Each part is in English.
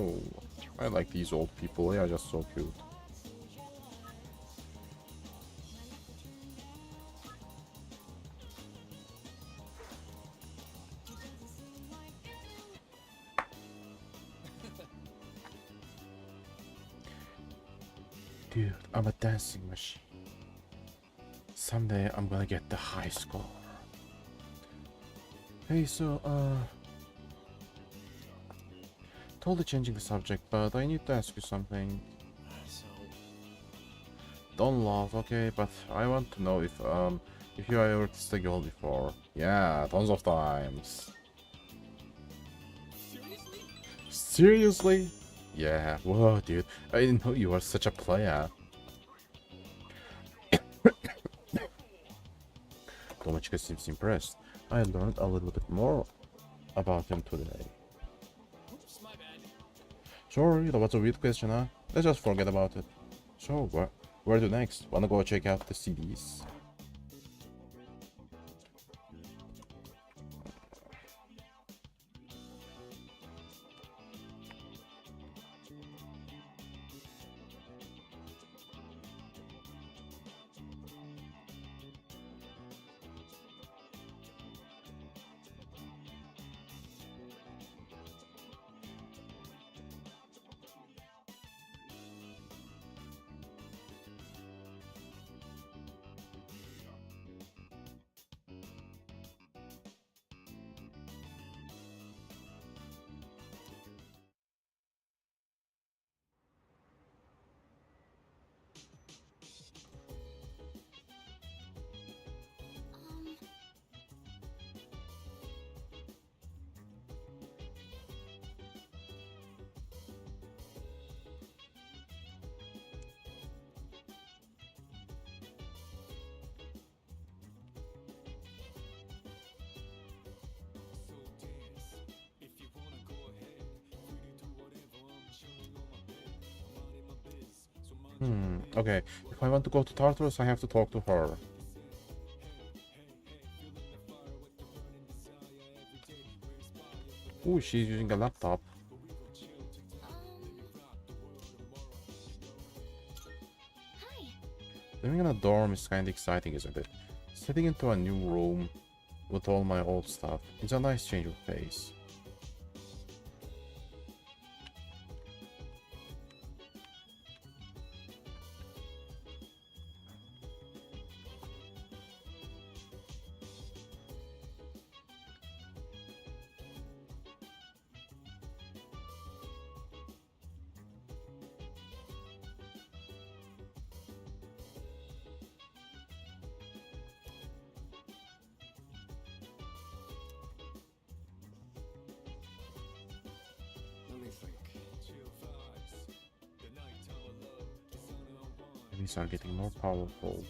Oh, I like these old people. They are just so cute. Dude, I'm a dancing machine. Someday I'm gonna get the high score. Hey, so, totally changing the subject, but I need to ask you something. Don't laugh, okay? But I want to know if you ever kissed a girl before. Yeah, tons of times. Seriously? Yeah, whoa, dude. I didn't know you were such a player. Tomochika seems impressed. I learned a little bit more about him today. Sorry, that was a weird question, huh? Let's just forget about it. So, where to next? Wanna go check out the CDs? Okay. If I want to go to Tartarus, I have to talk to her. Ooh, she's using a laptop. Living in a dorm is kinda exciting, isn't it? Sitting into a new room with all my old stuff. It's a nice change of pace. These are getting more powerful.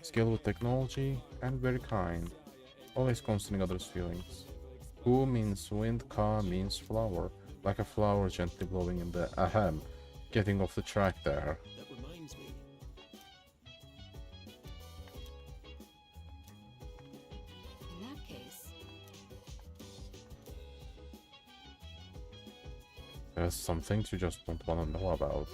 Skilled with technology and very kind. Always considering others' feelings. Ku means wind, ka means flower. Like a flower gently blowing in the ahem. Getting off the track there. There's some things you just don't want to know about.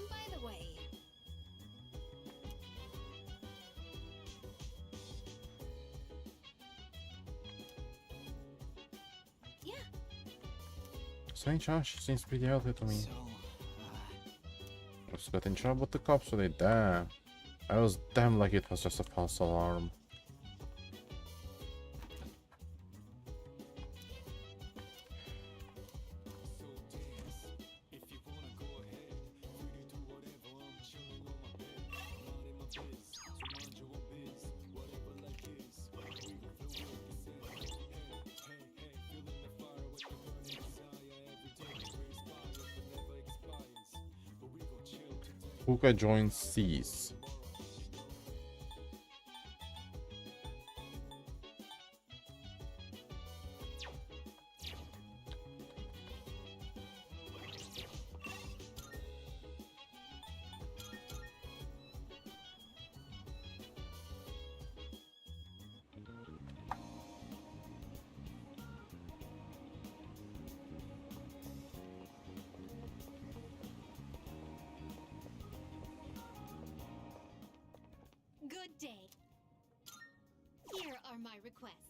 Strange, huh? She seems pretty healthy to me. Just got in trouble with the cops today, damn. I was damn like it was just a false alarm. Puka joins C's. requests.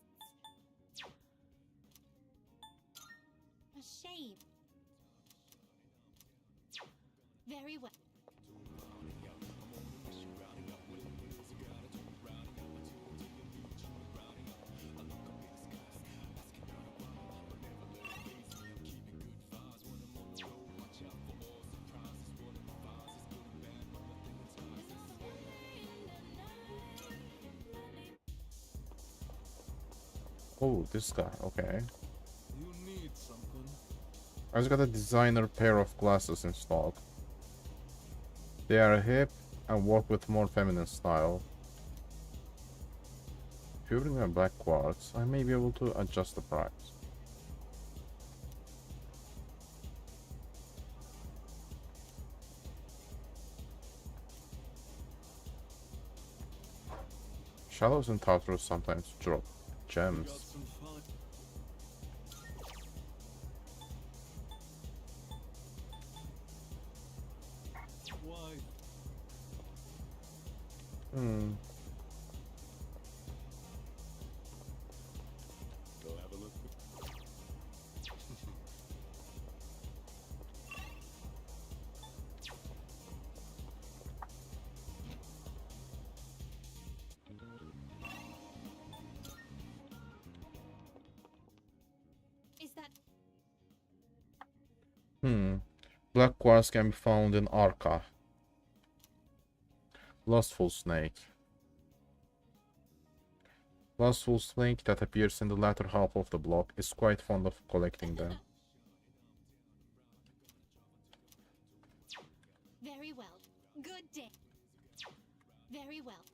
A shame. Very well. Oh, this guy. Okay. You need something. I just got a designer pair of glasses installed. They are hip and work with more feminine style. If you bring me a black quartz, I may be able to adjust the price. Shallows and Tartarus sometimes drop We got gems. some fun. Why? Hmm. Go have a look. Is that Hmm. Black quartz can be found in Arca. Lustful snake. Lustful snake that appears in the latter half of the block is quite fond of collecting them. very well? Good day. Very well.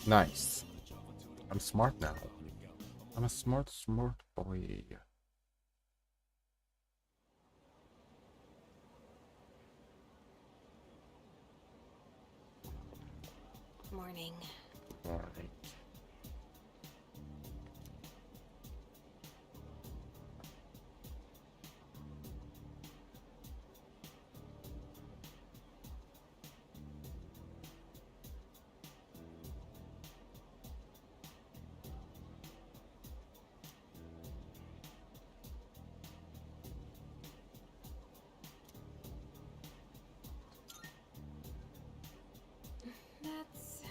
Nice. I'm smart now. I'm a smart boy. Morning. Alright. That's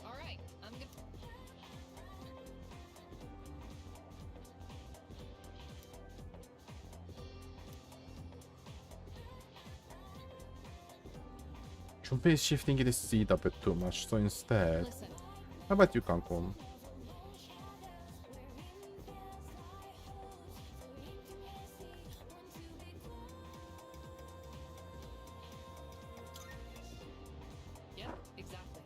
all right. I'm good. Junpei is shifting his seat a bit too much, so instead, Listen. how about you, Cancun? Yep, exactly.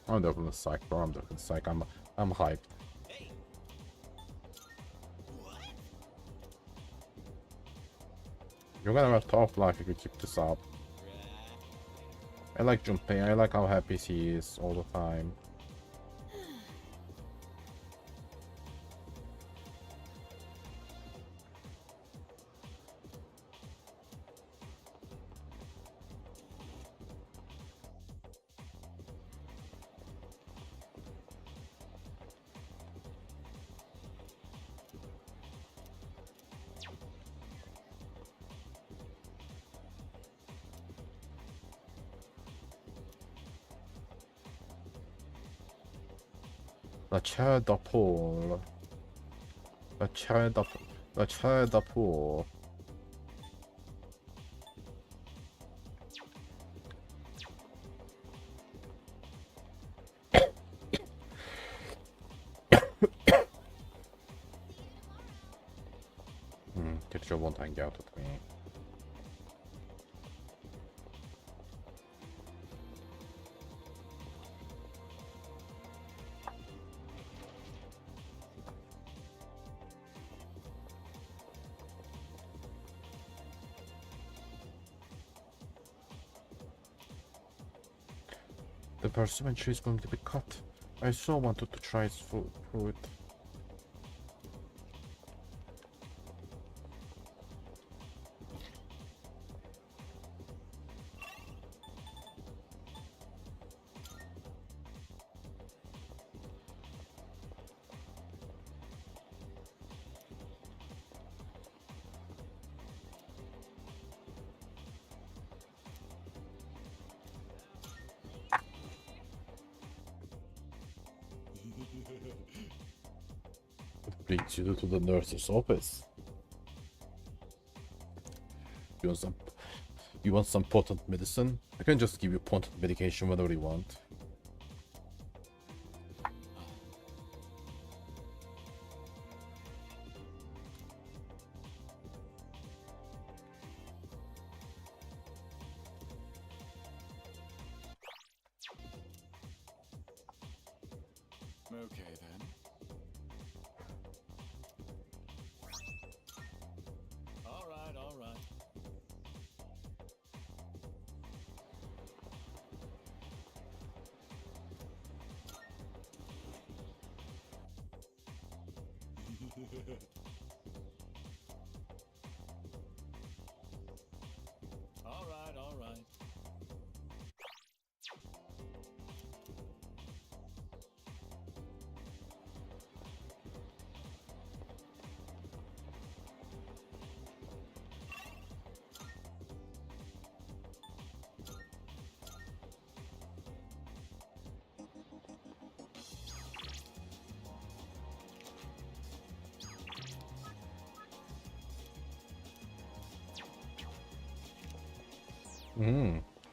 I'm definitely psyched, bro. I'm definitely psyched. I'm hyped. You're gonna have tough life if you keep this up. I like Junpei. I like how happy he is all the time. The chair, the pool. The chair, the chair, the pool. Teacher won't hang out with me. The persimmon tree is going to be cut. I so wanted to try its fruit. It brings you to the nurse's office. You want some? You want some potent medicine? I can just give you potent medication whenever you want. Okay then. All right, all right. All right, all right.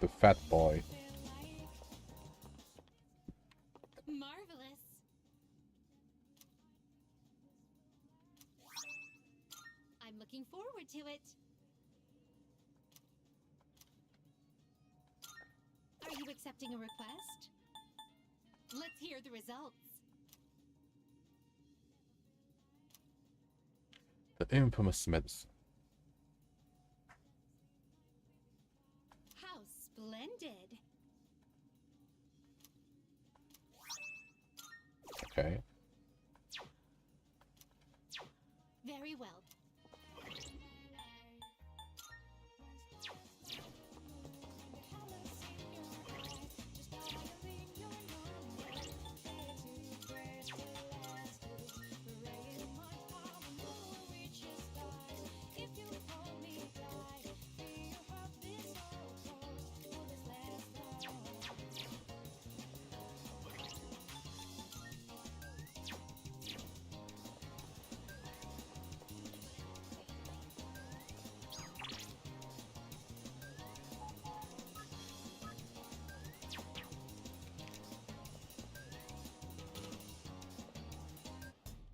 The fat boy. Marvelous. I'm looking forward to it. Are you accepting a request? Let's hear the results. The infamous medicine. How splendid. Okay. Very well.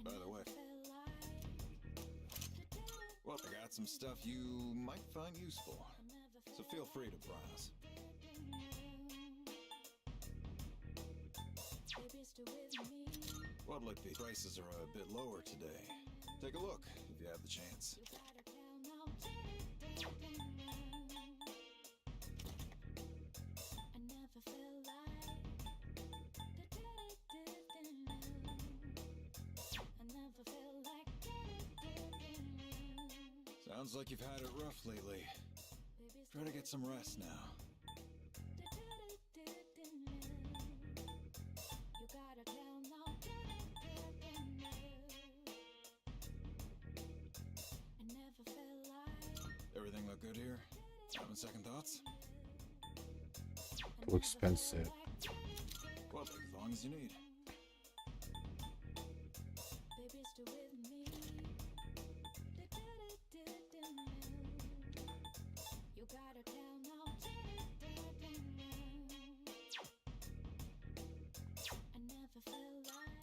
By the way, well, I got some stuff you might find useful, so feel free to browse. What'll it be? Prices are a bit lower today. Take a look if you have the chance. Sounds like you've had it rough lately. Try to get some rest now. Everything look good here? Having second thoughts? Too expensive. Well, as long as you need.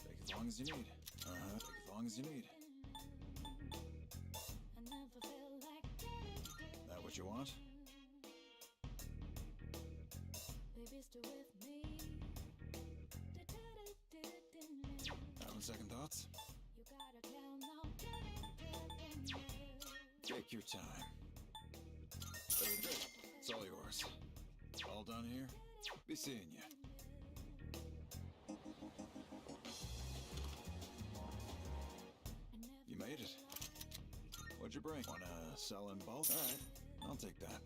Take as long as you need. Take as long as you need. That what you want? Having second thoughts? Take your time. Very good. It's all yours. All done here? Be seeing you. You made it. What'd you bring? Wanna sell in bulk? Alright, I'll take that.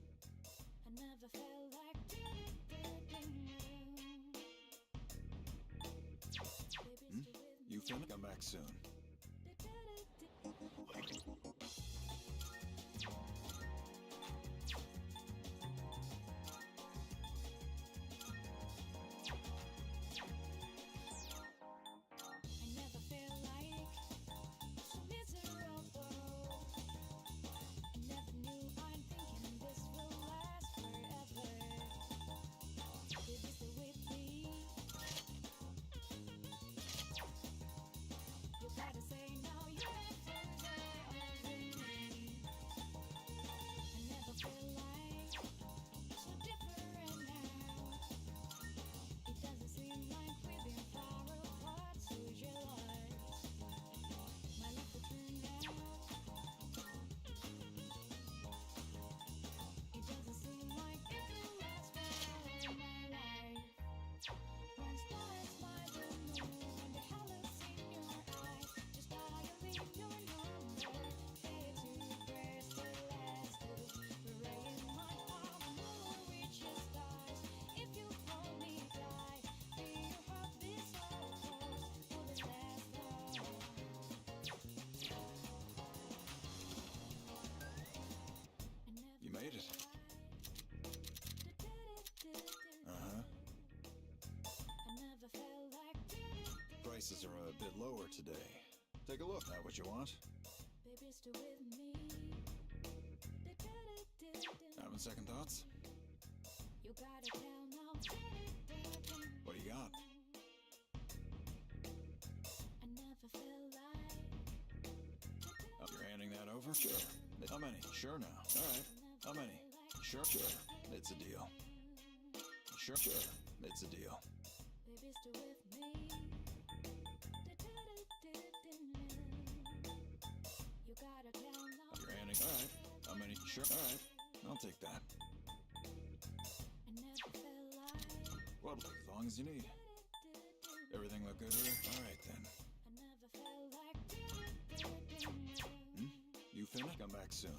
You finna come back soon. You made it. Prices are a bit lower today. Take a look. That what you want? Having second thoughts? What do you got? Oh, you're handing that over? Sure. How many? Sure now. Alright. How many? Sure. It's a deal. Sure. It's a deal. You're handing. Alright. How many? Sure. Alright. I'll take that. Well, as long as you need. Everything look good here? Alright then. You finna come back soon.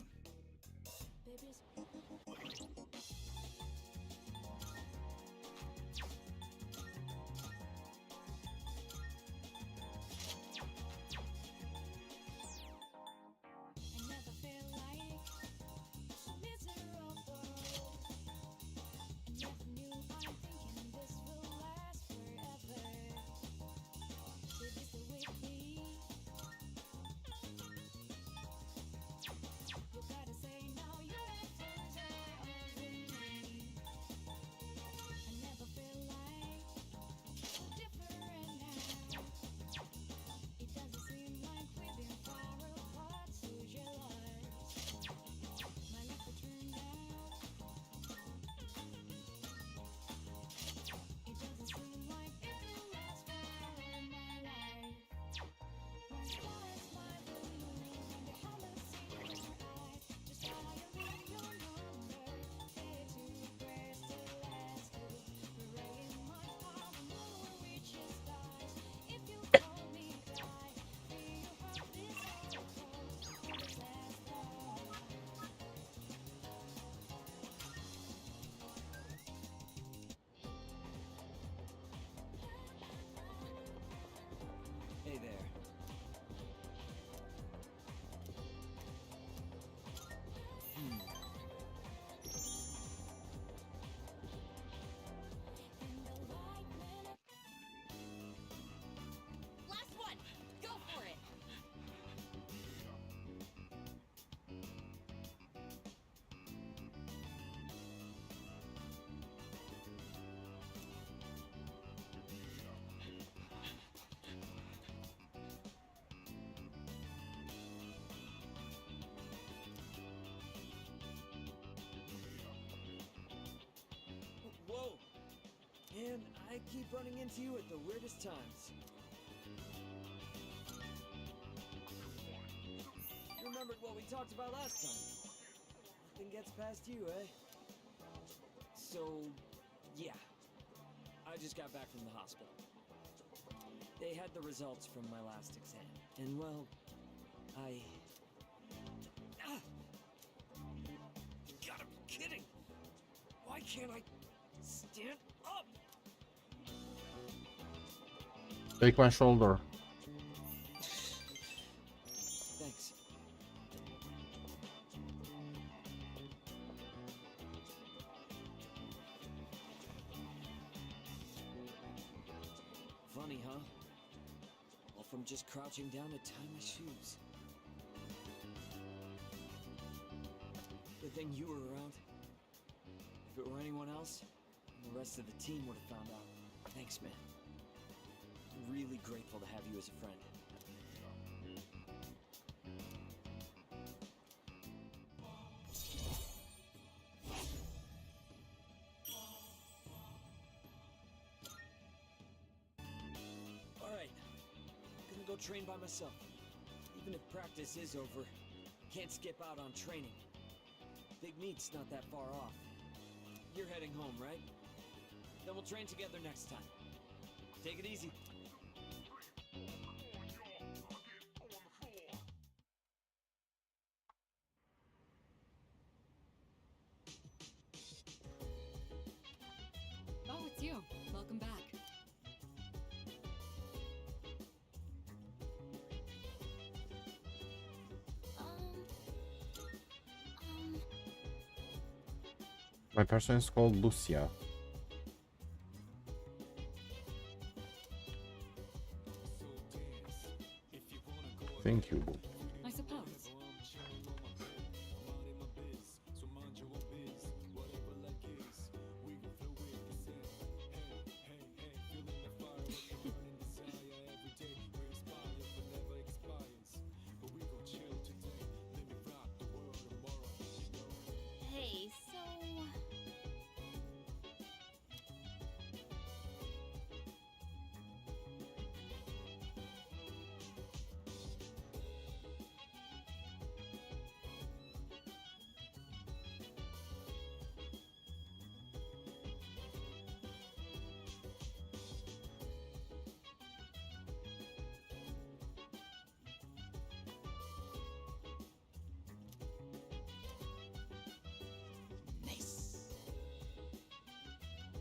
I keep running into you at the weirdest times. You remembered what we talked about last time? Nothing gets past you, eh? So, yeah. I just got back from the hospital. They had the results from my last exam. And well, You gotta be kidding! Why can't I stand up? Take my shoulder. Thanks. Funny, huh? All from just crouching down to tie my shoes. Good thing you were around. If it were anyone else, the rest of the team would have found out. Thanks, man. I'm really grateful to have you as a friend. Alright. I'm gonna go train by myself. Even if practice is over, can't skip out on training. Big meet's not that far off. You're heading home, right? Then we'll train together next time. Take it easy. Oh, it's you. Welcome back. My person is called Lucia. Thank you. I suppose. Hey, so...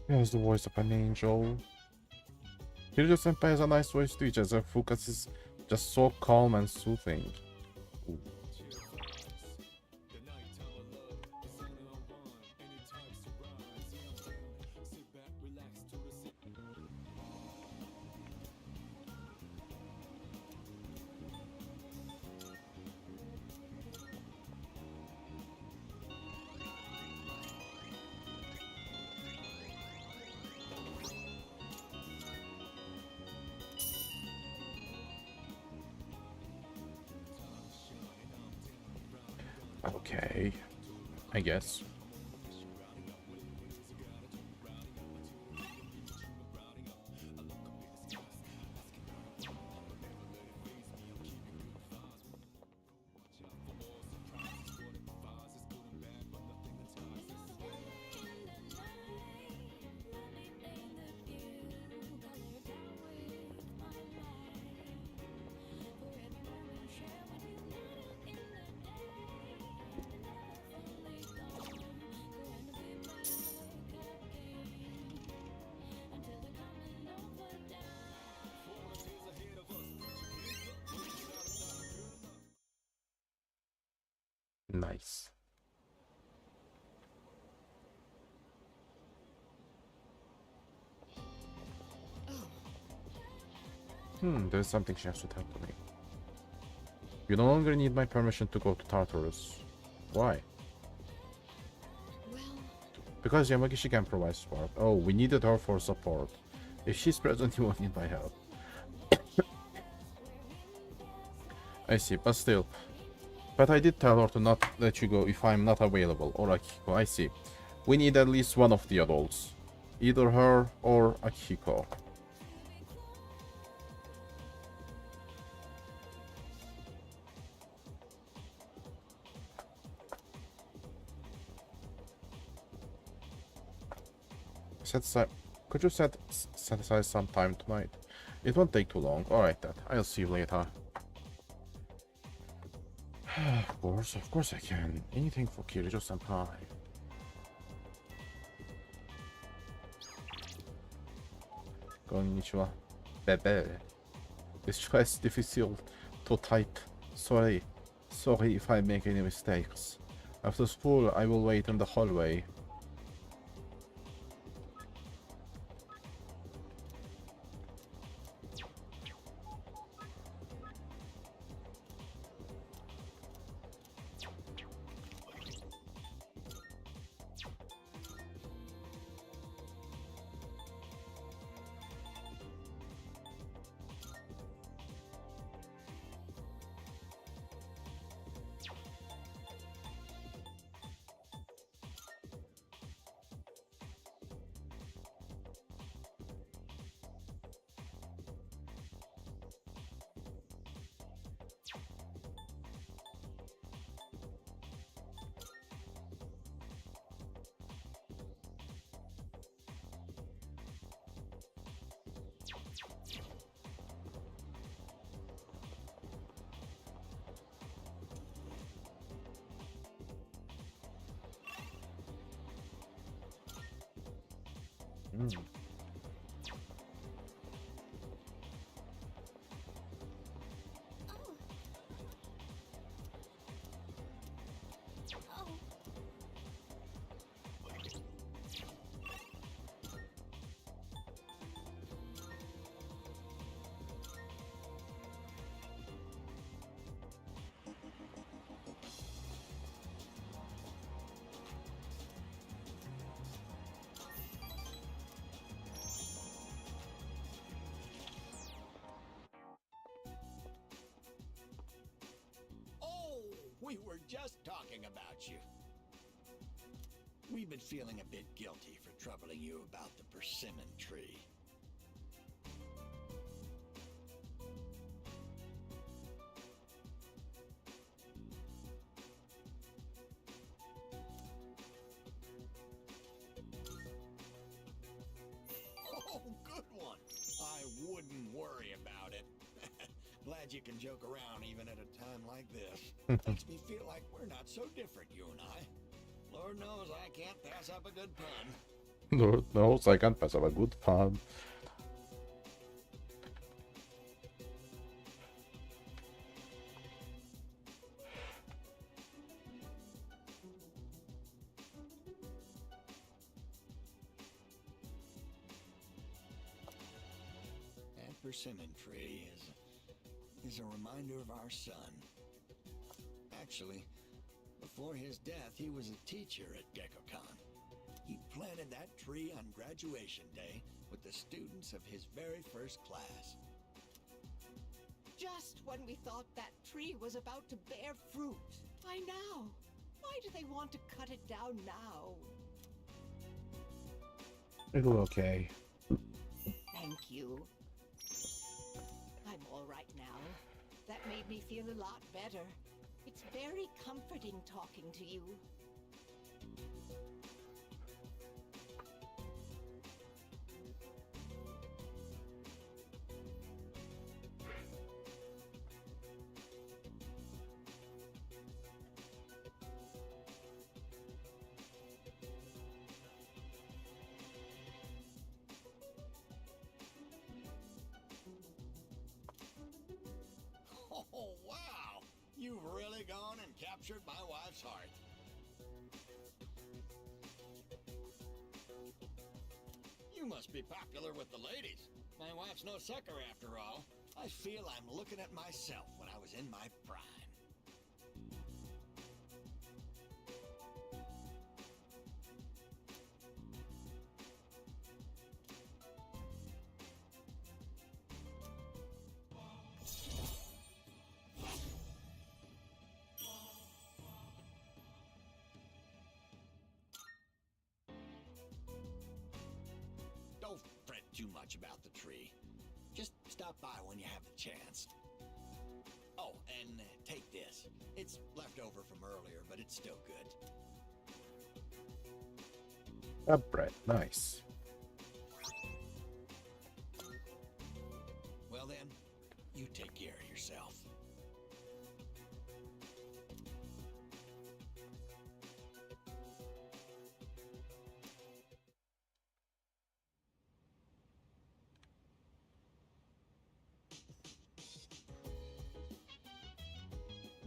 Here's the voice of an angel. Kiryu Senpai has a nice voice too, just her focus is just so calm and soothing. Ooh. Okay, I guess. Nice. There's something she has to tell to me. You no longer need my permission to go to Tartarus. Why? Well... Because Yamagishi can provide support. Oh, we needed her for support. If she's present, you won't need my help. I see, but still. But I did tell her to not let you go if I'm not available. Or Akiko, I see. We need at least one of the adults. Either her or Akiko. Could you set aside some time tonight? It won't take too long. Alright then. I'll see you later. Of course I can. Anything for Kirijo-senpai. Konnichiwa. Bebe. This choice is difficult to type. Sorry. Sorry if I make any mistakes. After school, I will wait in the hallway. We were just talking about you. We've been feeling a bit guilty for troubling you about the persimmon tree. Oh, good one. I wouldn't worry about it. Glad you can joke around even at a time like this. Makes me feel like we're not so different, you and I. Lord knows I can't pass up a good pun. Lord knows I can't pass up a good pun. That persimmon tree is a reminder of our son. Actually, before his death, he was a teacher at Gekocon. He planted that tree on graduation day with the students of his very first class. Just when we thought that tree was about to bear fruit. Why now? Why do they want to cut it down now? It'll be okay. Thank you. I'm all right now. That made me feel a lot better. It's very comforting talking to you. Oh, wow! You've really gone and captured my wife's heart. You must be popular with the ladies. My wife's no sucker after all. I feel I'm looking at myself when I was in my prime. too much about the tree. Just stop by when you have the chance. Oh, and take this. It's left over from earlier, but it's still good. A bread, nice. Well then, you take care of yourself.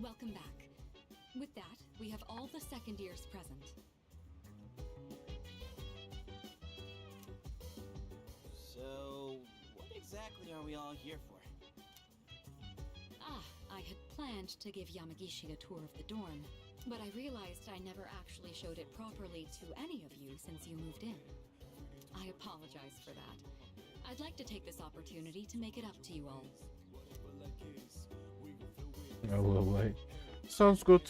Welcome back. With that, we have all the second years present. So, what exactly are we all here for? I had planned to give Yamagishi a tour of the dorm, but I realized I never actually showed it properly to any of you since you moved in. I apologize for that. I'd like to take this opportunity to make it up to you all. Oh, well, wait. Sounds good.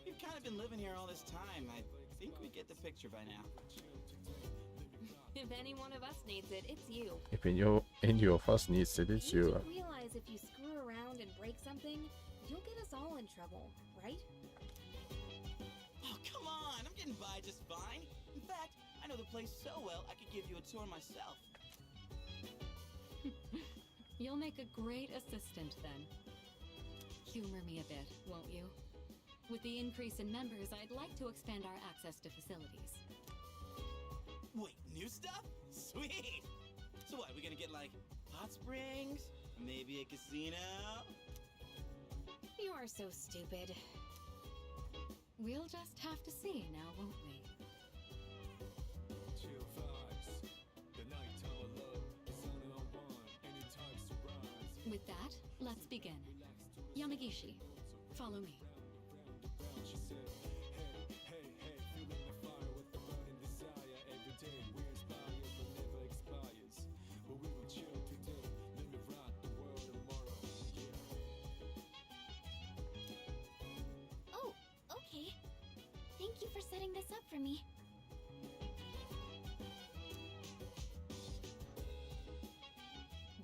You've kind of been living here all this time. I think we get the picture by now. If any one of us needs it, it's you. If any of us needs it, it's you. You realize if you screw around and break something, you'll get us all in trouble, right? Oh, come on! I'm getting by just fine. In fact, I know the place so well, I could give you a tour myself. You'll make a great assistant then. Humor me a bit, won't you? With the increase in members, I'd like to expand our access to facilities. Wait, new stuff? Sweet! So what, we gonna get like hot springs? Maybe a casino? You are so stupid. We'll just have to see now, won't we? With that, let's begin. Yamagishi, follow me. Oh, okay. Thank you for setting this up for me.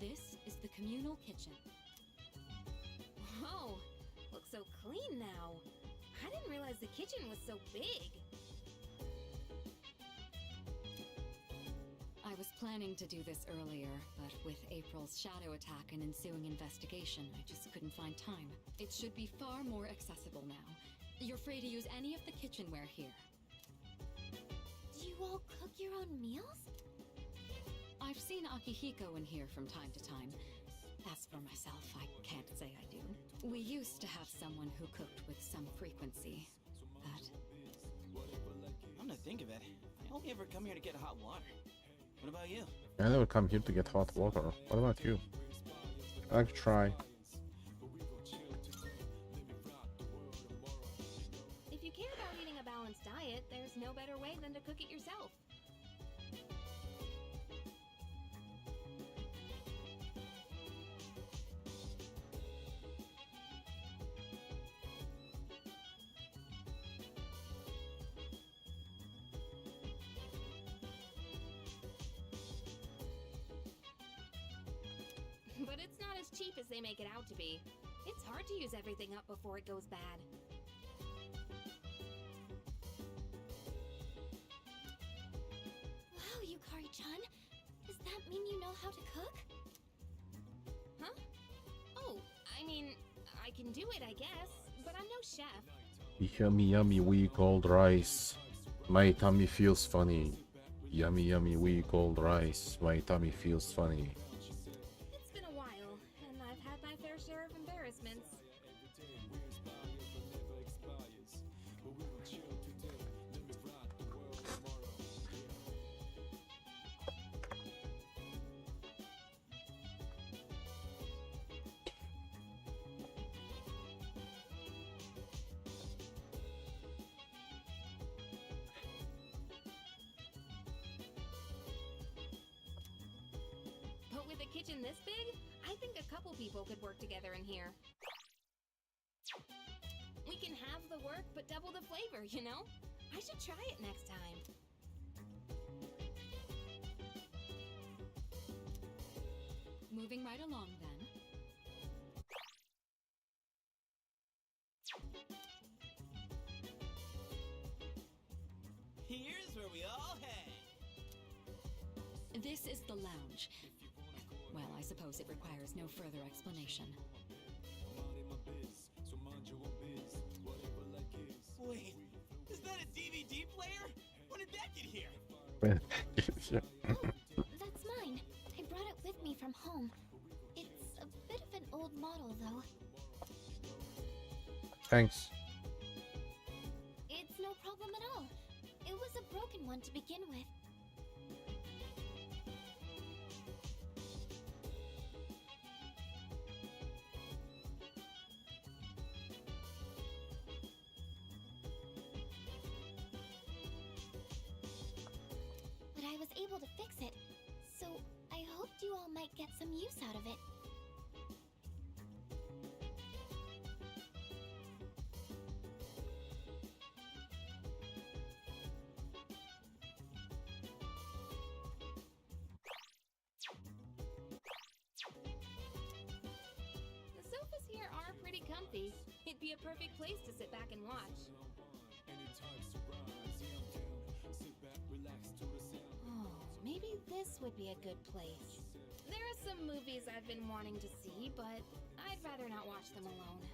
This is the communal kitchen. Whoa, looks so clean now. I didn't realize the kitchen was so big. I was planning to do this earlier, but with April's shadow attack and ensuing investigation, I just couldn't find time. It should be far more accessible now. You're free to use any of the kitchenware here. Do you all cook your own meals? I've seen Akihiko in here from time to time. As for myself, I can't say I do. We used to have someone who cooked with some frequency, but... I'm gonna think of it. I only ever come here to get hot water. What about you? I never come here to get hot water. What about you? I like to try. If you care about eating a balanced diet, there's no better way than to cook it yourself. But it's not as cheap as they make it out to be. It's hard to use everything up before it goes bad. Wow, Yukari-chan. Does that mean you know how to cook? Huh? Oh, I mean, I can do it, I guess, but I'm no chef. Yummy, yummy, weak old rice. My tummy feels funny. Yummy, yummy, weak old rice. My tummy feels funny. It's been a while, and I've had my fair share of embarrassments. But with a kitchen this big, I think a couple people could work together in here. We can have the work, but double the flavor, you know? I should try it next time. Moving right along then. Here's where we all hang. This is the lounge. Well, I suppose it requires no further explanation. Wait, is that a DVD player? When did that get here? That's mine. I brought it with me from home. It's a bit of an old model, though. Thanks. It's no problem at all. It was a broken one to begin with. But I was able to fix it, so I hoped you all might get some use out of it. The sofas here are pretty comfy. It'd be a perfect place to sit back and watch. Oh, maybe this would be a good place. There are some movies I've been wanting to see, but I'd rather not watch them alone.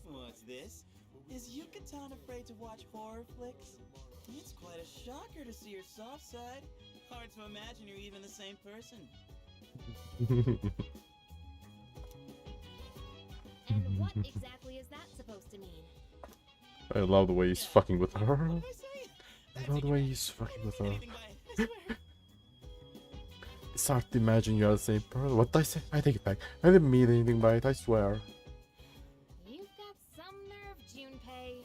What's this? Is Yucatan afraid to watch horror flicks? It's quite a shocker to see your soft side. Hard to imagine you're even the same person. And what exactly is that supposed to mean? I love the way he's fucking with her. What did I say? I love the way he's fucking with her. Anything by it, I swear. It's hard to imagine you're the same person. What did I say? I take it back. I didn't mean anything by it, I swear. You've got some nerve, Junpei.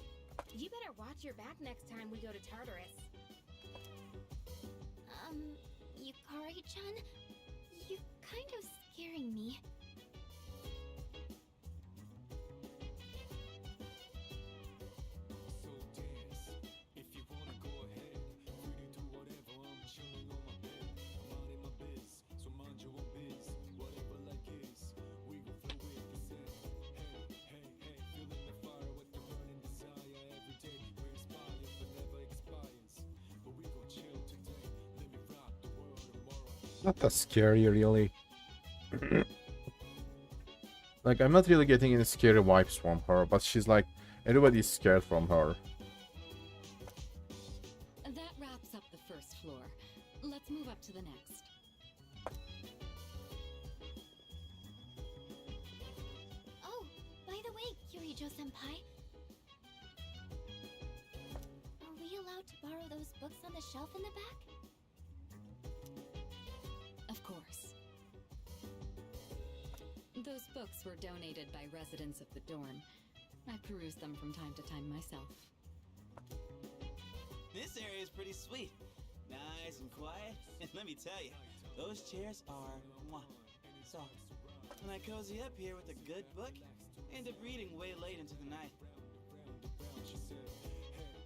You better watch your back next time we go to Tartarus. Yukari-chan, you're kind of scaring me. Not that scary, really. Like, I'm not really getting any scary vibes from her, but she's like, everybody's scared from her. That wraps up the first floor. Let's move up to the next. Oh, by the way, Kirijo-senpai, are we allowed to borrow those books on the shelf in the back? Of course. Those books were donated by residents of the dorm. I peruse them from time to time myself. This area is pretty sweet. Nice and quiet. And let me tell you, those chairs are soft. When I cozy up here with a good book, I end up reading way late into the night.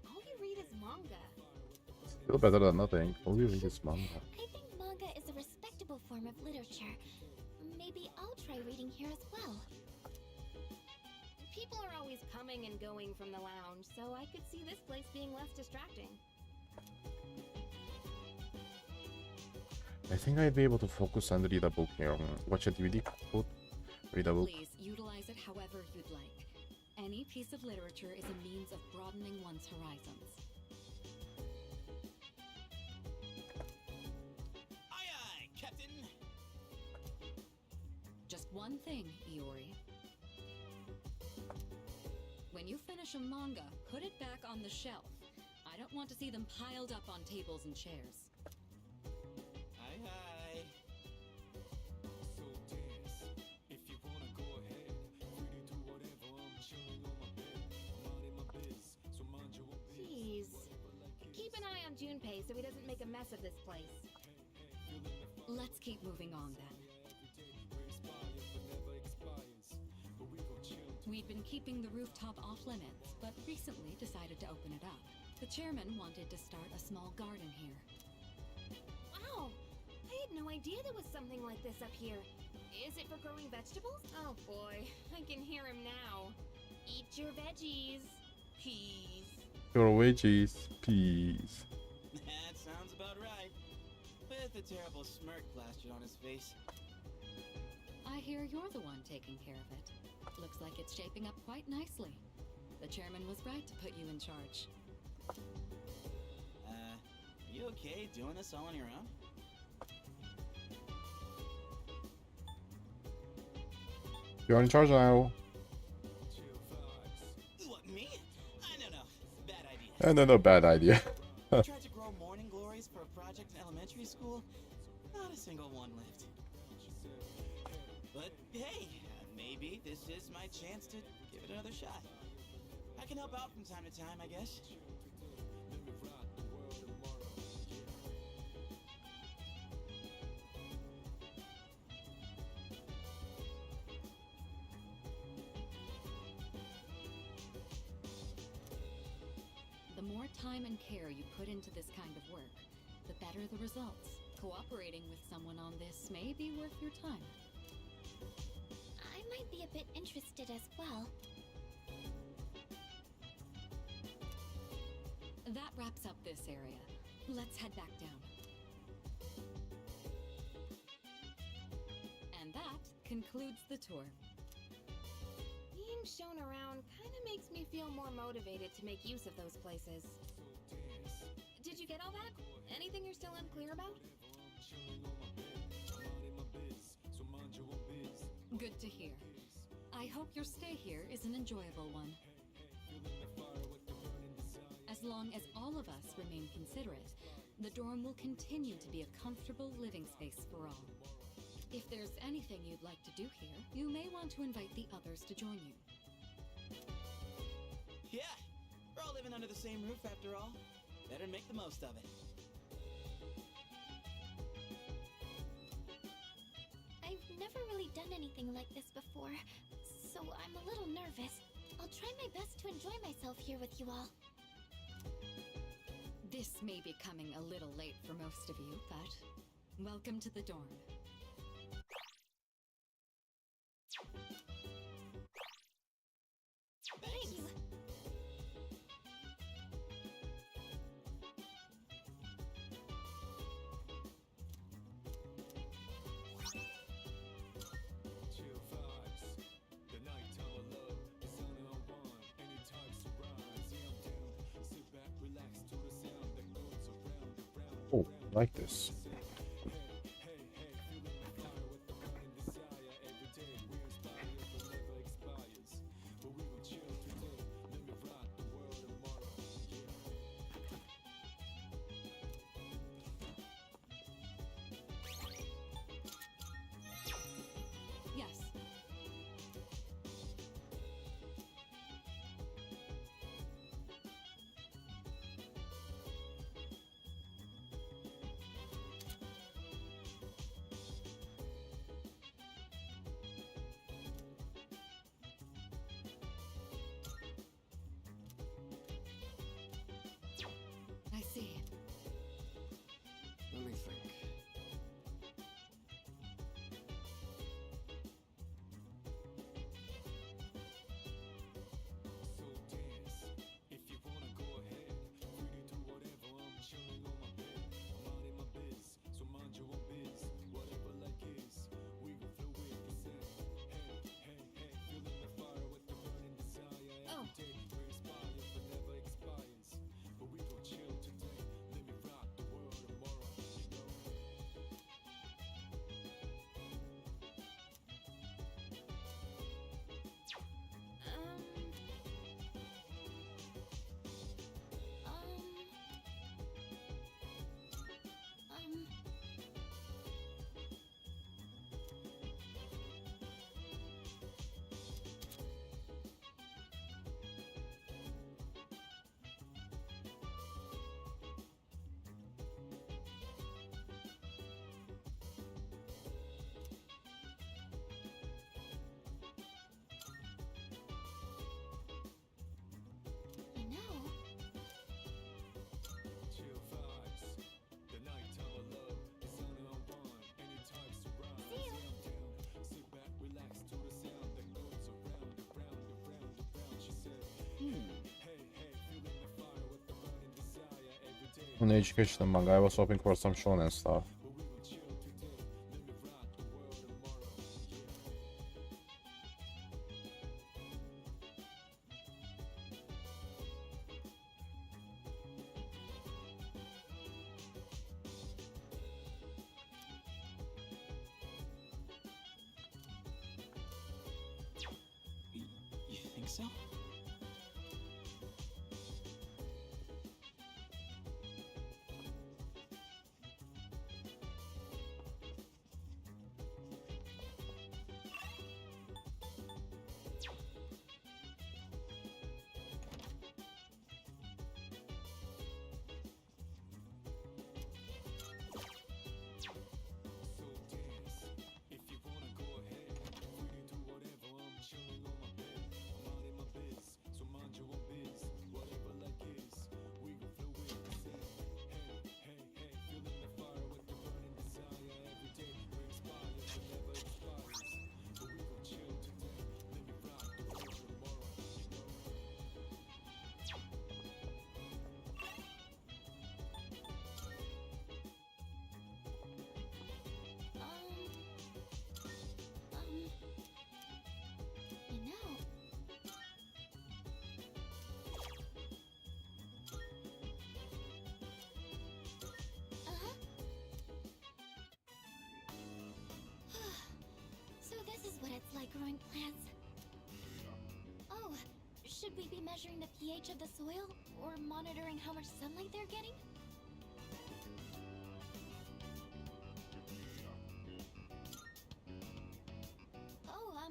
All you read is manga. Still better than nothing. All you read is manga. I think manga is a respectable form of literature. Maybe I'll try reading here as well. People are always coming and going from the lounge, so I could see this place being less distracting. I think I'd be able to focus and read a book here. Watch a DVD, read a book. Please utilize it however you'd like. Any piece of literature is a means of broadening one's horizons. Aye aye, Captain! Just one thing, Iori. When you finish a manga, put it back on the shelf. I don't want to see them piled up on tables and chairs. Aye aye. Jeez. Keep an eye on Junpei so he doesn't make a mess of this place. Let's keep moving on then. We'd been keeping the rooftop off limits, but recently decided to open it up. The chairman wanted to start a small garden here. Wow! I had no idea there was something like this up here. Is it for growing vegetables? Oh boy, I can hear him now. Eat your veggies. Peas. Your veggies, peas. That sounds about right. With a terrible smirk plastered on his face. I hear you're the one taking care of it. Looks like it's shaping up quite nicely. The chairman was right to put you in charge. Are you okay doing this all on your own? You're in charge now. What, me? No. Bad idea. And then a bad idea. I tried to grow morning glories for a project in elementary school. Not a single one lived. But hey, maybe this is my chance to give it another shot. I can help out from time to time, I guess. The more time and care you put into this kind of work, the better the results. Cooperating with someone on this may be worth your time. I might be a bit interested as well. That wraps up this area. Let's head back down. And that concludes the tour. Being shown around kinda makes me feel more motivated to make use of those places. Did you get all that? Anything you're still unclear about? Good to hear. I hope your stay here is an enjoyable one. As long as all of us remain considerate, the dorm will continue to be a comfortable living space for all. If there's anything you'd like to do here, you may want to invite the others to join you. Yeah, we're all living under the same roof after all. Better make the most of it. I've never really done anything like this before, so I'm a little nervous. I'll try my best to enjoy myself here with you all. This may be coming a little late for most of you, but welcome to the dorm. Thank you. Oh, I like this. Yes. An educational manga. I was hoping for some shonen stuff. You think so? You know, uh-huh. So this is what it's like growing plants. Oh, should we be measuring the pH of the soil or monitoring how much sunlight they're getting? Oh,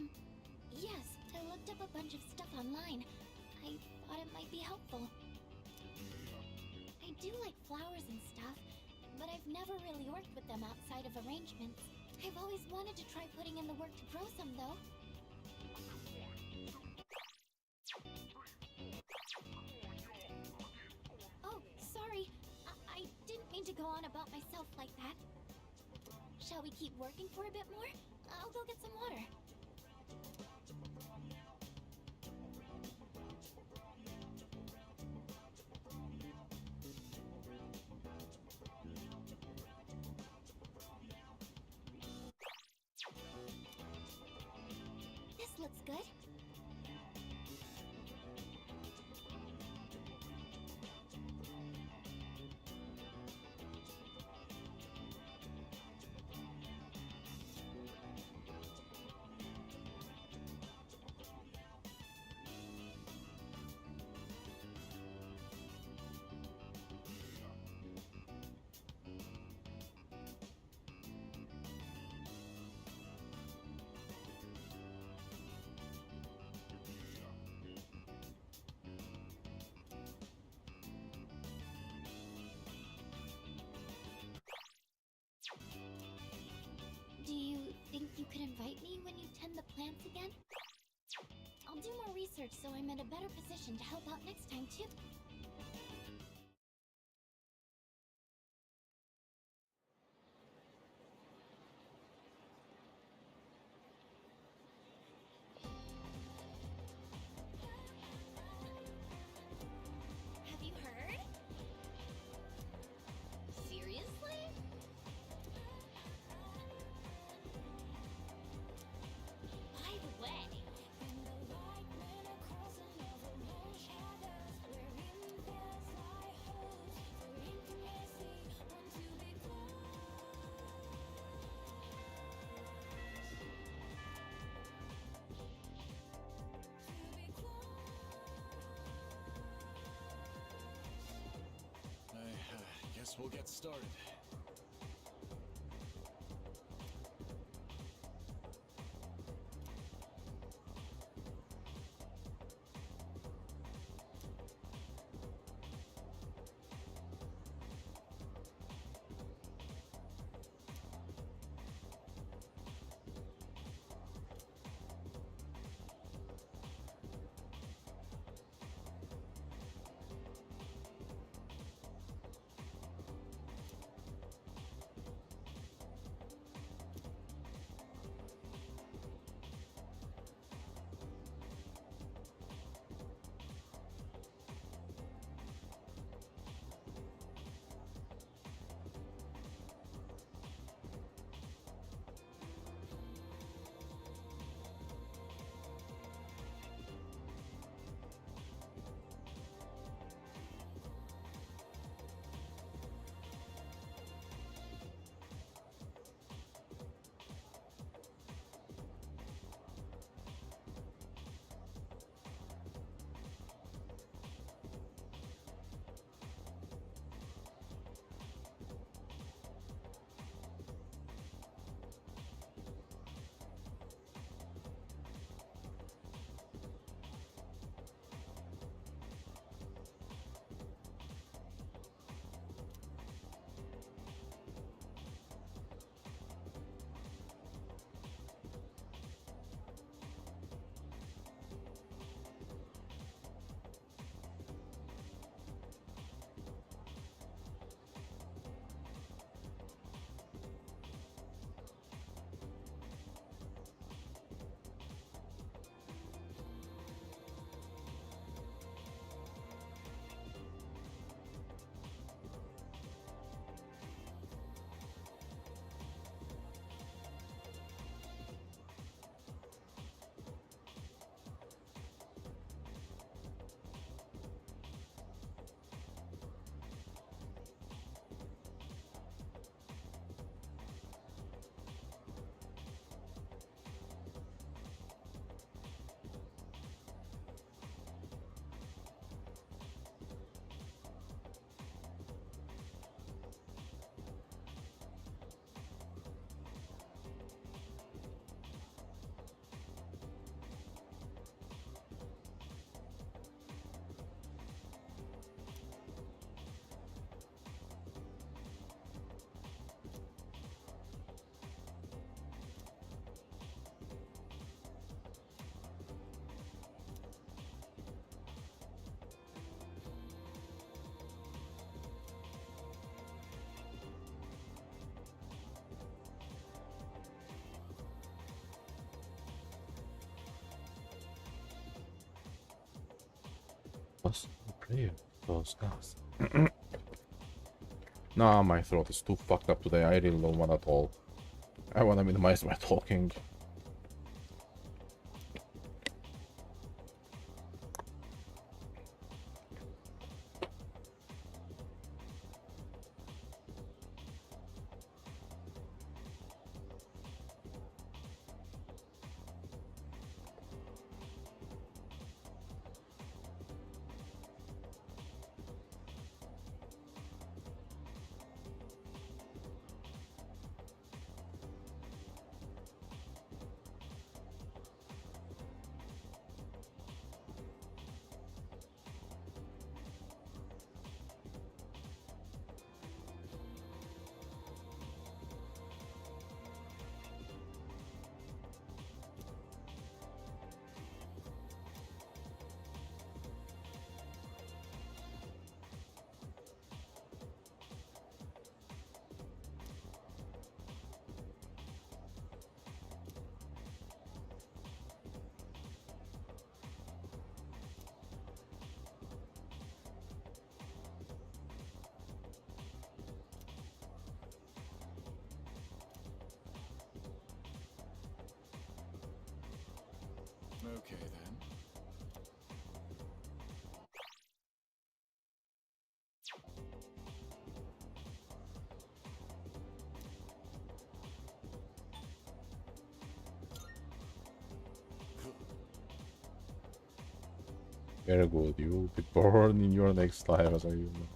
yes, I looked up a bunch of stuff online. I thought it might be helpful. I do like flowers and stuff, but I've never really worked with them outside of arrangements. I've always wanted to try putting in the work to grow some, though. Oh, sorry. I didn't mean to go on about myself like that. Shall we keep working for a bit more? I'll go get some water. This looks good. Do you think you could invite me when you tend the plants again? I'll do more research so I'm in a better position to help out next time, too. Have you heard? Seriously? By the way, I guess we'll get started. Was brave, those guys. Nah, my throat is too fucked up today. I really don't want at all. I want to minimize my talking. Okay then. Very good. You will be born in your next life as a human.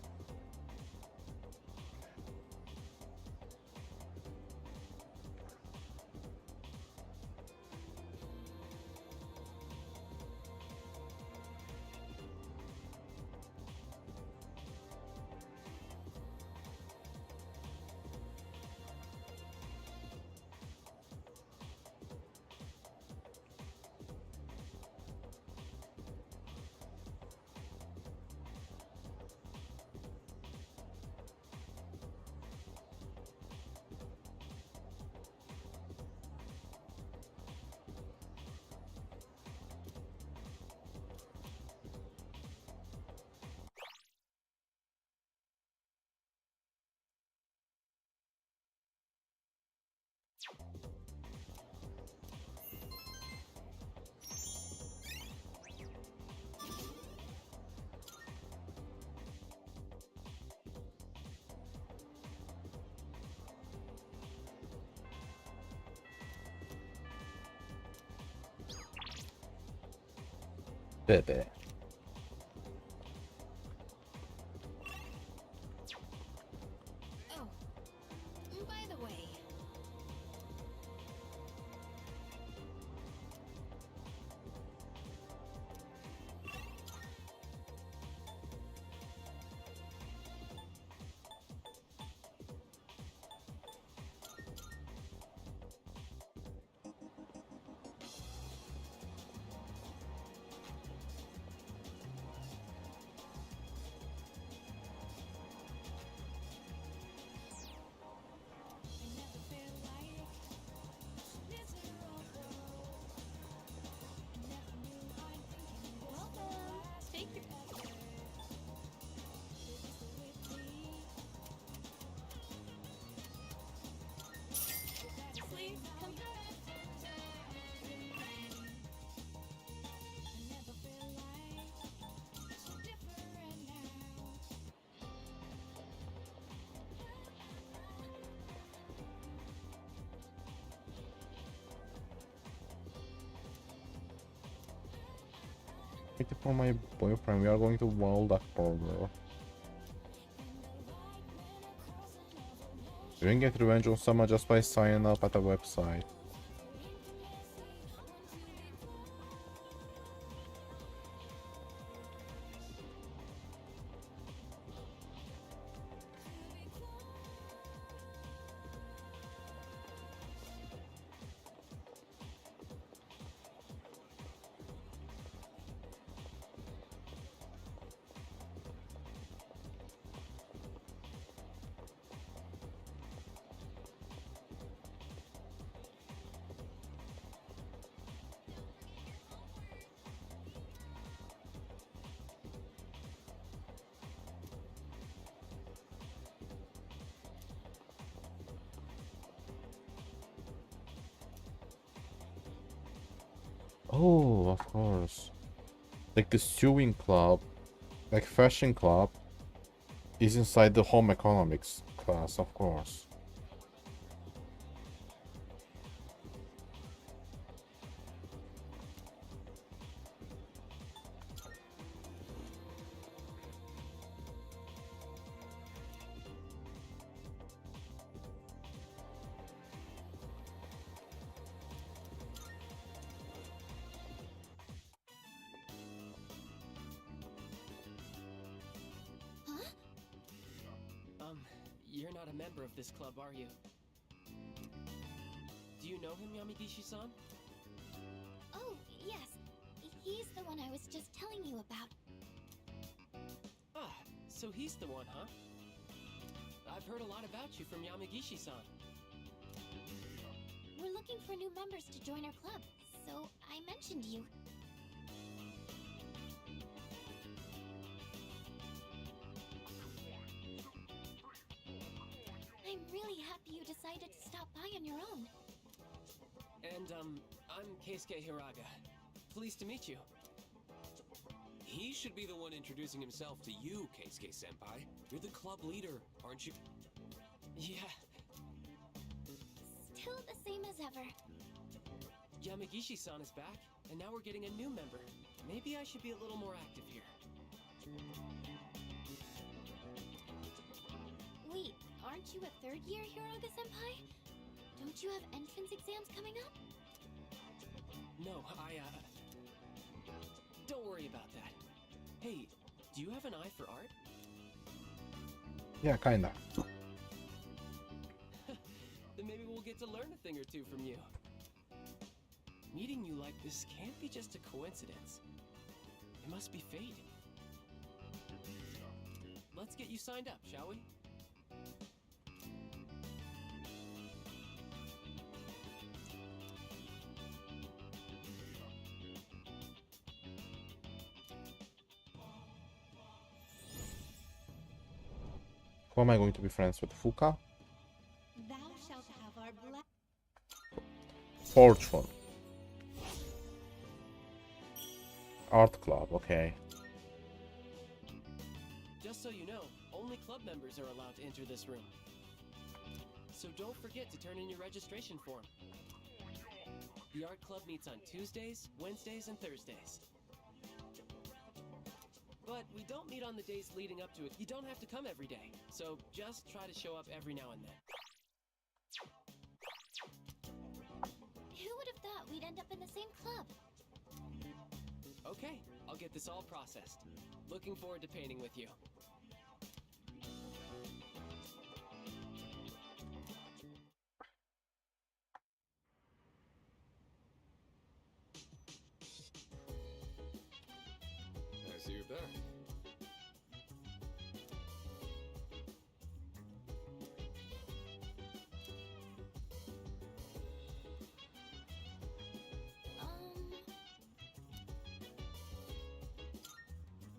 Bebe. Oh, by the way, welcome. Take your. Please come. Waiting for my boyfriend. We are going to World Border. You can get revenge on someone just by signing up at the website. Oh, of course. Like the sewing club, like fashion club, is inside the home economics class, of course. Huh? You're not a member of this club, are you? Do you know him, Yamigishi-san? Oh, yes. He's the one I was just telling you about. Ah, so he's the one, huh? I've heard a lot about you from Yamigishi-san. We're looking for new members to join our club, so I mentioned you. I'm really happy you decided to stop by on your own. And, I'm Keisuke Hiraga. Pleased to meet you. He should be the one introducing himself to you, Keisuke-senpai. You're the club leader, aren't you? Yeah, Still the same as ever. Yamigishi-san is back, and now we're getting a new member. Maybe I should be a little more active here. Wait, aren't you a third-year Hiraga-senpai? Don't you have entrance exams coming up? No, don't worry about that. Hey, do you have an eye for art? Yeah, kinda. Then maybe we'll get to learn a thing or two from you. Meeting you like this can't be just a coincidence. It must be fate. Let's get you signed up, shall we? Who am I going to be friends with? Fuka? Thou shalt have our Fortune. Art club, okay. Just so you know, only club members are allowed to enter this room. So don't forget to turn in your registration form. The art club meets on Tuesdays, Wednesdays, and Thursdays. But we don't meet on the days leading up to it. You don't have to come every day, so just try to show up every now and then. Who would have thought we'd end up in the same club? Okay, I'll get this all processed. Looking forward to painting with you. I see you're back.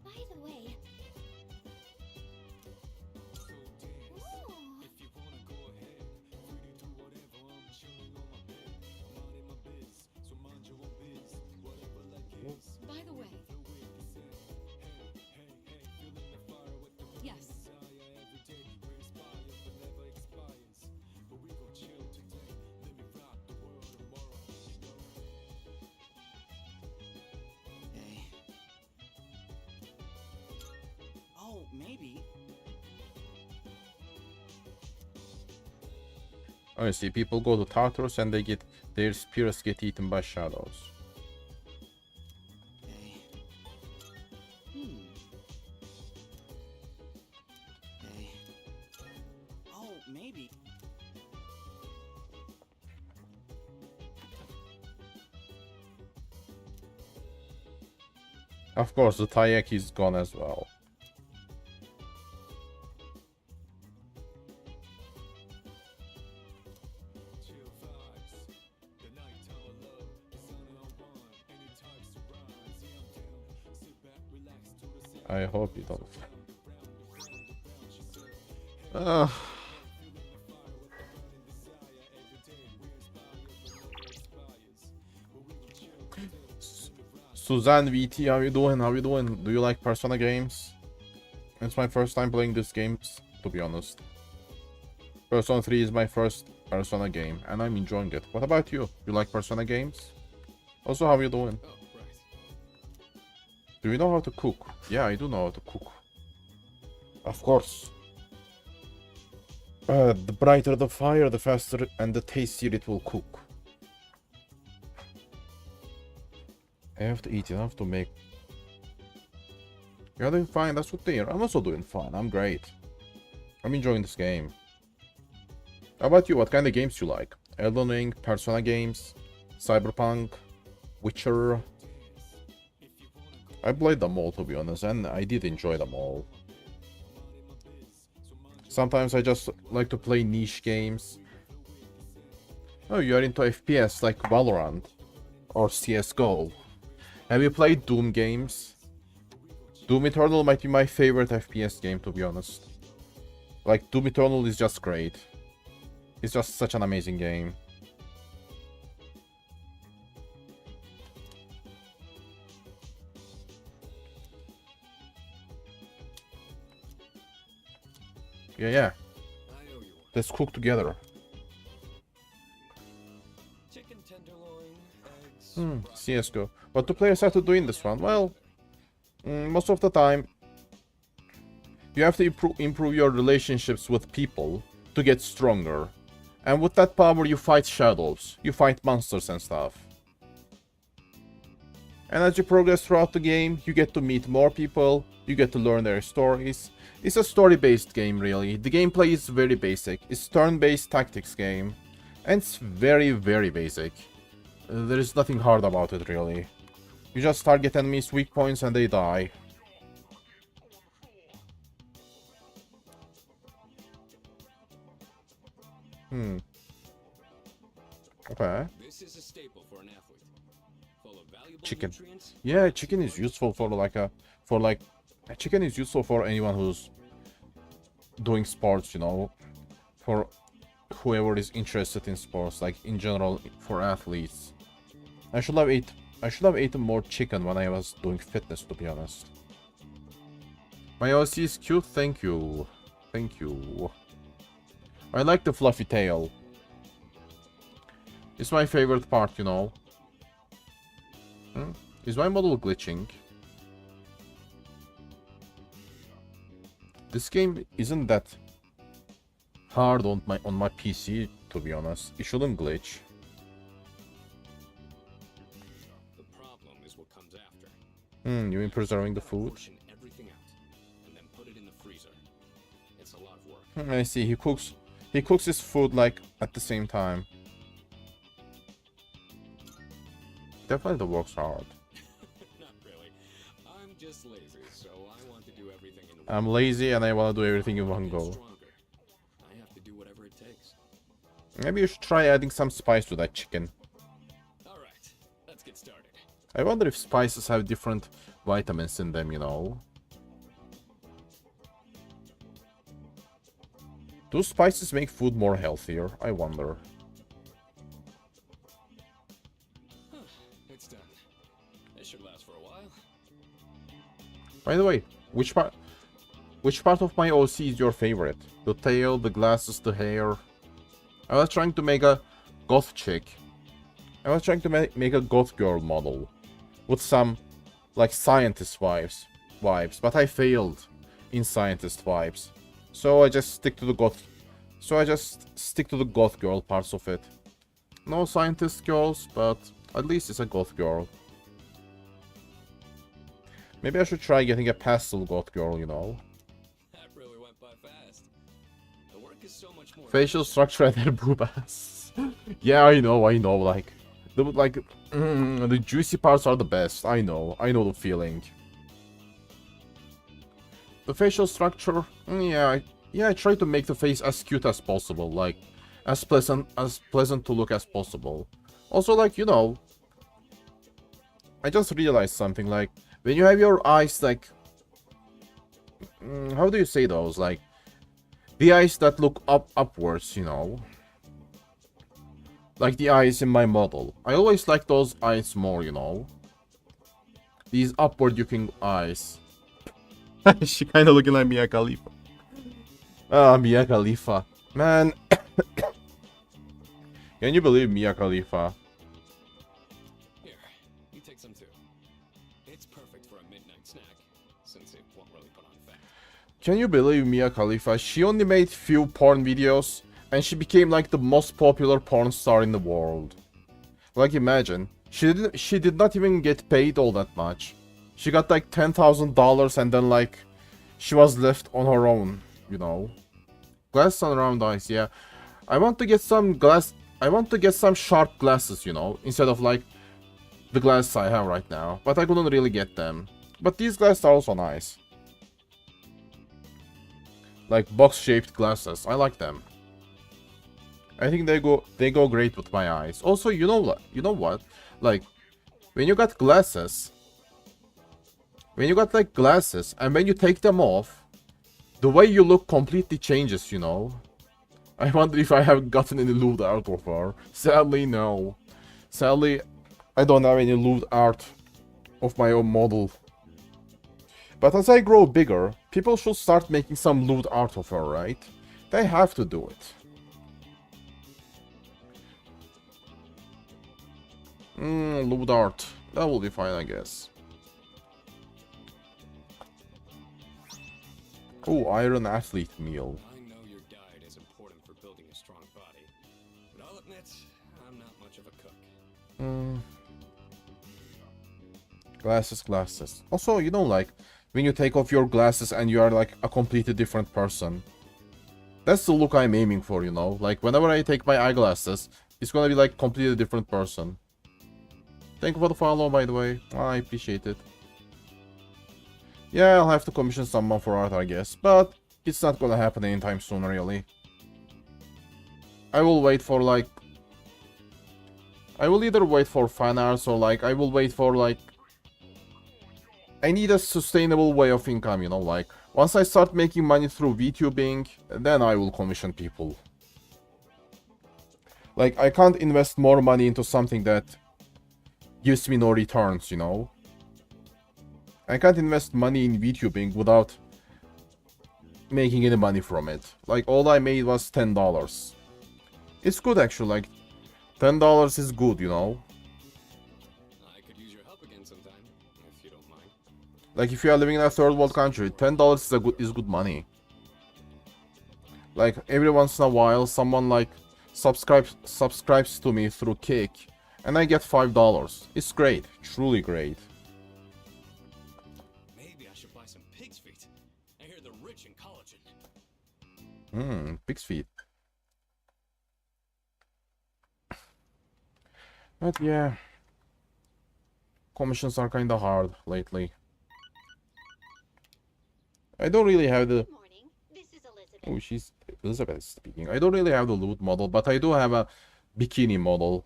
By the way... Ooh. By the way. Yes. Hey. Oh, maybe. Honestly, people go to Tartarus and their spirits get eaten by shadows. Hey. Hmm. Hey. Oh, maybe. Of course, the Taiyaki is gone as well. I hope you don't. Suzanne VT, how you doing? How you doing? Do you like Persona games? It's my first time playing these games, to be honest. Persona 3 is my first Persona game, and I'm enjoying it. What about you? You like Persona games? Also, how you doing? Oh, right. Do you know how to cook? Yeah, I do know how to cook. Of course. The brighter the fire, the faster and the tastier it will cook. I have to eat enough to make... You're doing fine, that's good to hear. I'm also doing fine, I'm great. I'm enjoying this game. How about you? What kind of games you like? Elden Ring, Persona games, Cyberpunk, Witcher? I played them all, to be honest, and I did enjoy them all. Sometimes I just like to play niche games. Oh, you're into FPS like Valorant or CSGO. Have you played Doom games? Doom Eternal might be my favorite FPS game, to be honest. Like, Doom Eternal is just great. It's just such an amazing game. Yeah. I owe you one. Let's cook together. Chicken tenderloin, eggs. CSGO. What do players have to do in this one? Well, most of the time, you have to improve your relationships with people to get stronger. And with that power, you fight shadows. You fight monsters and stuff. And as you progress throughout the game, you get to meet more people. You get to learn their stories. It's a story-based game, really. The gameplay is very basic. It's turn-based tactics game. And it's very, very basic. There is nothing hard about it, really. You just target enemies' weak points and they die. Okay. This is a staple for an athlete. Full of valuable Chicken. nutrients. Yeah, chicken is useful for chicken is useful for anyone who's doing sports, you know, for whoever is interested in sports, like in general for athletes. I should have eaten more chicken when I was doing fitness, to be honest. My OC is cute, thank you. Thank you. I like the fluffy tail. It's my favorite part, you know. Is my model glitching? This game isn't that hard on my PC, to be honest. It shouldn't glitch. The problem is what comes after. You mean preserving the food? Portion everything out, and then put it in the freezer. It's a lot of work. I see. He cooks his food like at the same time. Definitely works hard. Not really. I'm just lazy, so I want to do everything in one. I'm lazy and I want to do everything in one go. Stronger. I have to do whatever it takes. Maybe you should try adding some spice to that chicken. All right, let's get started. I wonder if spices have different vitamins in them, you know. Do spices make food more healthier? I wonder. It's done. This should last for a while. By the way, which part of my OC is your favorite? The tail, the glasses, the hair? I was trying to make a goth chick. I was trying to make a goth girl model with some like scientist vibes, but I failed in scientist vibes. So I just stick to the goth girl parts of it. No scientist girls, but at least it's a goth girl. Maybe I should try getting a pastel goth girl, you know. That really went by fast. The work is so much more. Facial structure and their boob ass. Yeah, I know, like the juicy parts are the best. I know the feeling. The facial structure, yeah, I try to make the face as cute as possible, like as pleasant to look as possible. Also, like, you know, I just realized something, like when you have your eyes like how do you say those, like the eyes that look upwards, you know, like the eyes in my model. I always like those eyes more, you know. These upward looking eyes. She kind of looking like Mia Khalifa. Ah, Mia Khalifa. Man. Can you believe Mia Khalifa? Here, you take some too. It's perfect for a midnight snack, since it won't really put on fat. Can you believe Mia Khalifa? She only made few porn videos and she became like the most popular porn star in the world. Like imagine, she did not even get paid all that much. She got like $10,000 and then like she was left on her own, you know. Glass on round eyes, yeah. I want to get some sharp glasses, you know, instead of like the glasses I have right now. But I couldn't really get them. But these glasses are also nice. Like box-shaped glasses. I like them. I think they go great with my eyes. Also, you know what? Like when you got glasses, like glasses, and when you take them off, the way you look completely changes, you know. I wonder if I have gotten any lewd art of her. Sadly, no. Sadly, I don't have any lewd art of my own model. But as I grow bigger, people should start making some lewd art of her, right? They have to do it. Lewd art. That will be fine, I guess. Oh, Iron Athlete meal. I know your diet is important for building a strong body, but I'll admit, I'm not much of a cook. Glasses. Also, you know, like, when you take off your glasses and you are like a completely different person. That's the look I'm aiming for, you know? Like, whenever I take my eyeglasses, it's gonna be like completely different person. Thank you for the follow, by the way. I appreciate it. Yeah, I'll have to commission someone for art, I guess. But it's not gonna happen anytime soon, really. I will wait for, like... I will either wait for fan arts or, like, I will wait for, like... I need a sustainable way of income, you know, like... Once I start making money through VTubing, then I will commission people. Like, I can't invest more money into something that gives me no returns, you know? I can't invest money in VTubing without making any money from it. Like, all I made was $10. It's good, actually, like, $10 is good, you know? I could use your help again sometime, if you don't mind. Like, if you are living in a third world country, $10 is good money. Like, every once in a while, someone, like, subscribes to me through Kick, and I get $5. It's great, truly great. Maybe I should buy some pig's feet. I hear they're rich in collagen. Pig's feet. But yeah, commissions are kinda hard lately. I don't really have the... Good morning. This is Elizabeth. Oh, she's... Elizabeth speaking. I don't really have the loot model, but I do have a bikini model.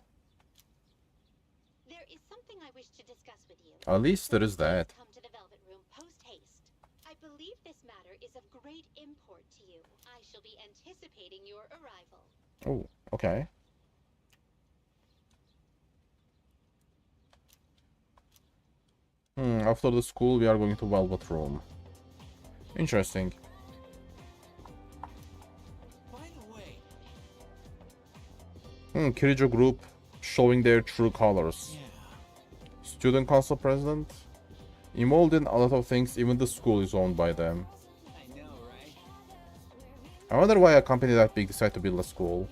There is something I wish to discuss with you. At least there is that. Come to the Velvet Room post haste. I believe this matter is of great import to you. I shall be anticipating your arrival. Oh, okay. After the school, we are going to Velvet Room. Interesting. By the way, Kirijo group showing their true colors. yeah. Student council president. Involved in a lot of things, even the school is owned by them. I know, right? I wonder why a company that big decided to build a school.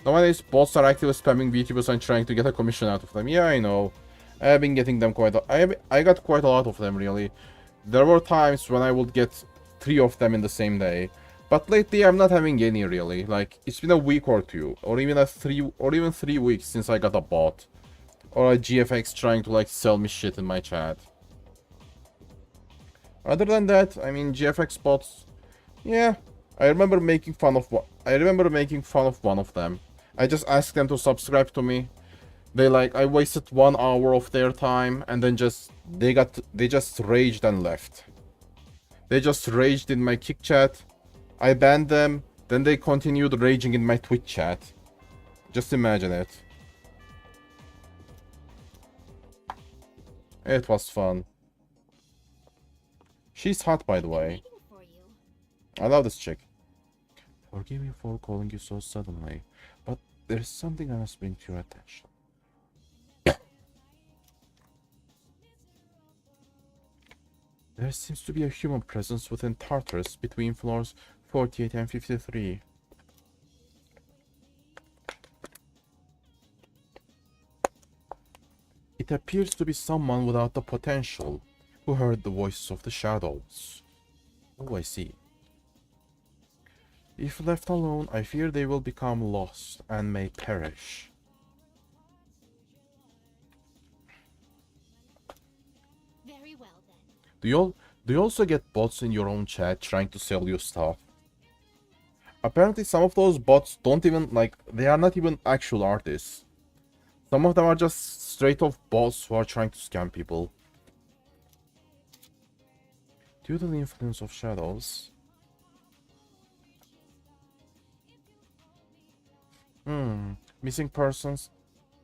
Nowadays, bots are actively spamming VTubers and trying to get a commission out of them. Yeah, I know. I have been getting them quite I got quite a lot of them, really. There were times when I would get 3 of them in the same day. But lately, I'm not having any, really. Like, it's been a week or 2. Or even 3 weeks since I got a bot. Or a GFX trying to, like, sell me shit in my chat. Other than that, I mean, GFX bots... Yeah, I remember making fun of one of them. I just asked them to subscribe to me. I wasted 1 hour of their time, and then they just raged and left. They just raged in my Kick chat. I banned them, then they continued raging in my Twitch chat. Just imagine it. It was fun. She's hot, by the way. Waiting for you. I love this chick. Forgive me for calling you so suddenly, but there's something I must bring to your attention. There seems to be a human presence within Tartarus between floors 48 and 53. It appears to be someone without the potential, who heard the voices of the shadows. Oh, I see. If left alone, I fear they will become lost and may perish. Very well then. Do you also get bots in your own chat trying to sell you stuff? Apparently some of those bots don't even, like, they are not even actual artists. Some of them are just straight off bots who are trying to scam people. Due to the influence of shadows. Missing persons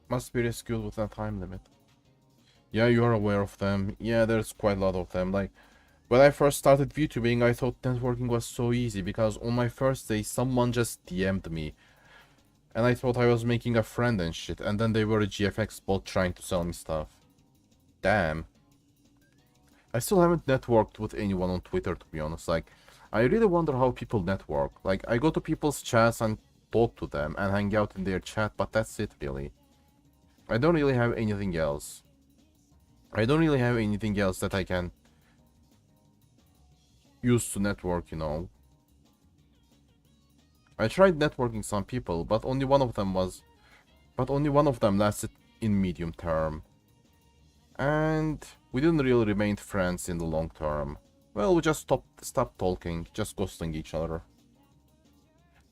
must be rescued within a time limit. Yeah, you are aware of them. Yeah, there's quite a lot of them. Like, when I first started VTubing, I thought networking was so easy because on my first day, someone just DM'd me. And I thought I was making a friend and shit, and then they were a GFX bot trying to sell me stuff. Damn. I still haven't networked with anyone on Twitter, to be honest. Like, I really wonder how people network. Like, I go to people's chats and talk to them and hang out in their chat, but that's it, really. I don't really have anything else. I don't really have anything else that I can use to network, you know. I tried networking some people, but only one of them lasted in medium term. And we didn't really remain friends in the long term. Well, we just stopped talking, just ghosting each other.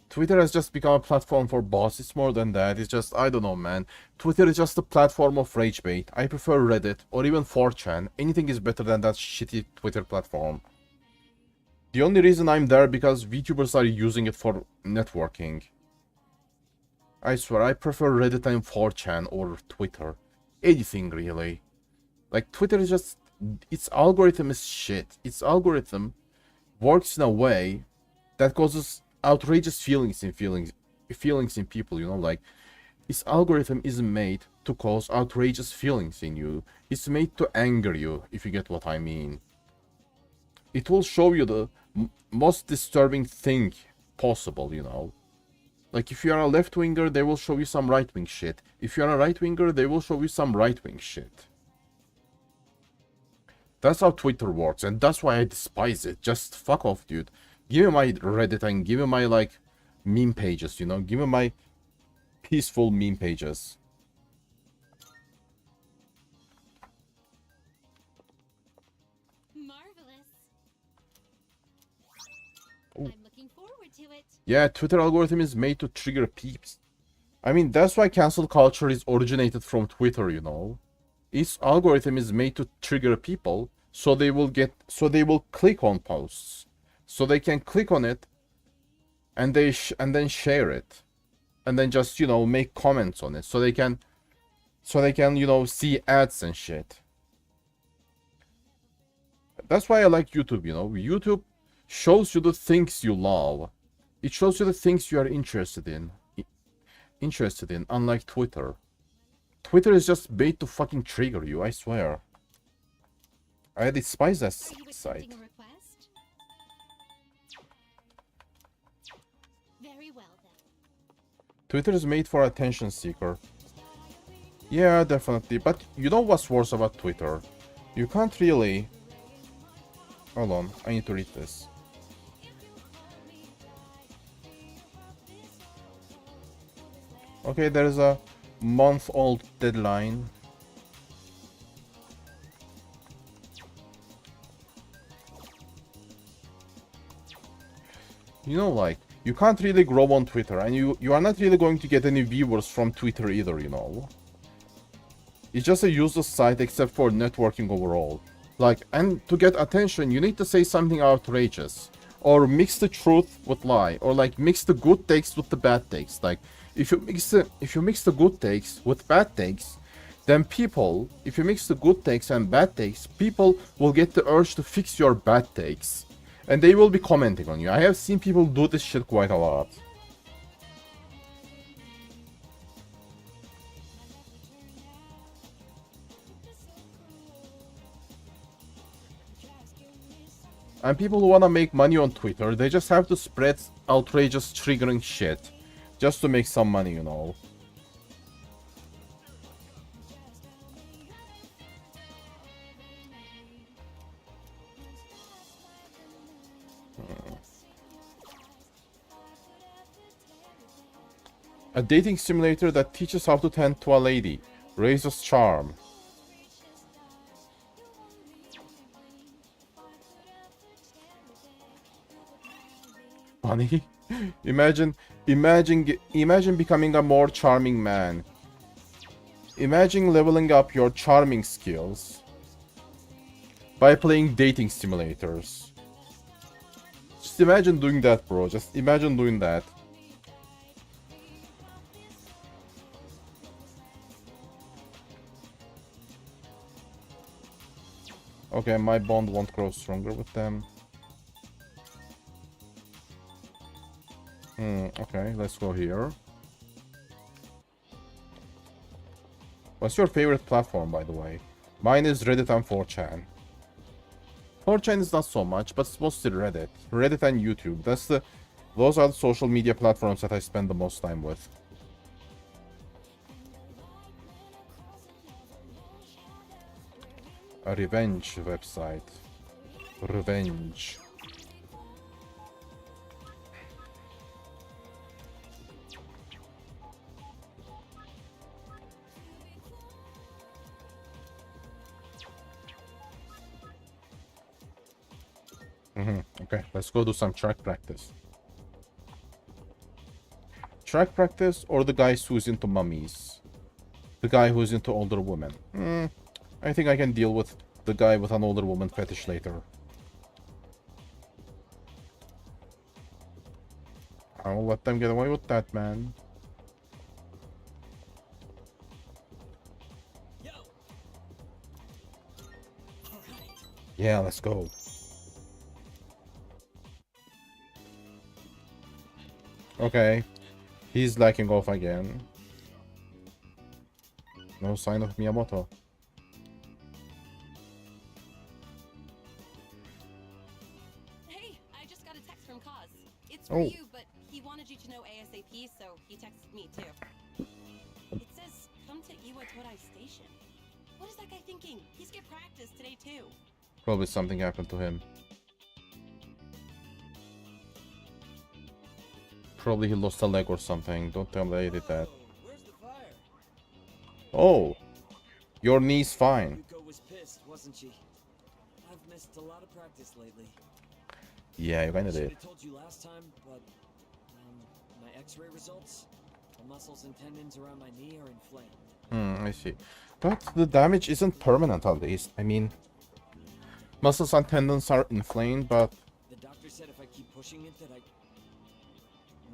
Twitter has just become a platform for bots. It's more than that. It's just, I don't know, man. Twitter is just a platform of rage bait. I prefer Reddit or even 4chan. Anything is better than that shitty Twitter platform. The only reason I'm there because VTubers are using it for networking. I swear, I prefer Reddit and 4chan or Twitter. Anything, really. Like, Twitter is just... its algorithm is shit. Its algorithm works in a way that causes outrageous feelings in people, you know, like, its algorithm isn't made to cause outrageous feelings in you. It's made to anger you, if you get what I mean. It will show you the most disturbing thing possible, you know. Like, if you are a left-winger, they will show you some right-wing shit. If you are a right-winger, they will show you some right-wing shit. That's how Twitter works, and that's why I despise it. Just fuck off, dude. Give me my Reddit and give me my, like, meme pages, you know? Give me my peaceful meme pages. Marvelous. Ooh. I'm looking forward to it. Yeah, Twitter algorithm is made to trigger peeps. I mean, that's why cancel culture is originated from Twitter, you know? Its algorithm is made to trigger people, so they will click on posts. So they can click on it, and then share it, and then just, you know, make comments on it, so they can, you know, see ads and shit. That's why I like YouTube, you know. YouTube shows you the things you love. It shows you the things you are interested in, unlike Twitter. Twitter is just made to fucking trigger you, I swear. I despise that site. Very well then. Twitter is made for attention seeker. Yeah, definitely. But you know what's worse about Twitter? You can't really... Hold on, I need to read this. Okay, there's a month-old deadline. You know, like, you can't really grow on Twitter, and you are not really going to get any viewers from Twitter either, you know. It's just a useless site except for networking overall. Like, and to get attention, you need to say something outrageous. Or mix the truth with lie. Or, like, mix the good takes with the bad takes. Like, if you mix the good takes with bad takes, then people, if you mix the good takes and bad takes, people will get the urge to fix your bad takes. And they will be commenting on you. I have seen people do this shit quite a lot. And people who wanna make money on Twitter, they just have to spread outrageous triggering shit. Just to make some money, you know. A dating simulator that teaches how to tend to a lady. Raises charm. Funny. Imagine becoming a more charming man. Imagine leveling up your charming skills by playing dating simulators. Just imagine doing that, bro. Just imagine doing that. Okay, my bond won't grow stronger with them. Okay, let's go here. What's your favorite platform, by the way? Mine is Reddit and 4chan. 4chan is not so much, but it's mostly Reddit. Reddit and YouTube. Those are the social media platforms that I spend the most time with. A revenge website. Revenge. Okay, let's go do some track practice. Track practice or the guy who's into mummies? The guy who's into older women. I think I can deal with the guy with an older woman fetish later. I'll let them get away with that, man. Yeah, let's go. Okay. He's lacking off again. No sign of Miyamoto. Hey, I just got a text from Kaz. It's Oh. for you, but he wanted you to know ASAP, so he texted me too. It says, come to Iwatodai Station. What is that guy thinking? He skipped practice today too. Probably something happened to him. Probably he lost a leg or something. Don't tell me he did that. Where's the fire? Oh, your knee's fine. Yuko was pissed, wasn't she? I've missed a lot of practice lately. Yeah, you kinda Should did. have told you last time, but my X-ray results, the muscles and tendons around my knee are inflamed. I see. But the damage isn't permanent at least. I mean, muscles and tendons are inflamed, but The doctor said if I keep pushing it, that I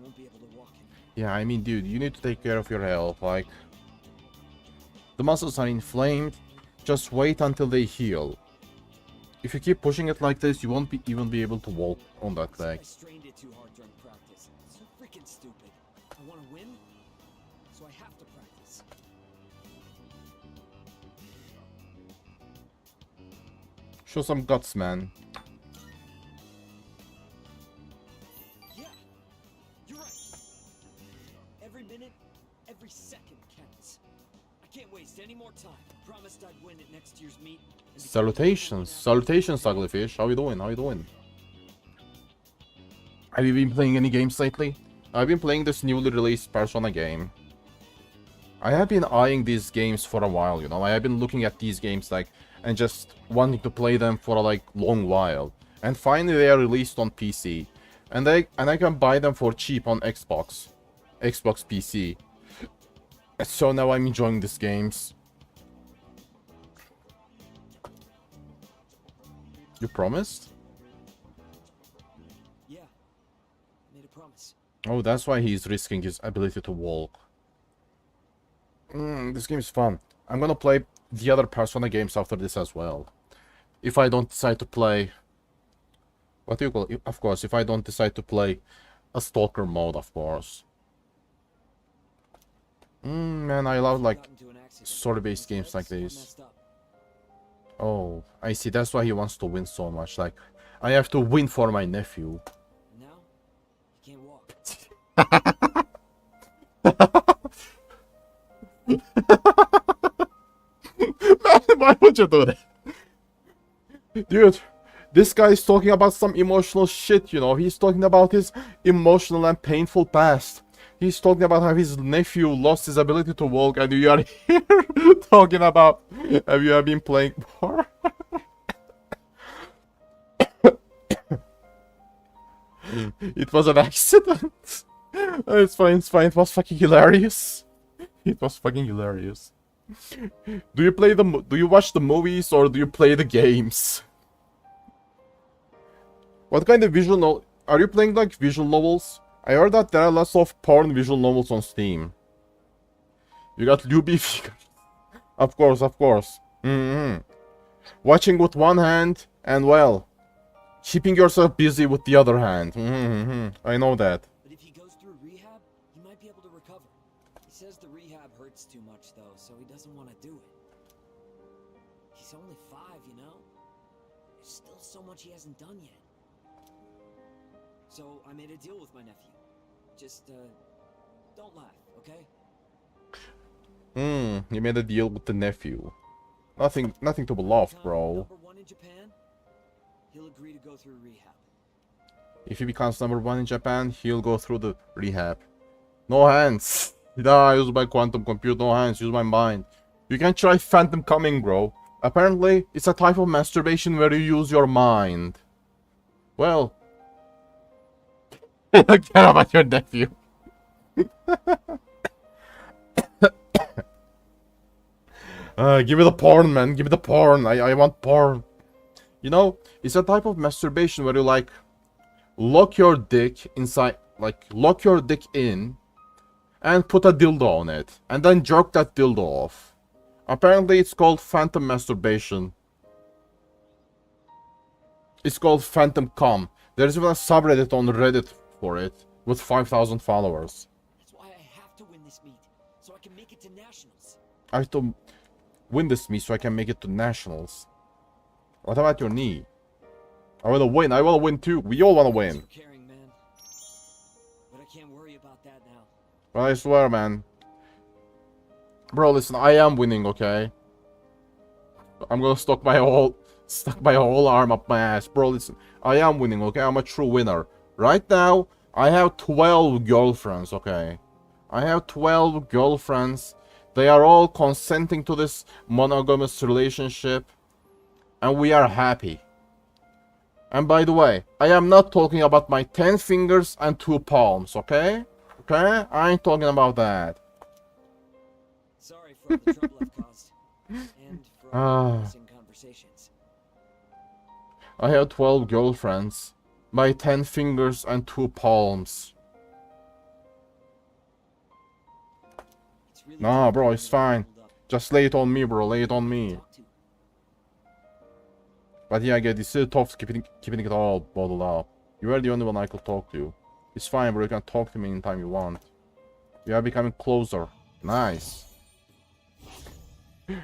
won't be able to walk anymore. yeah, I mean, dude, you need to take care of your health. Like, the muscles are inflamed. Just wait until they heal. If you keep pushing it like this, you won't even be able to walk on that leg. I strained it too hard during practice. So freaking stupid. I want to win, so I have to practice. Show some guts, man. Yeah, you're right. Every minute, every second counts. I can't waste any more time. Promised I'd win at next year's meet. and become Salutations. Salutations, ugly fish. How you doing? How you doing? Have you been playing any games lately? I've been playing this newly released Persona game. I have been eyeing these games for a while, you know. I have been looking at these games like and just wanting to play them for a like long while. And finally they are released on PC. And I can buy them for cheap on Xbox PC. So now I'm enjoying these games. You promised? Yeah, I made a promise. Oh, that's why he's risking his ability to walk. This game is fun. I'm gonna play the other Persona games after this as well. If I don't decide to play... What do you call it? Of course, if I don't decide to play a Stalker mode, of course. Man, I love, like, story-based games like this. Oh, I see. That's why he wants to win so much. Like, I have to win for my nephew. Now, you can't walk. Man, why would you do that? Dude, this guy is talking about some emotional shit, you know. He's talking about his emotional and painful past. He's talking about how his nephew lost his ability to walk, and you are here talking about have you been playing more? It was an accident. It's fine, it's fine. It was fucking hilarious. It was fucking hilarious. Do you watch the movies or do you play the games? What kind of visual novel? Are you playing like visual novels? I heard that there are lots of porn visual novels on Steam. You got Luby figures. Of course, of course. Watching with one hand and, well, keeping yourself busy with the other hand. I know that. But if he goes through rehab, he might be able to recover. He says the rehab hurts too much, though, so he doesn't want to do it. He's only 5, you know? There's still so much he hasn't done yet. So I made a deal with my nephew. Just, don't laugh, okay? You made a deal with the nephew. Nothing to be laughed, bro. #1 in Japan, he'll agree to go through rehab. If he becomes #1 in Japan, he'll go through the rehab. No hands. I use my quantum computer. No hands. Use my mind. You can try Phantom Coming, bro. Apparently, it's a type of masturbation where you use your mind. Well, I don't care about your nephew. Give me the porn, man. Give me the porn. I want porn. You know, it's a type of masturbation where you, like, lock your dick inside, like, lock your dick in and put a dildo on it. And then jerk that dildo off. Apparently, it's called phantom masturbation. It's called Phantom Com. There's even a subreddit on Reddit for it with 5,000 followers. That's why I have to win this meet, so I can make it to nationals. I have to win this meet so I can make it to nationals. What about your knee? I wanna win. I wanna win too. We all wanna win. Thanks for caring, man. But I can't worry about that now. But I swear, man. Bro, listen. I am winning, okay? I'm gonna stuck my whole arm up my ass. Bro, listen. I am winning, okay? I'm a true winner. Right now, I have 12 girlfriends, okay? I have 12 girlfriends. They are all consenting to this monogamous relationship. And we are happy. And by the way, I am not talking about my 10 fingers and 2 palms, okay? Okay? I ain't talking about that. Sorry for all the trouble I've caused. And for all the embarrassing conversations. I have 12 girlfriends. My 10 fingers and 2 palms. Really Nah, bro, it's fine. Just lay it on me, bro. Lay it on me. But yeah, I get it's still tough keeping it all bottled up. You are the only one I could talk to. It's fine, bro. You can talk to me anytime you want. We are becoming closer. Nice.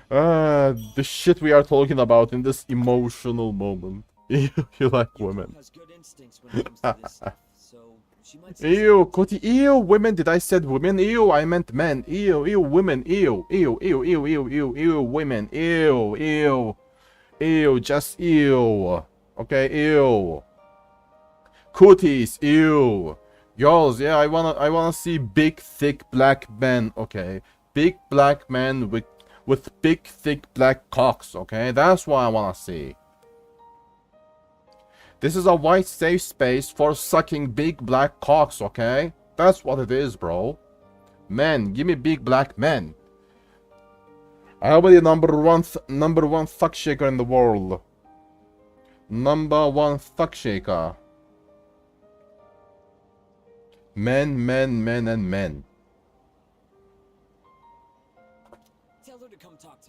The shit we are talking about in this emotional moment. You like women. Has good instincts when it comes to this stuff, so she might say Ew, Cody, ew, women. Did I said women? Ew, I meant men. Ew, ew, women. Ew, ew, ew, ew, ew, ew, ew, women. Ew, ew. Ew, just ew. Okay, ew. Cooties, ew. Girls, yeah, I wanna see big, thick black men, okay? Big black men with big, thick black cocks, okay? That's what I wanna see. This is a white safe space for sucking big black cocks, okay? That's what it is, bro. Men, give me big black men. I'll be the number one fuck shaker in the world. Number 1 fuck shaker. Men, men, men, and men. Tell her to come talk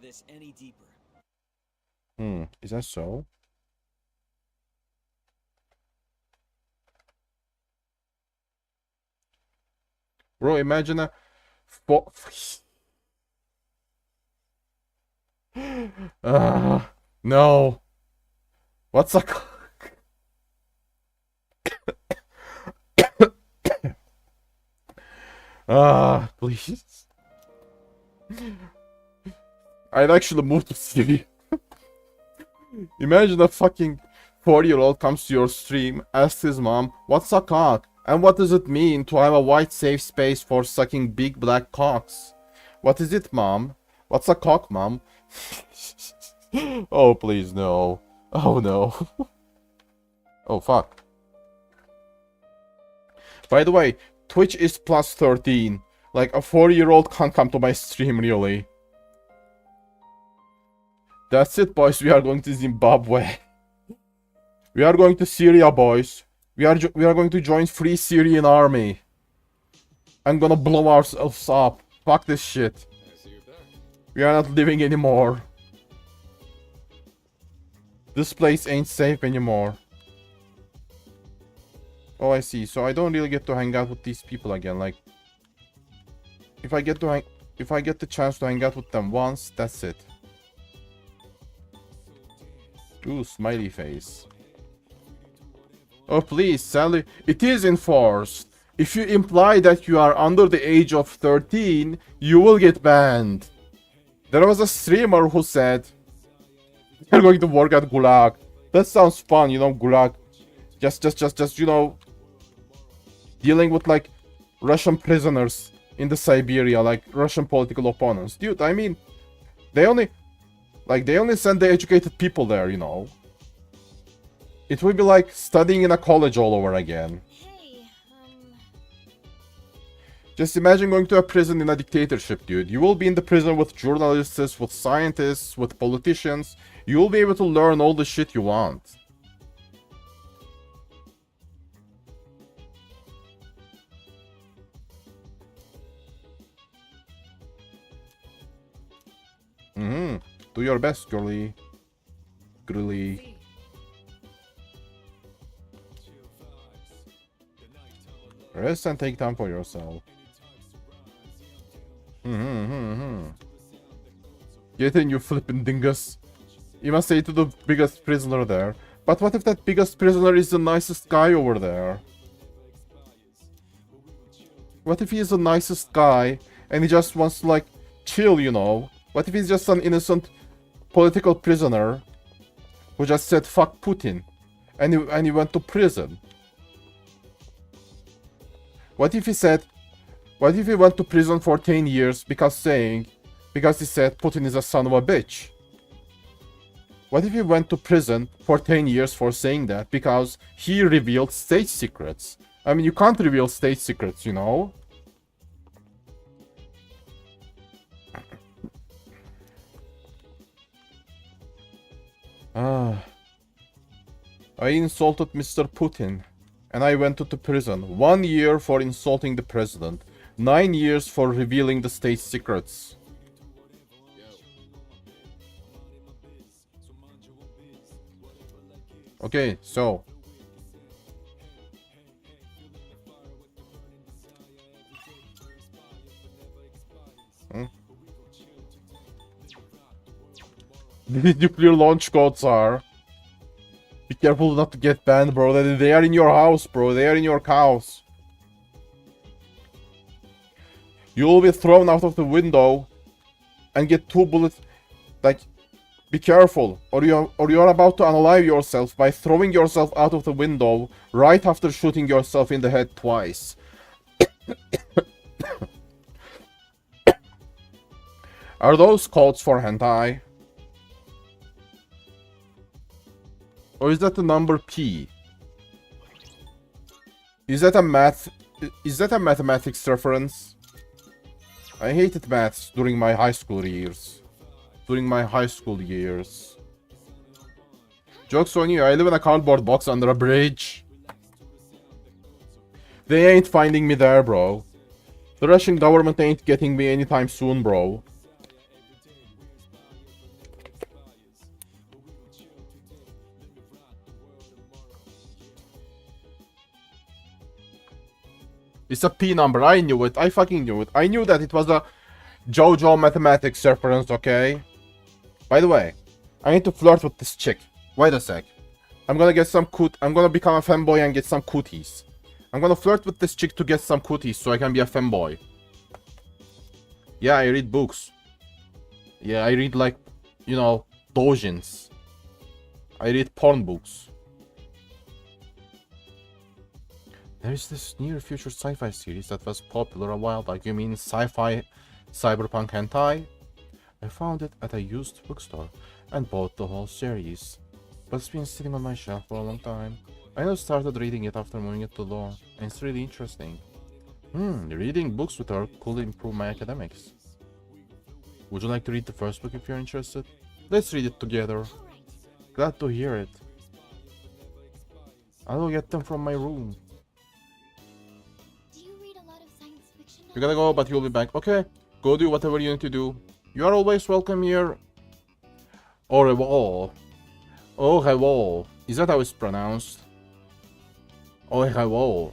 this any deeper. Is that so? Bro, imagine a no. What's a please. I'd actually move to Syria. Imagine a fucking 4-year-old comes to your stream, asks his mom, what's a cock? And what does it mean to have a white safe space for sucking big black cocks? What is it, mom? What's a cock, mom? Oh, please, no. Oh, no. Oh, fuck. By the way, Twitch is plus 13. Like, a 4-year-old can't come to my stream, really. That's it, boys. We are going to Zimbabwe. We are going to Syria, boys. We are going to join Free Syrian Army. I'm gonna blow ourselves up. Fuck this shit. We are not living anymore. This place ain't safe anymore. Oh, I see. So I don't really get to hang out with these people again. Like, if I get the chance to hang out with them once, that's it. Ooh, smiley face. Oh, please, Sally. It is enforced. If you imply that you are under the age of 13, you will get banned. There was a streamer who said, you're going to work at Gulag. That sounds fun, you know, Gulag. Just, you know, dealing with, like, Russian prisoners in the Siberia, like, Russian political opponents. Dude, I mean, they only send the educated people there, you know. It would be like studying in a college all over again. Hey, Just imagine going to a prison in a dictatorship, dude. You will be in the prison with journalists, with scientists, with politicians. You will be able to learn all the shit you want. Do your best, girly. Girly. Rest and take time for yourself. Get in, you flippin' dingus. You must say to the biggest prisoner there. But what if that biggest prisoner is the nicest guy over there? What if he is the nicest guy and he just wants to, like, chill, you know? What if he's just an innocent political prisoner who just said fuck Putin and he went to prison? What if he went to prison for 10 years because he said Putin is a son of a bitch? What if he went to prison for 10 years for saying that because he revealed state secrets? I mean, you can't reveal state secrets, you know? I insulted Mr. Putin. And I went to prison. 1 year for insulting the president. 9 years for revealing the state secrets. Okay, so. The nuclear launch codes are. Be careful not to get banned, bro. They are in your house, bro. They are in your house. You will be thrown out of the window and get 2 bullets. Like, be careful, or you're about to unalive yourself by throwing yourself out of the window right after shooting yourself in the head twice. Are those codes for hentai? Or is that the number P? Is that a mathematics reference? I hated maths during my high school years. Joke's on you, I live in a cardboard box under a bridge. They ain't finding me there, bro. The Russian government ain't getting me anytime soon, bro. It's a P number. I knew it. I fucking knew it. I knew that it was a JoJo mathematics reference, okay? By the way, I need to flirt with this chick. Wait a sec. I'm gonna get some I'm gonna become a fanboy and get some cooties. I'm gonna flirt with this chick to get some cooties so I can be a fanboy. Yeah, I read books. Yeah, I read like, you know, doujins. I read porn books. There is this near future sci-fi series that was popular a while back. You mean sci-fi cyberpunk hentai? I found it at a used bookstore and bought the whole series. But it's been sitting on my shelf for a long time. I just started reading it after moving it to law, and it's really interesting. Reading books with her could improve my academics. Would you like to read the first book if you're interested? Let's read it together. Glad to hear it. I will get them from my room. Do you read a lot of science fiction? You gotta go, but you'll be back. Okay, go do whatever you need to do. You are always welcome here. Au revoir. Au revoir. Is that how it's pronounced? Au revoir.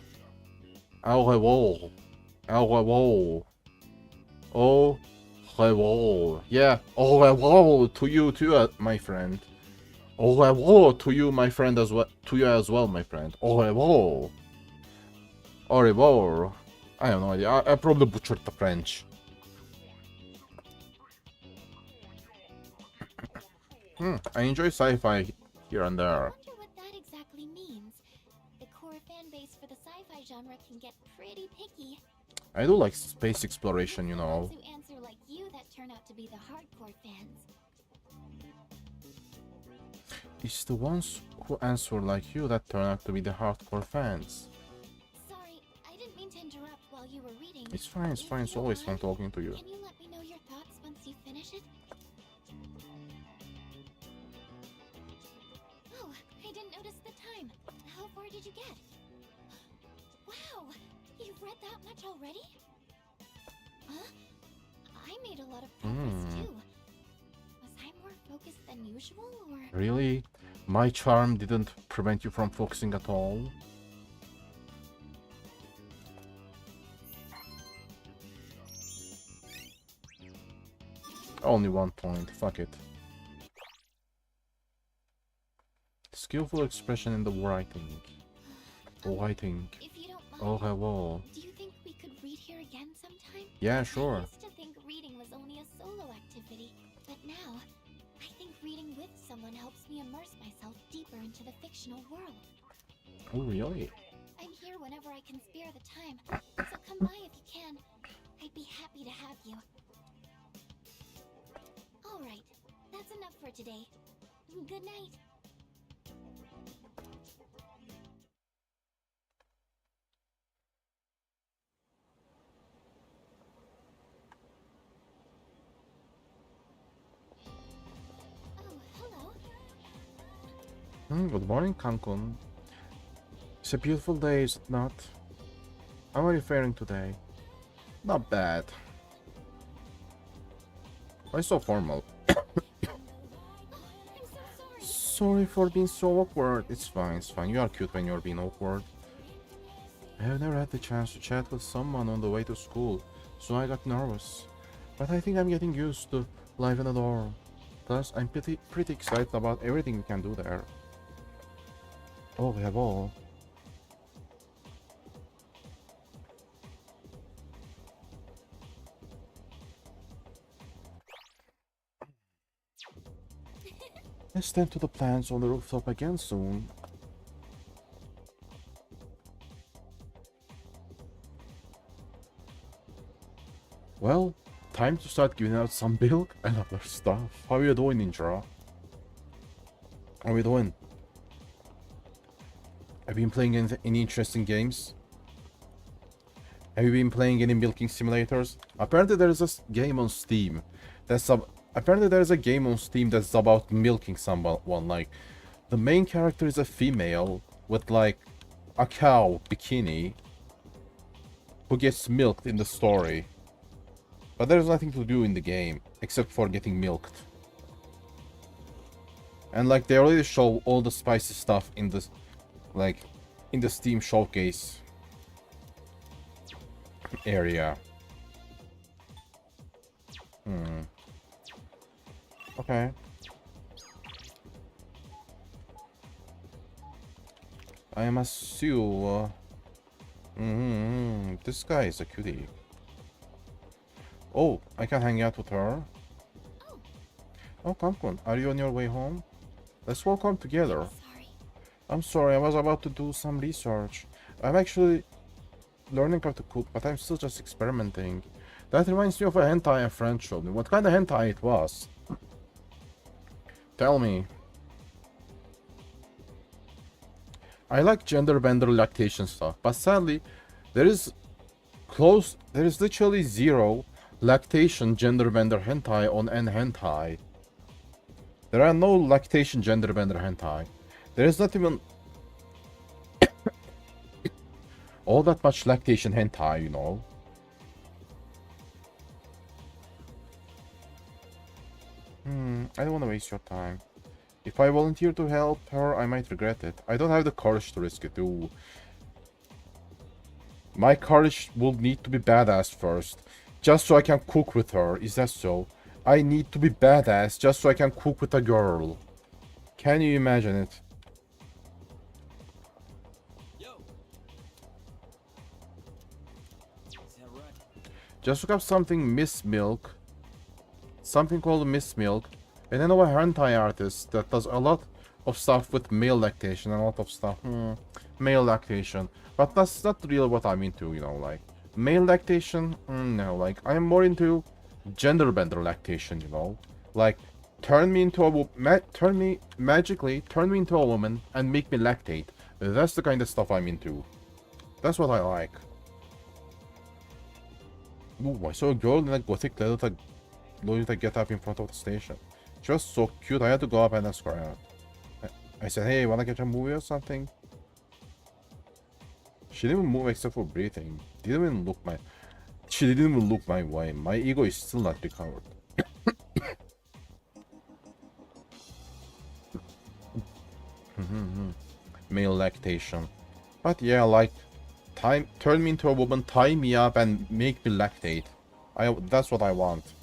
Au revoir. Au revoir. Au revoir. Yeah, au revoir to you too, my friend. Au revoir to you, my friend, as well. To you as well, my friend. Au revoir. Au revoir. I have no idea. I probably butchered the French. I enjoy sci-fi here and I there. wonder what that exactly means. The core fan base for the sci-fi genre can get pretty picky. I do like space exploration, you It's the know. ones who answer like you that turn out to be the hardcore fans. It's the ones who answer like you that turn out to be the hardcore fans. Sorry, I didn't mean to interrupt while you were reading. It's fine, it's If fine. It's you don't always fun mind, talking to you. Can you let me know your thoughts once you finish it? Oh, I didn't notice the time. How far did you get? Wow, you've read that much already? Huh? I made a lot of progress too. Was I more focused than usual, or? Really? My charm didn't prevent you from focusing at all? Only 1 point. Fuck it. Skillful expression in the writing. Writing. If you don't mind, Au revoir. do you think we could read here again sometime? Yeah, I sure. used to think reading was only a solo activity, but now I think reading with someone helps me immerse myself deeper into the fictional world. Oh, really? I'm here whenever I can spare the time, so come by if you can. I'd be happy to have you. Alright, that's enough for today. Good night. Oh, hello. Good morning, Cancun. It's a beautiful day, is it not? How are you faring today? Not bad. Why so formal? I'm so sorry. Sorry for being so awkward. It's fine, it's fine. You are cute when you're being awkward. I have never had the chance to chat with someone on the way to school, so I got nervous. But I think I'm getting used to life in a dorm. Plus, I'm pretty excited about everything we can do there. Oh, we have all. Let's tend to the plants on the rooftop again soon. Well, time to start giving out some milk and other stuff. How are you doing, Ninja? How are you doing? Have you been playing any interesting games? Have you been playing any milking simulators? Apparently there is a game on Steam that's apparently there is a game on Steam that's about milking someone. Like, the main character is a female with like a cow bikini who gets milked in the story. But there's nothing to do in the game except for getting milked. And like they already show all the spicy stuff in this, like, in the Steam showcase. area. Okay. I am assuming this guy is a cutie. Oh, I can hang out with her. Oh, Kamkun, are you on your way home? Let's walk home together. Sorry. I'm sorry, I was about to do some research. I'm actually learning how to cook, but I'm still just experimenting. That reminds me of a hentai a friend showed me. What kind of hentai it was? Tell me. I like gender bender lactation stuff, but sadly, there is literally zero lactation gender bender hentai on N hentai. There are no lactation gender bender hentai. There is not even all that much lactation hentai, you know. I don't want to waste your time. If I volunteer to help her, I might regret it. I don't have the courage to risk it. Ooh. My courage will need to be badass first, just so I can cook with her. Is that so? I need to be badass just so I can cook with a girl. Can you imagine it? Yo. Is that right? Just look up something Miss Milk. Something called Miss Milk. And I know a hentai artist that does a lot of stuff with male lactation. A lot of stuff. Male lactation. But that's not really what I'm into, you know, like. Male lactation? No, like, I'm more into gender bender lactation, you know. Like, turn me into a magically turn me into a woman and make me lactate. That's the kind of stuff I'm into. That's what I like. Ooh, I saw a girl in a gothic leather get up in front of the station. She was so cute, I had to go up and ask her out. I said, hey, wanna catch a movie or something? She didn't even move except for breathing. She didn't even look my way. My ego is still not recovered. Male lactation. But yeah, like, turn me into a woman, tie me up, and make me lactate. That's what I want.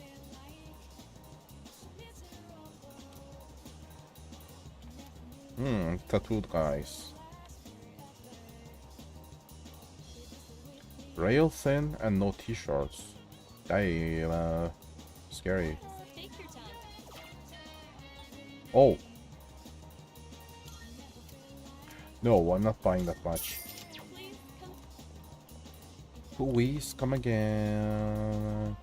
Tattooed guys. Rail thin and no t-shirts. Damn, scary. Take your time. Oh. No, I'm not buying that much. Please come again.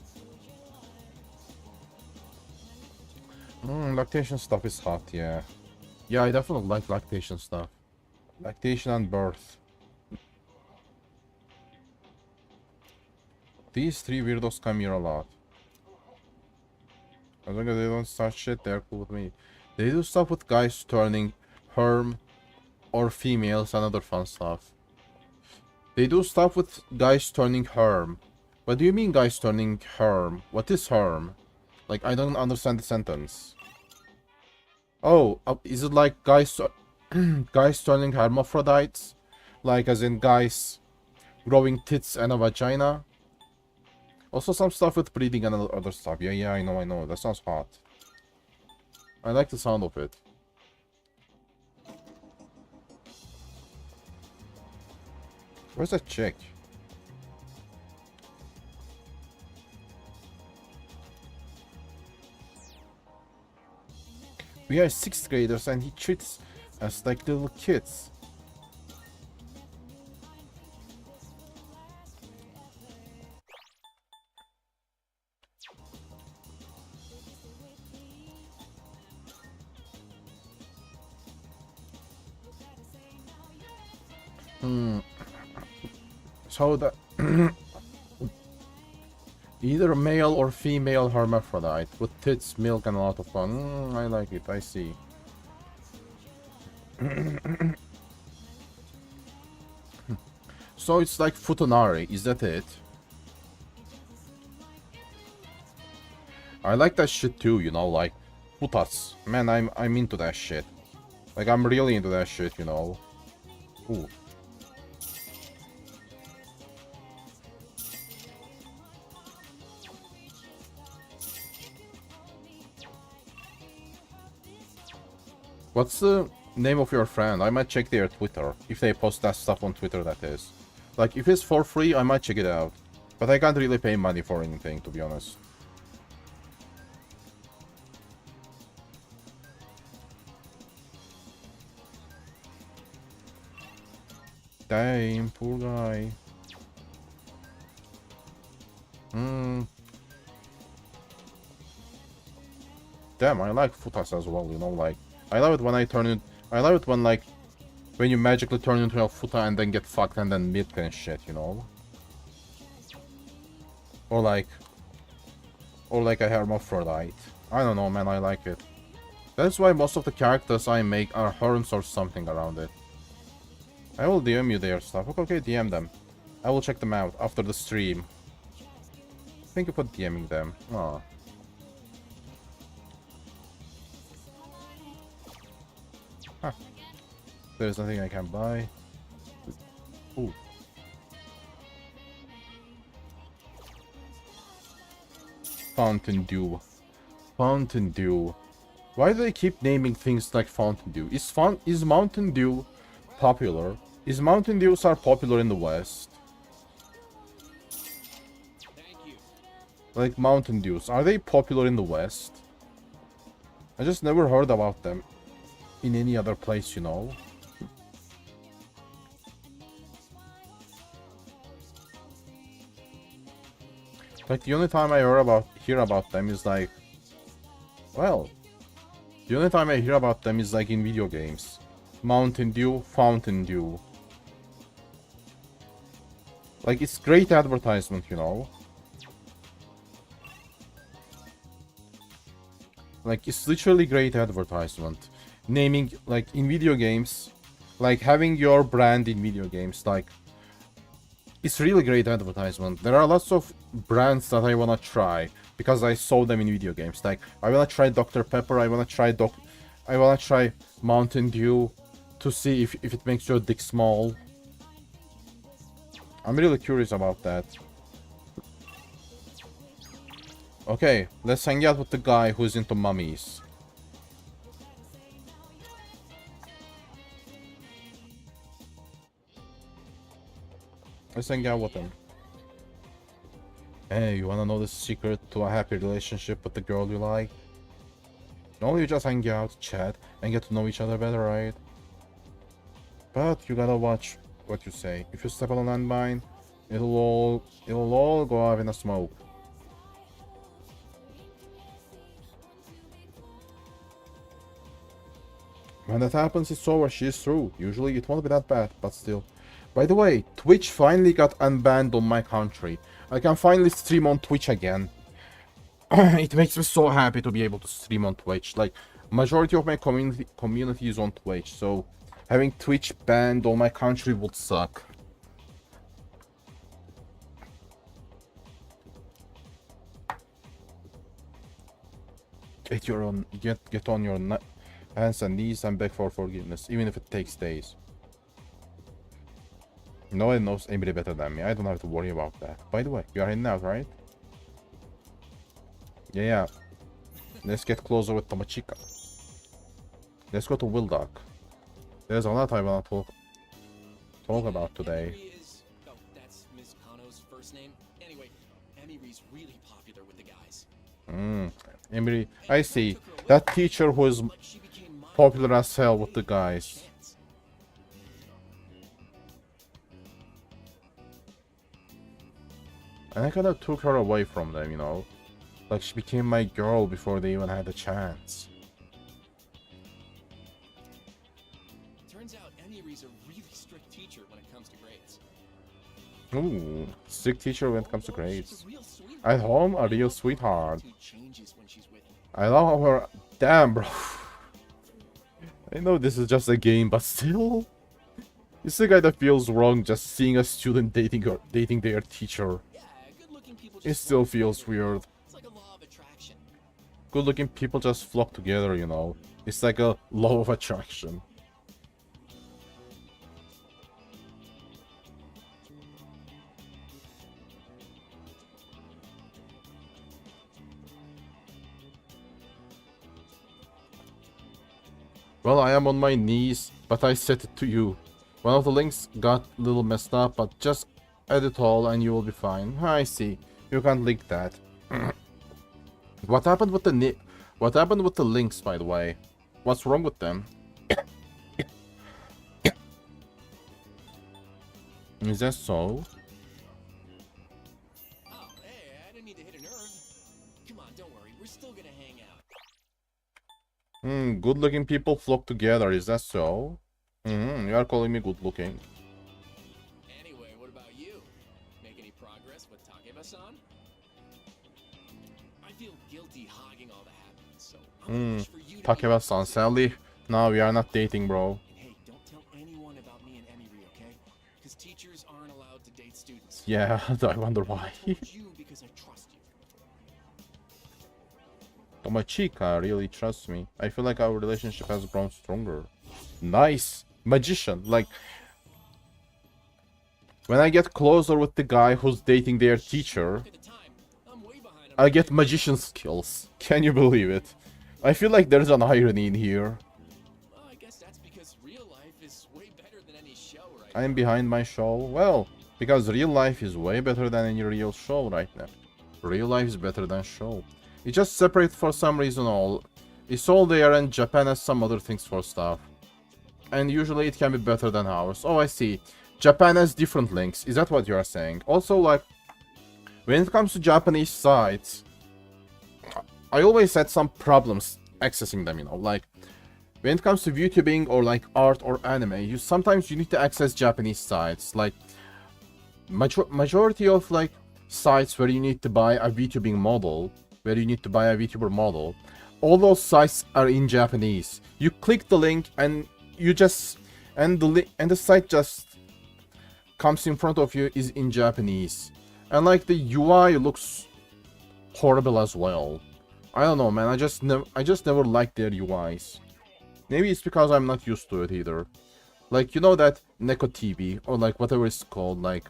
Lactation stuff is hot, yeah. Yeah, I definitely like lactation stuff. Lactation and birth. These three weirdos come here a lot. As long as they don't start shit, they're cool with me. They do stuff with guys turning herm or females and other fun stuff. They do stuff with guys turning herm. What do you mean guys turning herm? What is herm? Like, I don't understand the sentence. Oh, is it like guys guys turning hermaphrodites? Like as in guys growing tits and a vagina? Also some stuff with breeding and other stuff. Yeah, I know. That sounds hot. I like the sound of it. Where's that chick? We are 6th graders and he treats us like little kids. So the either male or female hermaphrodite with tits, milk, and a lot of fun. I like it. I see. So it's like futanari. Is that it? I like that shit too. You know, like futas. Man, I'm into that shit. Like I'm really into that shit. You know. Ooh. What's the name of your friend? I might check their Twitter. If they post that stuff on Twitter, that is. Like, if it's for free, I might check it out. But I can't really pay money for anything, to be honest. Damn, poor guy. Damn, I like Futas as well, you know, like... I love it when I love it when, like... When you magically turn into a Futa and then get fucked and then milk and shit, you know? Or like a hermaphrodite. I don't know, man, I like it. That's why most of the characters I make are herms or something around it. I will DM you their stuff. Okay, DM them. I will check them out after the stream. Thank you for DMing them. Aw. Huh. There's nothing I can buy. Ooh. Fountain Dew. Fountain Dew. Why do they keep naming things like Fountain Dew? Is Mountain Dew popular? Is Mountain Dews are popular in the West? Like Mountain Dews, are they popular in the West? I just never heard about them in any other place, you know? Like, the only time I hear about them is like... Well... The only time I hear about them is like in video games. Mountain Dew, Fountain Dew. Like, it's great advertisement, you know? Like, it's literally great advertisement. Naming, like, in video games, like, having your brand in video games, like, it's really great advertisement. There are lots of brands that I wanna try because I saw them in video games. Like, I wanna try Dr. Pepper, I wanna try Mountain Dew to see if it makes your dick small. I'm really curious about that. Okay, let's hang out with the guy who's into mummies. Let's hang out with him. Hey, you wanna know the secret to a happy relationship with the girl you like? No, you just hang out, chat, and get to know each other better, right? But you gotta watch what you say. If you step on a landmine, it'll all go off in a smoke. When that happens, it's over. She's through. Usually it won't be that bad, but still. By the way, Twitch finally got unbanned on my country. I can finally stream on Twitch again. It makes me so happy to be able to stream on Twitch. Like, majority of my community is on Twitch, so having Twitch banned on my country would suck. Get on your hands and knees and beg for forgiveness, even if it takes days. No one knows anybody better than me. I don't have to worry about that. By the way, you are in now, right? Yeah. Let's get closer with Tomochika. Let's go to Wildock. There's a lot I want to talk about today. Oh, that's Miss Kano's first name. Anyway, Emiry's really popular with the guys. Emery, I see. That teacher who is popular as hell with the guys. And I kinda took her away from them, you know? Like, she became my girl before they even had a chance. Turns out Emiry's a really strict teacher when it comes to grades. Ooh, strict teacher when it comes to grades. At home, a real sweetheart. I love her. Damn, bro. I know this is just a game, but still. It's the guy that feels wrong just seeing a student dating their teacher. It still feels weird. Good-looking people just flock together, you know. It's like a law of attraction. Well, I am on my knees, but I set it to you. One of the links got a little messed up, but just add it all and you will be fine. I see. You can't link that. What happened with the What happened with the links, by the way? What's wrong with them? Is that so? Oh, hey, I didn't mean to hit a nerve. Come on, don't worry. We're still gonna hang out. Good-looking people flock together. Is that so? You are calling me good-looking. Anyway, what about you? Make any progress with Takeba-san? I feel guilty hogging all the happiness, so I'm gonna push for you to be Takeba-san, sadly, no, we are not dating, bro. And hey, don't tell anyone about me and Emiri, okay? Because teachers aren't allowed to date students. Yeah, I wonder why. I told you because I trust you. Tomochika really trusts me. I feel like our relationship has grown stronger. Nice! Magician, like... When I get closer with the guy who's dating their teacher, Look at the time. I'm way behind on I get magician skills. Can you believe it? I feel like there's an irony in here. Well, I guess that's because real life is way better than any show right I'm behind my show. Well, because real life is way better than any real show right now. Real life is better than show. It's just separate for some reason all. It's all there and Japan has some other things for stuff. And usually it can be better than ours. Oh, I see. Japan has different links. Is that what you are saying? Also, like, when it comes to Japanese sites, I always had some problems accessing them, you know, like, when it comes to VTubing or like art or anime, sometimes you need to access Japanese sites, like, majority of like sites where you need to buy a VTubing model, where you need to buy a VTuber model, all those sites are in Japanese. You click the link and you just, and the site just comes in front of you is in Japanese. And like the UI looks horrible as well. I don't know, man. I just never liked their UIs. Maybe it's because I'm not used to it either. Like, you know that Neko TV or like whatever it's called, like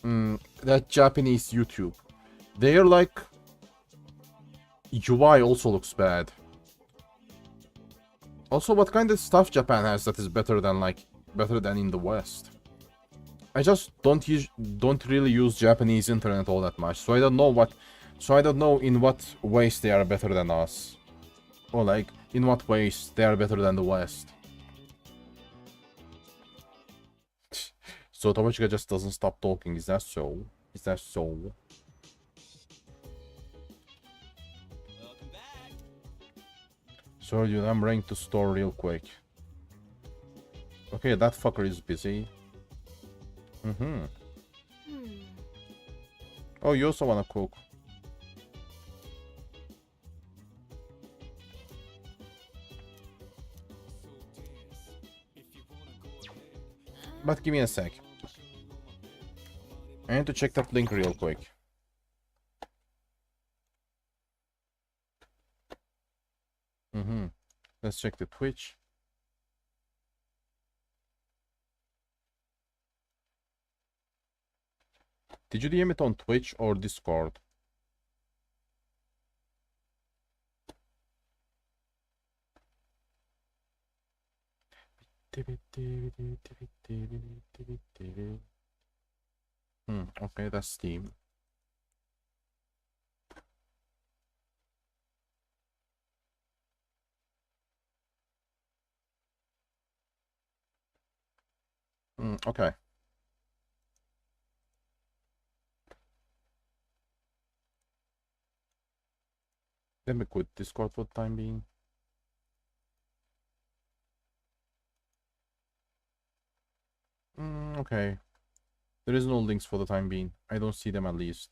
that Japanese YouTube. Their like UI also looks bad. Also, what kind of stuff Japan has that is better than in the West? I just don't really use Japanese internet all that much, so I don't know in what ways they are better than us, or like in what ways they are better than the West. So Tomochika just doesn't stop talking. Is that so? Is that so? Welcome back. So dude, I'm running to store real quick. Okay, that fucker is busy. Oh, you also wanna cook. But give me a sec. I need to check that link real quick. Let's check the Twitch. Did you DM it on Twitch or Discord? Okay, that's Steam. Okay. Let me quit Discord for the time being. Okay. There is no links for the time being. I don't see them at least.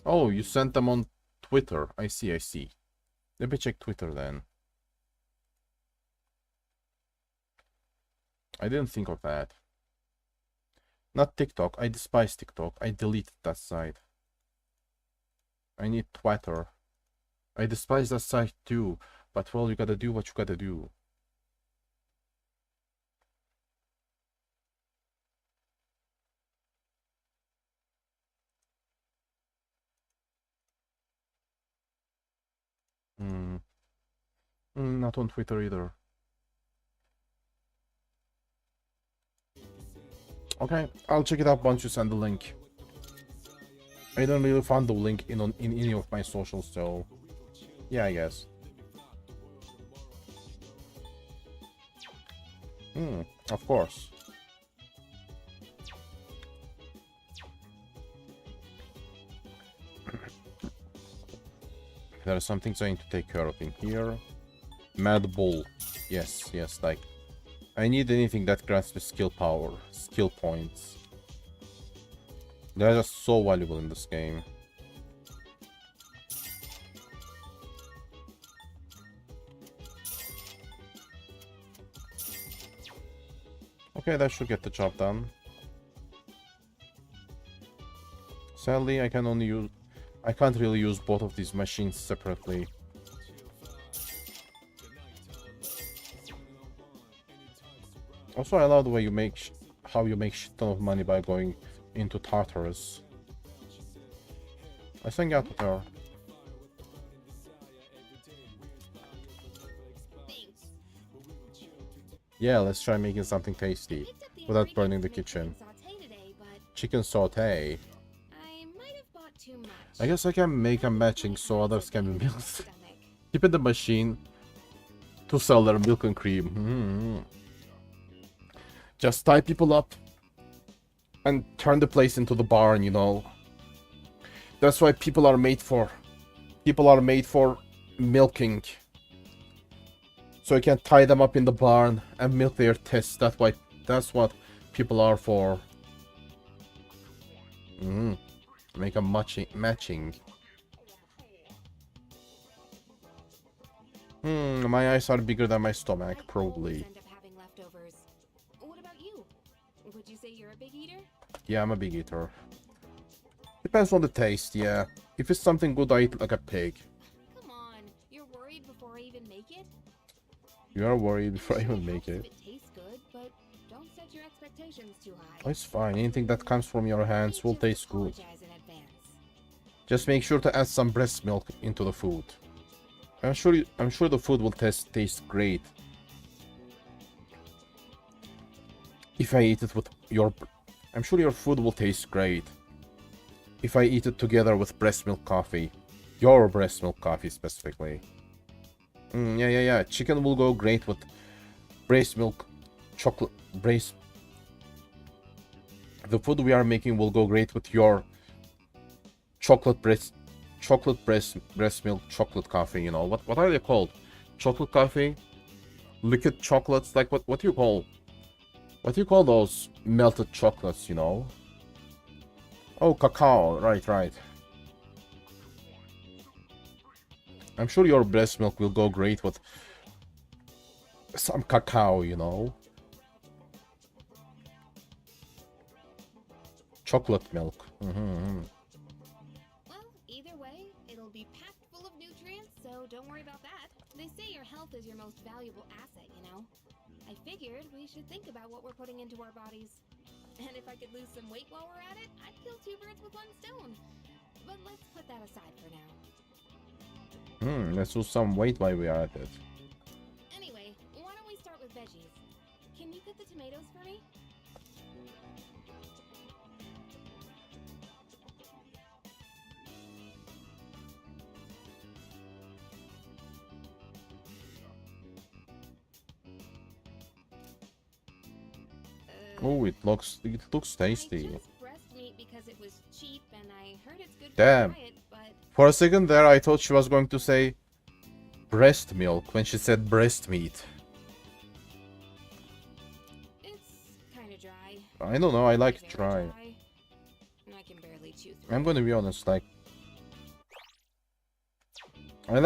Oh, you sent them on Twitter. I see, I see. Let me check Twitter then. I didn't think of that. Not TikTok. I despise TikTok. I deleted that site. I need Twitter. I despise that site too. But well, you gotta do what you gotta do. Hmm. Not on Twitter either. Okay, I'll check it out once you send the link. I don't really find the link in any of my socials, so yeah, I guess. Of course. There are some things I need to take care of in here. Mad Bull. Yes, yes, like I need anything that grants me skill power, skill points. They're just so valuable in this game. Okay, that should get the job done. Sadly, I can't really use both of these machines separately. Also, I love the way you make how you make shit ton of money by going into Tartarus. I sang out with her. Yeah, let's try making something tasty without burning the kitchen. Chicken saute. I guess I can make a matching so others can be milked. Keep in the machine to sell their milk and cream. Just tie people up and turn the place into the barn, you know. That's why people are made for. People are made for milking. So you can tie them up in the barn and milk their tests. That's what people are for. Make a matching. My eyes are bigger than my stomach, probably. What about you? Would you say you're a big eater? Yeah, I'm a big eater. Depends on the taste, yeah. If it's something good, I eat like a pig. Come on, you're worried before I even make it? You are worried before I even make it. It tastes good, but don't set your expectations too high. Oh, it's fine. Anything that comes from your hands will taste good. Just make sure to add some breast milk into the food. I'm sure the food will taste great if I eat it with your. I'm sure your food will taste great if I eat it together with breast milk coffee. Your breast milk coffee specifically. Yeah. Chicken will go great with breast milk, chocolate breast. The food we are making will go great with your chocolate breast milk chocolate coffee. You know what are they called? Chocolate coffee, liquid chocolates. Like what do you call those melted chocolates? You know? Oh, cacao. Right. I'm sure your breast milk will go great with some cacao. You know? Chocolate milk. Well, either way, it'll be packed full of nutrients, so don't worry about that. They say your health is your most valuable asset, you know? I figured we should think about what we're putting into our bodies. And if I could lose some weight while we're at it, I'd kill two birds with one stone. But let's put that aside for now. Let's lose some weight while we are at it. Anyway, why don't we start with veggies? Can you cut the tomatoes for me? Oh, it looks tasty. I chose breast meat because it was cheap and I heard it's good for Damn. the diet, but For a second there, I thought she was going to say breast milk when she said breast meat. it's kind of dry. I don't know, I like it Very dry. And I can barely chew through I'm it. gonna be honest, like I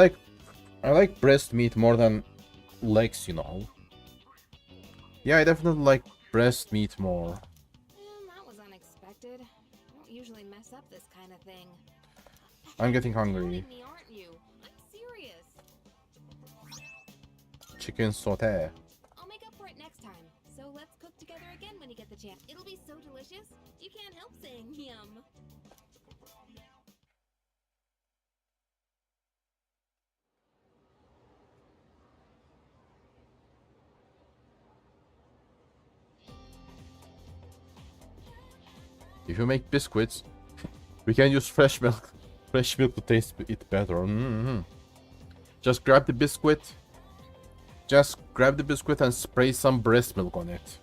like breast meat more than legs, you know. Yeah, I definitely like breast meat more. That was unexpected. I don't usually mess up this kind of thing. I'm getting You're hungry. kidding me, aren't you? I'm serious. Chicken saute. I'll make up for it next time. So let's cook together again when you get the chance. It'll be so delicious. You can't help saying yum. If you make biscuits, we can use fresh milk. Fresh milk to taste it better. Just grab the biscuit. Just grab the biscuit and spray some breast milk on it.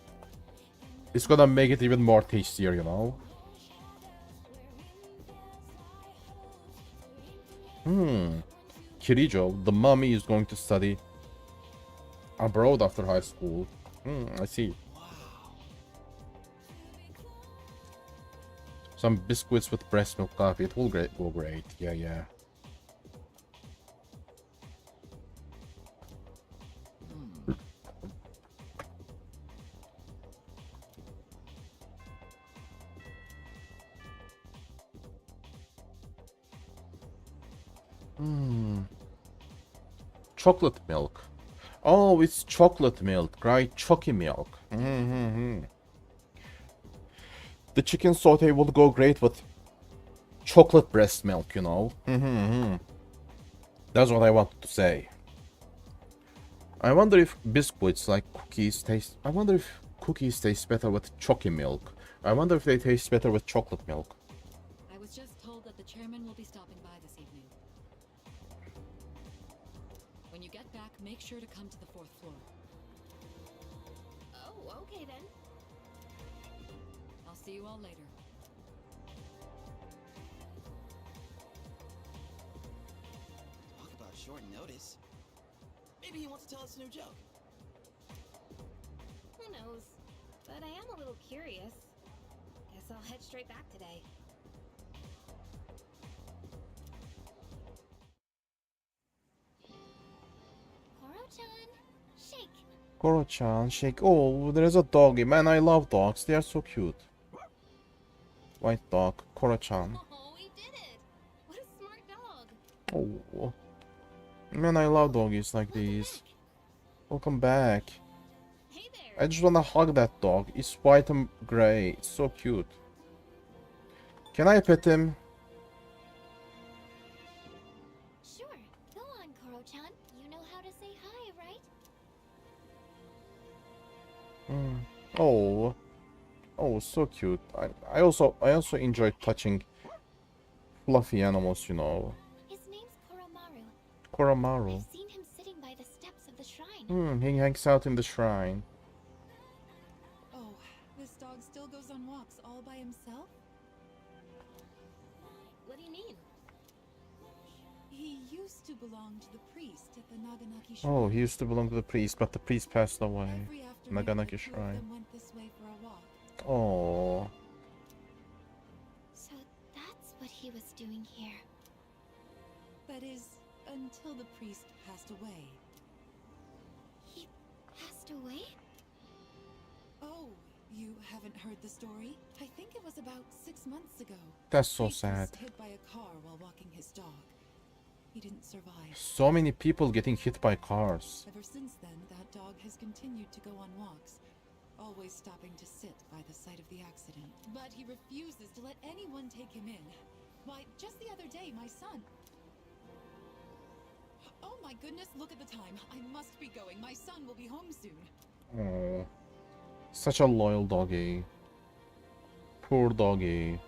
It's gonna make it even more tastier, you know? Kirijo, the mommy is going to study abroad after high school. I see. Some biscuits with breast milk coffee. It will go great. Yeah. Chocolate milk. Oh, it's chocolate milk, right? Chocky milk. The chicken saute will go great with chocolate breast milk, you know? That's what I wanted to say. I wonder if biscuits like cookies taste... I wonder if cookies taste better with chocky milk. I wonder if they taste better with chocolate milk. I was just told that the chairman will be stopping by this evening. When you get back, make sure to come to the 4th floor. Oh, okay then. I'll see you all later. Talk about short notice. Maybe he wants to tell us a new joke. Who knows? But I am a little curious. Guess I'll head straight back today. Koro-chan, shake. Koro-chan, shake. Oh, there's a doggy. Man, I love dogs. They are so cute. White dog, Koro-chan. Oh, we did it! What a smart dog! Oh. Man, I love doggies like these. Welcome back. Hey there! I just wanna hug that dog. It's white and gray. It's so cute. Can I pet him? Sure, go on, Koro-chan. You know how to say hi, right? Oh. Oh, so cute. I also enjoy touching fluffy animals, you know. His name's Koromaru. Koromaru. I've seen him sitting by the steps of the shrine. He hangs out in the shrine. Oh, this dog still goes on walks all by himself? What do you mean? He used to belong to the priest at the Naganaki Shrine. Oh, he used to belong to the priest, but the priest passed away. Every afternoon, Naganaki the two of Shrine. them went this way for a walk. Oh. So that's what he was doing here. That is, until the priest passed away. He passed away? Oh, you haven't heard the story? I think it was about 6 months ago. That's so Priest was sad. hit by a car while walking his dog. He didn't survive. So many people getting hit by cars. Ever since then, that dog has continued to go on walks, always stopping to sit by the site of the accident. But he refuses to let anyone take him in. Why, just the other day, my son... Oh my goodness, look at the time. I must be going. My son will be home soon. Oh. Such a loyal doggy. Poor doggy.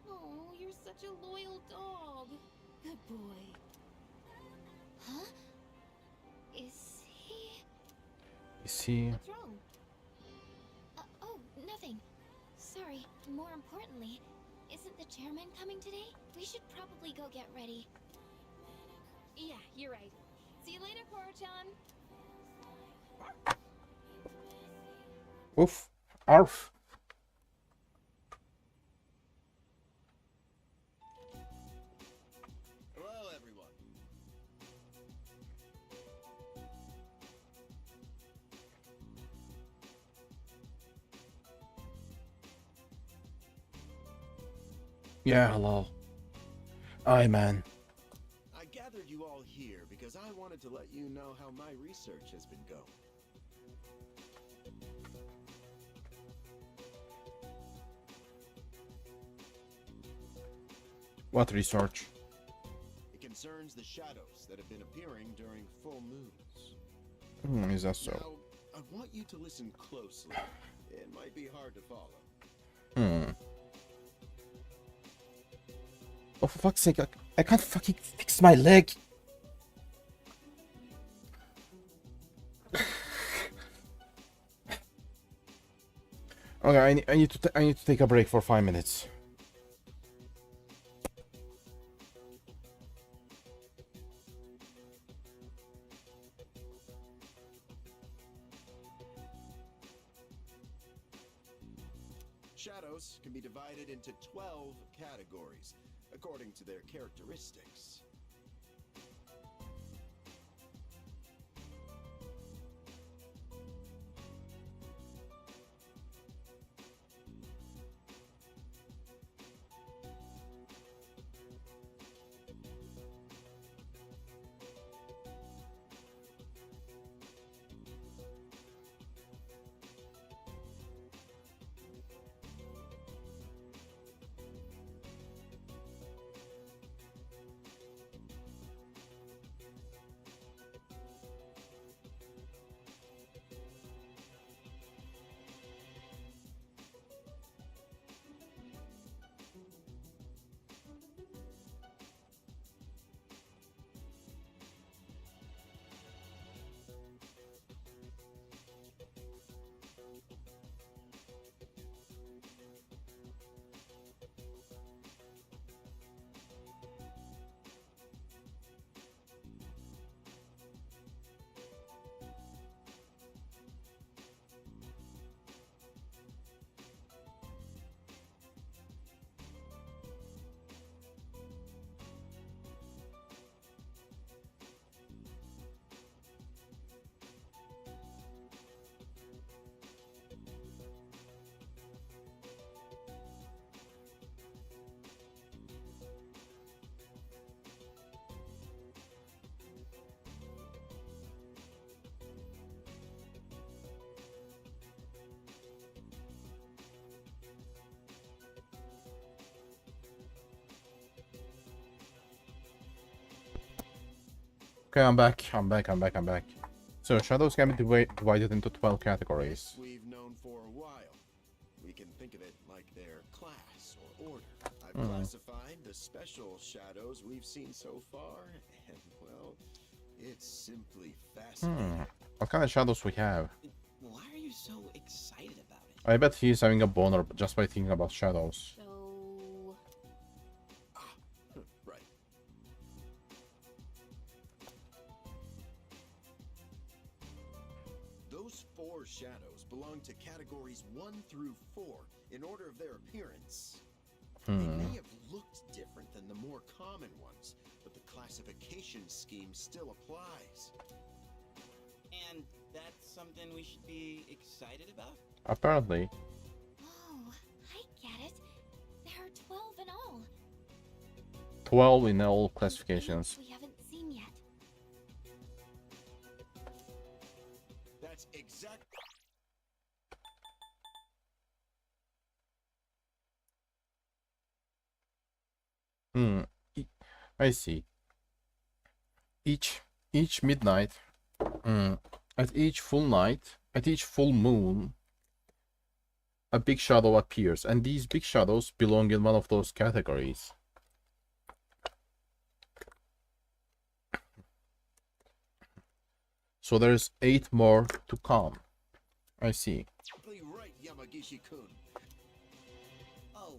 Oh, you're such a loyal dog. Good boy. Huh? Is he... Is he... What's wrong? Oh, nothing. Sorry. More importantly, isn't the chairman coming today? We should probably go get ready. Yeah, you're right. See you later, Koro-chan. Oof. Arf. Hello, everyone. Yeah, hello. Aye, man. I gathered you all here because I wanted to let you know how my research has been going. What research? It concerns the shadows that have been appearing during full moons. Is that so? Now, I want you to listen closely. it might be hard to follow. Oh, for fuck's sake, I can't fucking fix my leg. Okay, I need to take a break for 5 minutes. Shadows can be divided into 12 categories, according to their characteristics. Okay, I'm back. So shadows can be divided into 12 categories. We've known for a while. We can think of it like their class or order. I've classified the special shadows we've seen so far, and well, it's simply fascinating. What kind of shadows we have? Why are you so excited about it? I bet he's having a boner just by thinking about shadows. So, Right. Those 4 shadows belong to categories 1 through 4 in order of their appearance. They may have looked different than the more common ones, but the classification scheme still applies. And that's something we should be excited about? Apparently. Oh, I get it. There are 12 in all. 12 in all And classifications. we haven't seen yet. That's exact. I see. Each midnight, at each full night, at each full moon, a big shadow appears, and these big shadows belong in one of those categories. So there's 8 more to come. I see. Exactly right, Yamagishi-kun. Oh,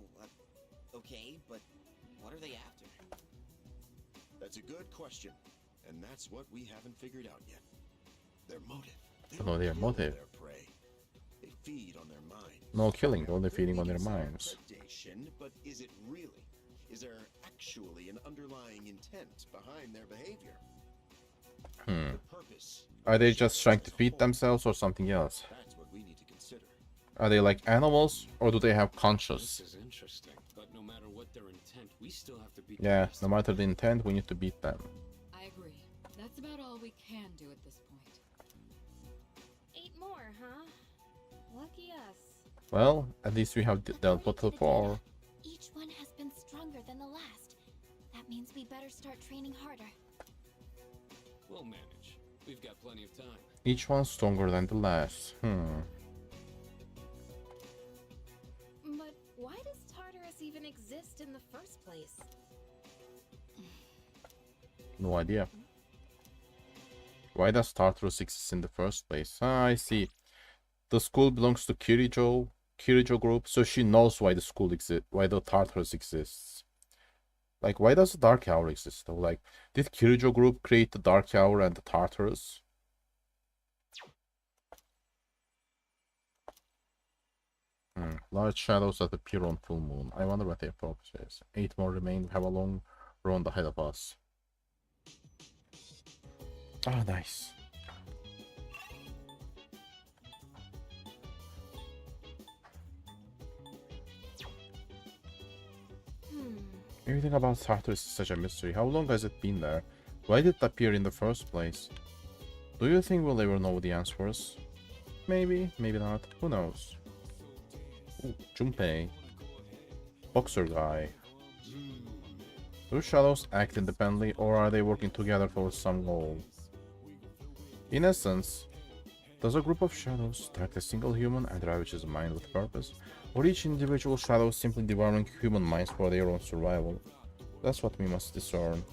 okay, but what are they after? That's a good question, and that's what we haven't figured out yet. Their motive. They Oh, don't their kill motive. Their prey. They feed on their minds. No killing, only feeding We on their can say minds. predation, but is it really? Is there actually an underlying intent behind their behavior? The purpose. Are they just trying to feed themselves or something else? That's what we need to consider. Are they like animals, or do they have This conscience? is interesting, but no matter what their intent, we still have to beat the Yeah, rest no of matter the intent, we need to beat them. I agree. That's about all we can do at this point. 8 more, huh? Lucky us. Well, at least we have dealt with the According to 4. data, each one has been stronger than the last. That means we better start training harder. We'll manage. We've got plenty of time. Each one stronger than the last. exist in the first place? No idea. Why does Tartarus exist in the first place? Ah, I see. The school belongs to Kirijo group, so she knows why the school exists, why the Tartarus exists. Like, why does the Dark Hour exist though? Like, did Kirijo group create the Dark Hour and the Tartarus? Large shadows that appear on full moon. I wonder what their purpose is. 8 more remain. We have a long road ahead of us. Ah, nice. Everything about Tartarus is such a mystery. How long has it been there? Why did it appear in the first place? Do you think we'll ever know the answers? Maybe, maybe not. Who knows? Ooh, Junpei. Boxer guy. Do shadows act independently, or are they working together for some goal? In essence, does a group of shadows track a single human and ravage his mind with purpose? Or each individual shadow simply devouring human minds for their own survival? That's what we must discern.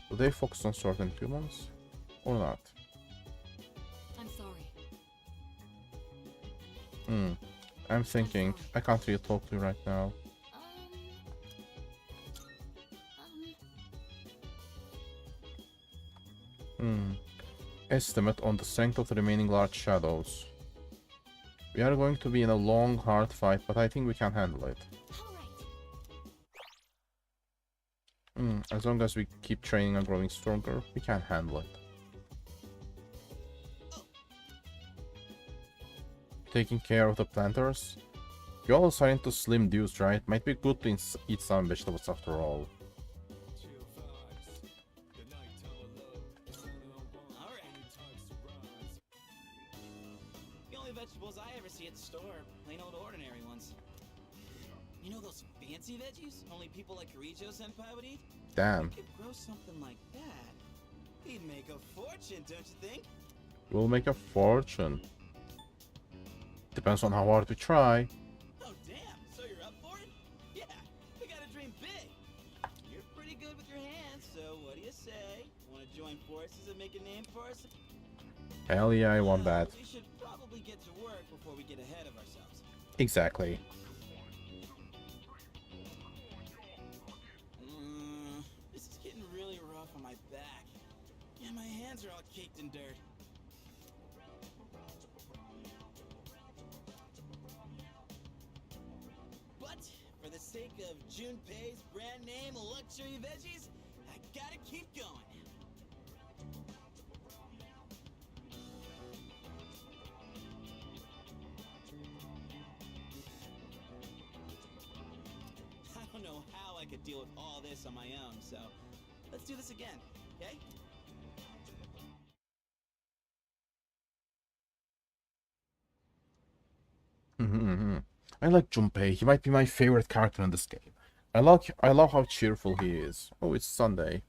Do they focus on certain humans? Or not? I'm sorry. I'm thinking. I can't really talk to you right now. Estimate on the strength of the remaining large shadows. We are going to be in a long, hard fight, but I think we can handle it. As long as we keep training and growing stronger, we can handle it. Taking care of the planters? You all are into slim dudes, right? Might be good to eat some vegetables after all. Vegetables I ever see at the store are plain old ordinary ones. You know those fancy veggies only people like Kirijo Senpai would eat? Damn. We could grow something like that. We'd make a fortune, don't you think? We'll make a fortune. Depends on how hard we try. Oh damn, so you're up for it? Yeah, we gotta dream big. You're pretty good with your hands, so what do you say? Wanna join forces and make a name for us? Hell yeah, I want that. We should probably get to work before we get ahead of ourselves. Exactly. This is getting really rough on my back. Yeah, my hands are all caked in dirt. But for the sake of Junpei's brand name luxury veggies, I gotta keep going. I don't know how I could deal with all this on my own, so let's do this again, okay? I like Junpei. He might be my favorite character in this game. I love how cheerful he is. Oh, it's Sunday.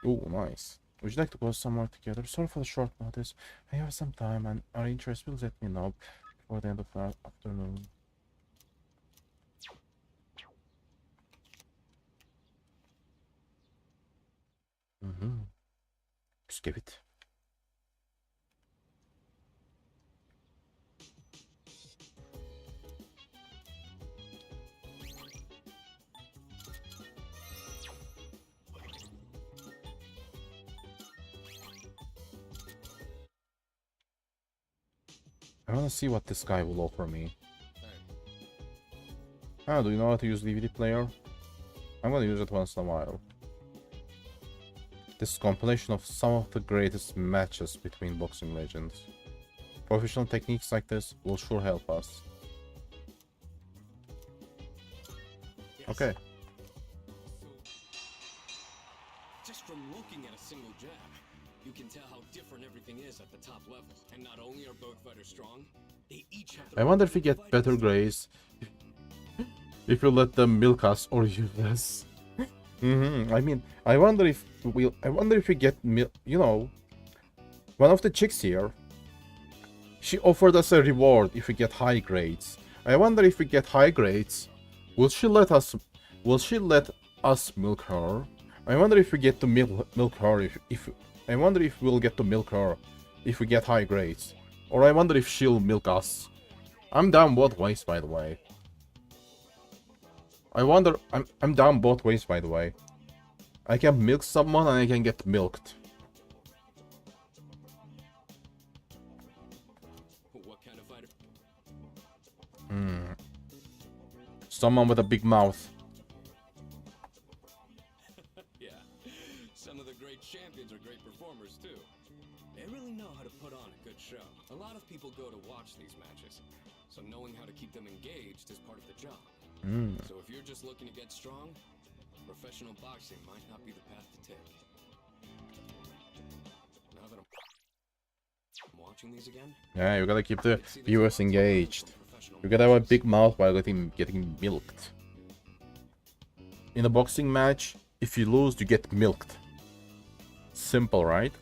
Oh, nice. Would you like to go somewhere together? Sorry for the short notice. I have some time and our interest will let me know before the end of the afternoon. Skip it. I wanna see what this guy will offer me. Ah, do you know how to use DVD player? I'm gonna use it once in a while. This compilation of some of the greatest matches between boxing legends. Professional techniques like this will sure help us. Okay. Just from looking at a single jab, you can tell how different everything is at the top level. And not only are both fighters strong, they each have I wonder if we get better grades if you let them milk us or use us. I mean, I wonder if we get, you know, one of the chicks here. She offered us a reward if we get high grades. I wonder if we get high grades, will she let us milk her? I wonder if we get to milk her if I wonder if we'll get to milk her if we get high grades. Or I wonder if she'll milk us. I'm down both ways, by the way. I'm down both ways, by the way. I can milk someone and I can get milked. What kind of fighter? Someone with a big mouth. Yeah. Some of the great champions are great performers too. They really know how to put on a good show. A lot of people go to watch these matches, so knowing how to keep them engaged is part of the job. So if you're just looking to get strong, professional boxing might not be the path to take. Now that I'm watching these again, Yeah, you gotta keep the viewers engaged. You gotta have a big mouth while getting milked. In a boxing match, if you lose, you get milked. Simple, right?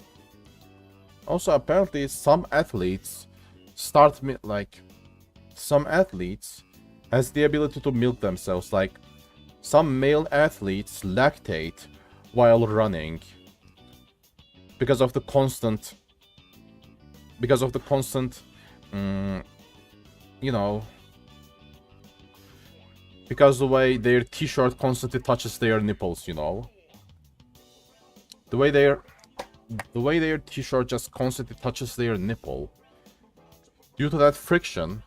Also, apparently, some athletes some athletes has the ability to milk themselves. Like, some male athletes lactate while running because of the constant, you know, because the way their t-shirt constantly touches their nipples, you know. The way their t-shirt just constantly touches their nipple. Due to that friction,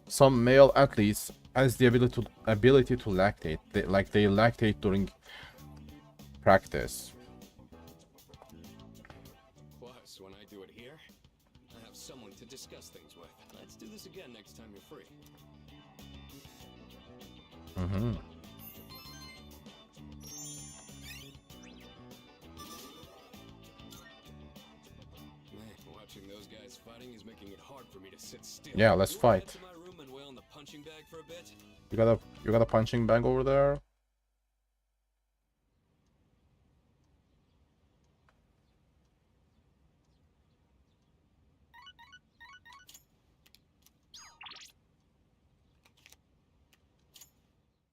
some male athletes has the ability to lactate. They lactate during practice. plus when I do it here, I have someone to discuss things with. Let's do this again next time you're free. Man, watching those guys fighting is making it hard for me to sit still. Yeah, let's You wanna head fight. to my room and wail on the punching bag for a bit? You got a punching bag over there?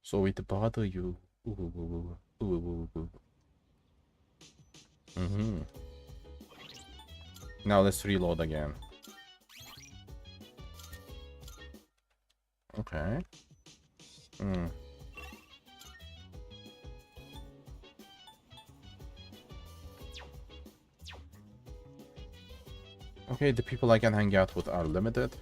So it bother you. Now let's reload again. Okay. Okay, the people I can hang out with are limited.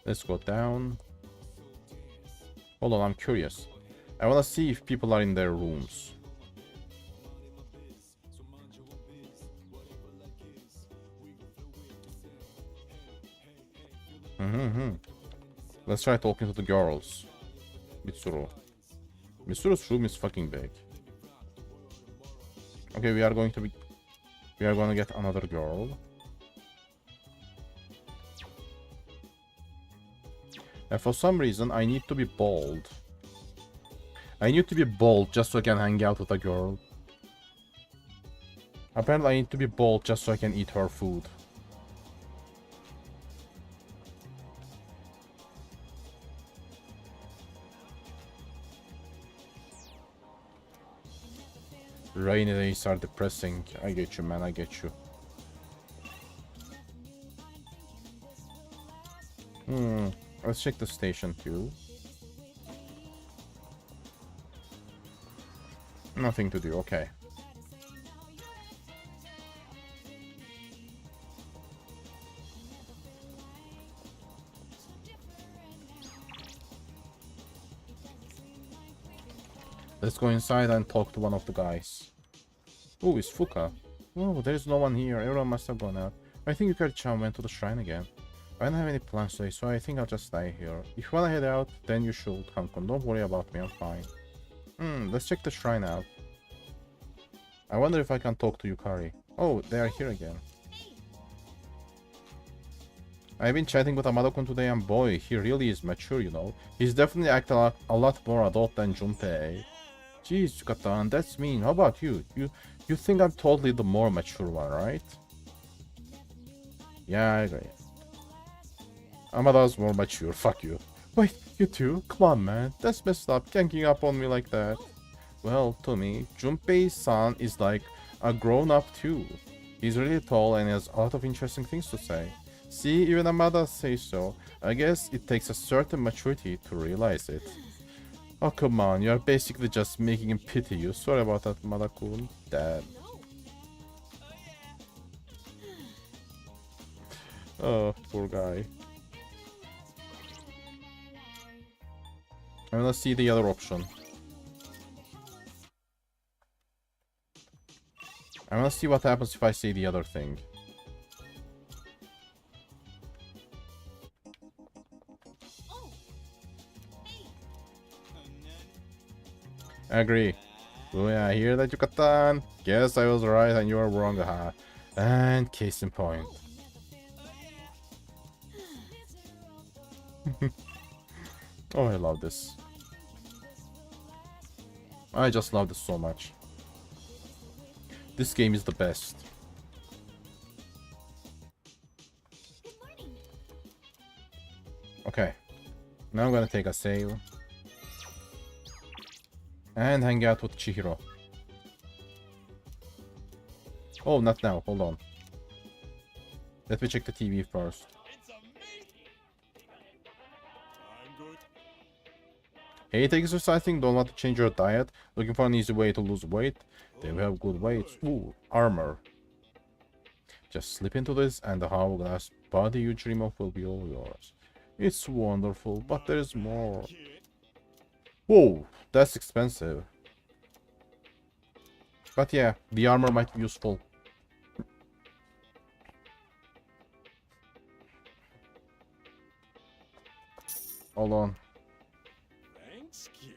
Let's go down. Hold on, I'm curious. I wanna see if people are in their rooms. Let's try talking to the girls. Mitsuru. Mitsuru's room is fucking big. Okay, we are gonna get another girl. And for some reason, I need to be bald. I need to be bald just so I can hang out with a girl. Apparently, I need to be bald just so I can eat her food. Rainy days are depressing. I get you, man. I get you. Let's check the station too. Nothing to do. Okay. Let's go inside and talk to one of the guys. Oh, it's Fuka. Oh, there's no one here. Everyone must have gone out. I think Yukari-chan went to the shrine again. I don't have any plans today, so I think I'll just stay here. If you wanna head out, then you should, Hankon. Don't worry about me, I'm fine. Let's check the shrine out. I wonder if I can talk to Yukari. Oh, they are here again. I've been chatting with Amado-kun today, and boy, he really is mature, you know. He's definitely acting a lot more adult than Junpei. Jeez, Yucatan, that's mean. How about you? You think I'm totally the more mature one, right? Yeah, I agree. Amada's more mature, fuck you. Wait, you too? Come on, man. That's messed up, ganking up on me like that. Well, to me, Junpei-san is like a grown-up too. He's really tall and has a lot of interesting things to say. See, even Amada says so. I guess it takes a certain maturity to realize it. Oh, come on, you're basically just making him pity you. Sorry about that, Amada-kun. Dad. Oh, poor guy. I'm gonna see the other option. I'm gonna see what happens if I say the other thing. I agree. Oh yeah, I hear that, Yucatan. Guess I was right and you were wrong, haha. And case in point. Oh, I love this. I just love this so much. This game is the best. Okay. Now I'm gonna take a sail. And hang out with Chihiro. Oh, not now. Hold on. Let me check the TV first. Hate exercising? Don't want to change your diet? Looking for an easy way to lose weight? They have good weights. Ooh, armor. Just slip into this and the hourglass body you dream of will be all yours. It's wonderful, but there's more. Whoa, that's expensive. But yeah, the armor might be useful. Hold on. Thanks, kid.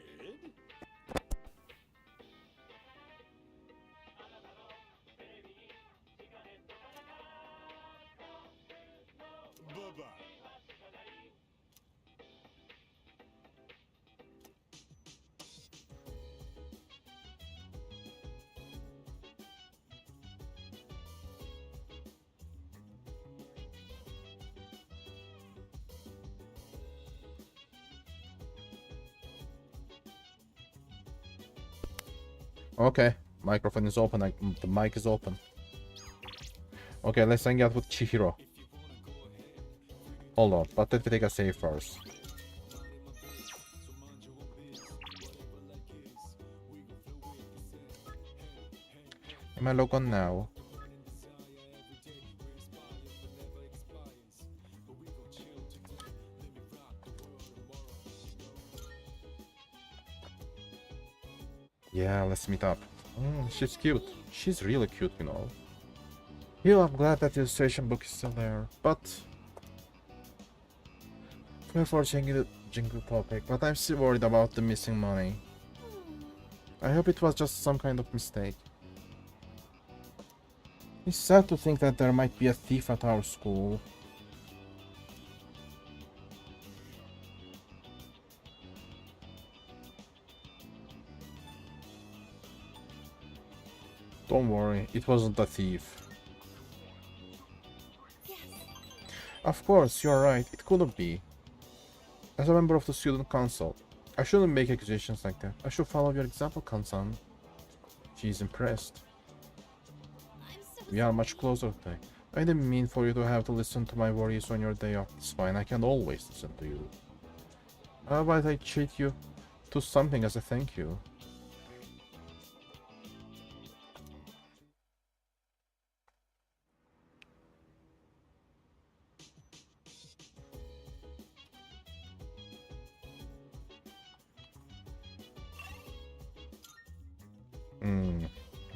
Bye-bye. Okay, microphone is open. The mic is open. Okay, let's hang out with Chihiro. Hold on, but let me take a save first. Am I logged on now? Yeah, let's meet up. She's cute. She's really cute, you know. Yeah, I'm glad that the illustration book is still there, but... Fair for changing the topic, but I'm still worried about the missing money. I hope it was just some kind of mistake. It's sad to think that there might be a thief at our school. Don't worry, it wasn't a thief. Of course, you're right, it couldn't be. As a member of the student council, I shouldn't make accusations like that. I should follow your example, Kansan. She's impressed. We are much closer today. I didn't mean for you to have to listen to my worries on your day off. It's fine, I can always listen to you. How about I treat you to something as a thank you?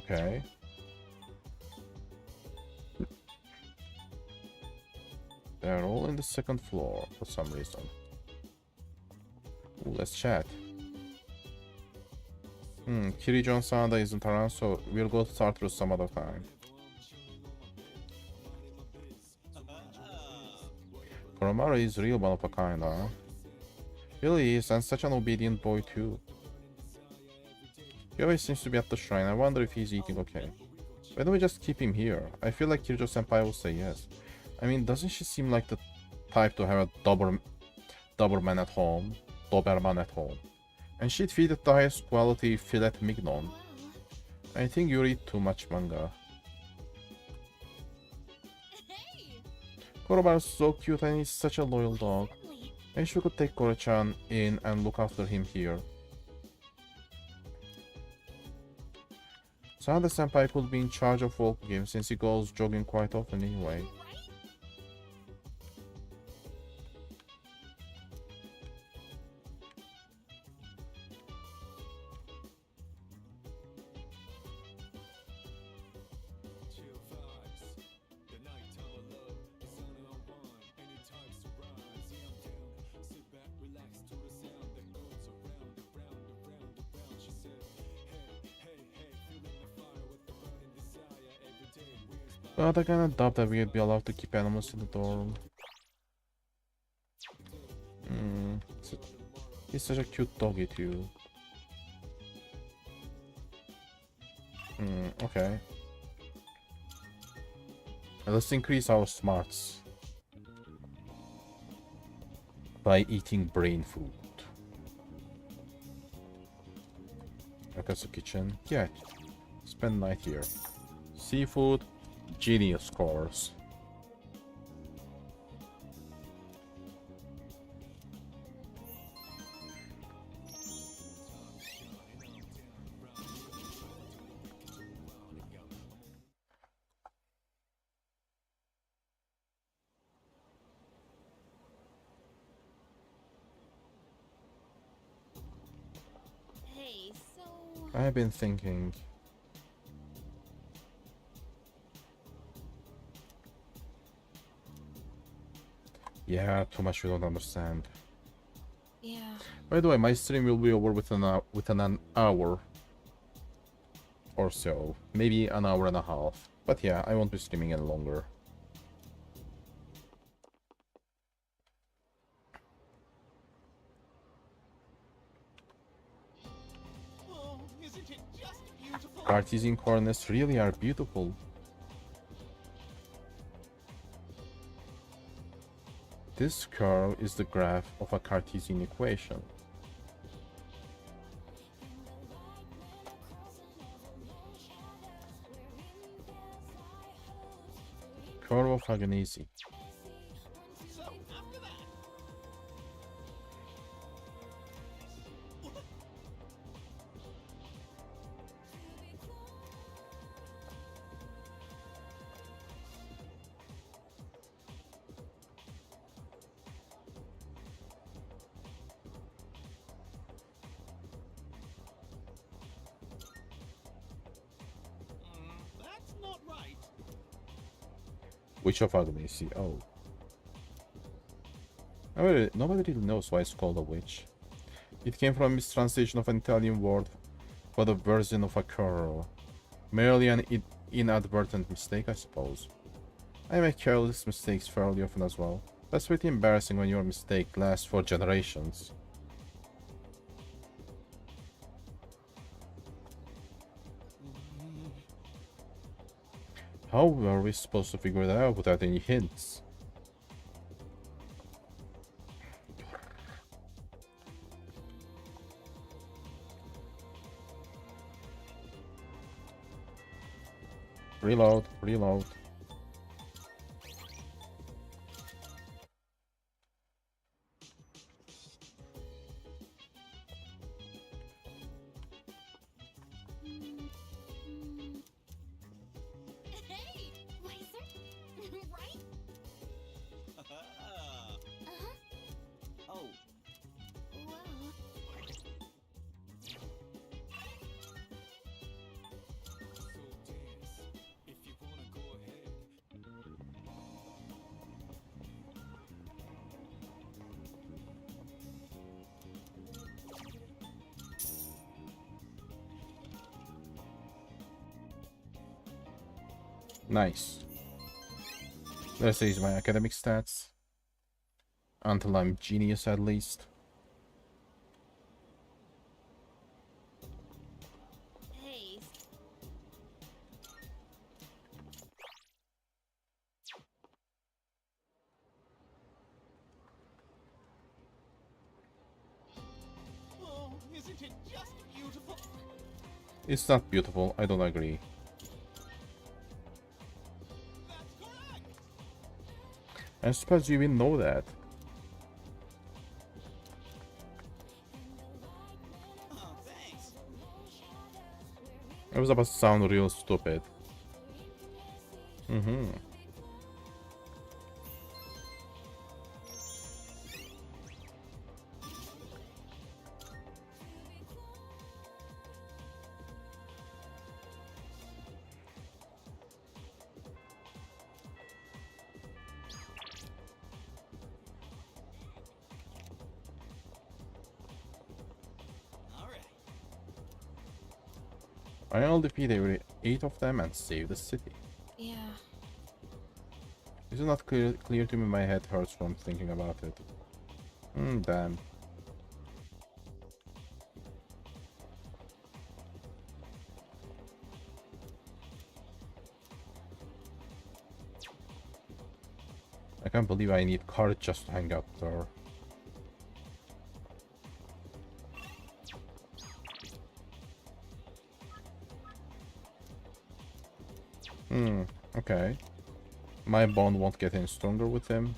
Okay. They're all in the second floor for some reason. Ooh, let's chat. Kirijon Sanda isn't around, so we'll go to Tartarus some other time. Koromaru is real one of a kind, huh? Really is, and such an obedient boy too. He always seems to be at the shrine. I wonder if he's eating okay. Why don't we just keep him here? I feel like Kirjo-senpai will say yes. I mean, doesn't she seem like the type to have a Doberman at home? Doberman at home. And she'd feed it the highest quality filet mignon. I think you read too much manga. Koromaru's so cute and he's such a loyal dog. I wish we could take Koro-chan in and look after him here. Sanada-senpai could be in charge of walk games since he goes jogging quite often anyway. But I kinda doubt that we'd be allowed to keep animals in the dorm. He's such a cute doggy too. Okay. Let's increase our smarts by eating brain food. Akasu kitchen. Yeah. Spend night here. Seafood. Genius scores. Hey, so... I've been thinking. Yeah, too much you don't understand. Yeah. By the way, my stream will be over within an hour or so. Maybe an hour and a half. But yeah, I won't be streaming any longer. Oh, isn't it just beautiful? Cartesian coordinates really are beautiful. This curve is the graph of a Cartesian equation. Curve of Agnesi. So, after that... That's not right. Which of Agnesi? Oh. Nobody really knows why it's called a witch. It came from a mistranslation of an Italian word for the version of a curl. Merely an inadvertent mistake, I suppose. I make careless mistakes fairly often as well. That's pretty embarrassing when your mistake lasts for generations. How were we supposed to figure that out without any hints? Reload, reload. Hey! Wiser? Right? Uh-huh. Oh, Well... Nice. Let's use my academic stats. Until I'm genius at least. it just beautiful? It's not beautiful, I don't agree. That's correct. I suppose you even know that. Oh, thanks. It was about to sound real stupid. All right. I'll defeat every 8 of them and save the city. Yeah. It's not clear to me, my head hurts from thinking about it. Damn. I can't believe I need courage just to hang out with her. Okay. My bond won't get any stronger with him.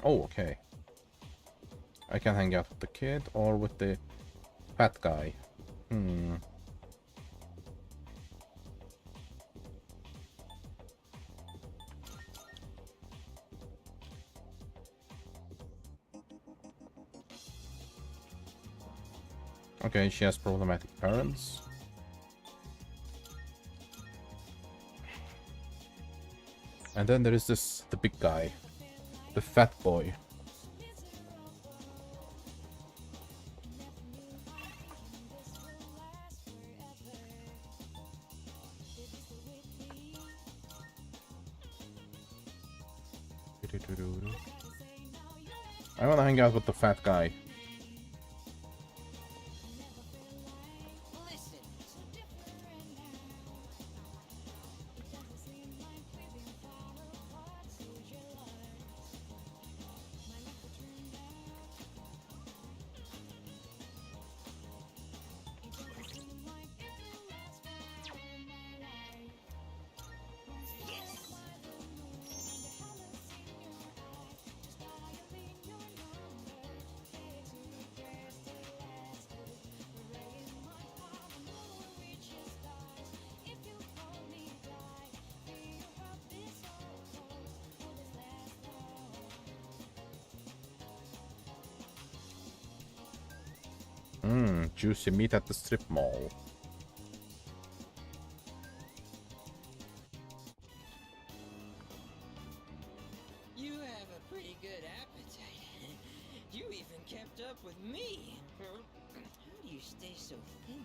Oh, okay. I can hang out with the kid or with the fat guy. Okay, she has problematic parents. And then there is the big guy. The fat boy. I wanna hang out with the fat guy. Juicy meat at the strip mall. You have a pretty good appetite. You even kept up with me. How do you stay so thin,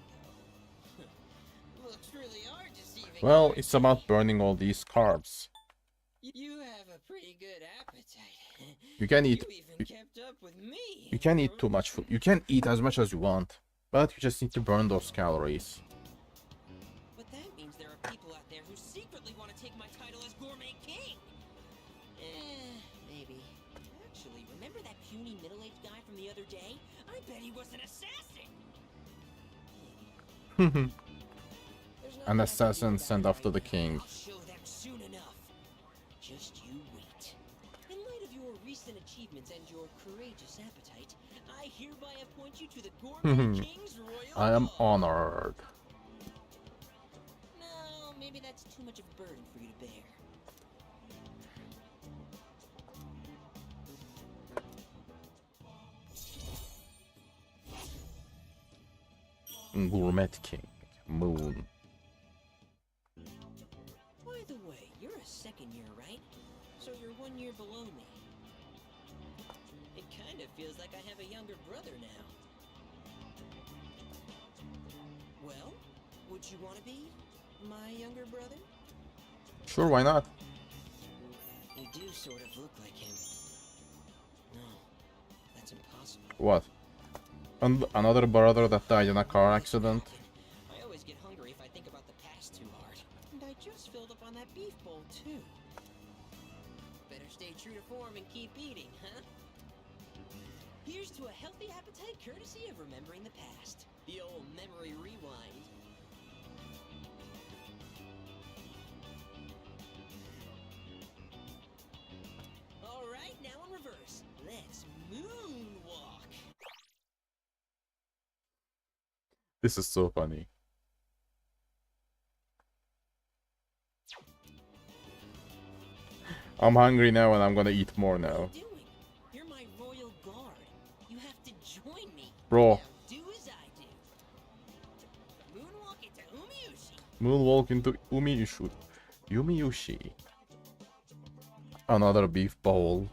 though? Looks really hard deceiving. Well, it's about burning all these carbs. You have a pretty good appetite. You can eat. You even kept up with me. You can eat too much food. You can eat as much as you want, but you just need to burn those calories. But that means there are people out there who secretly want to take my title as Gourmet King. Maybe. Actually, remember that puny middle-aged guy from the other day? I bet he was an assassin. An assassin sent after the king. I'll show them soon enough. Just you wait. In light of your recent achievements and your courageous appetite, I hereby appoint you to the Gourmet King's Royal I am Hall. honored. No, maybe that's too much of a burden for you to bear. Gourmet King. Moon. By the way, you're a second year, right? So you're 1 year below me. It kind of feels like I have a younger brother now. Well, would you want to be my younger brother? Sure, why not? You do sort of look like him. No, that's impossible. What? Another brother that died in a car accident? I always get hungry bowl too. Better stay true to form and keep eating, huh? Here's to a healthy appetite courtesy of remembering the past. The old memory rewind. All right, now in reverse. Let's moonwalk. This is so funny. I'm hungry now and I'm gonna eat more now. You're my royal guard. You have to join me. Bro. Now do as I do. Moonwalk into Umiushi. Moonwalk into Umiushi. Another beef bowl.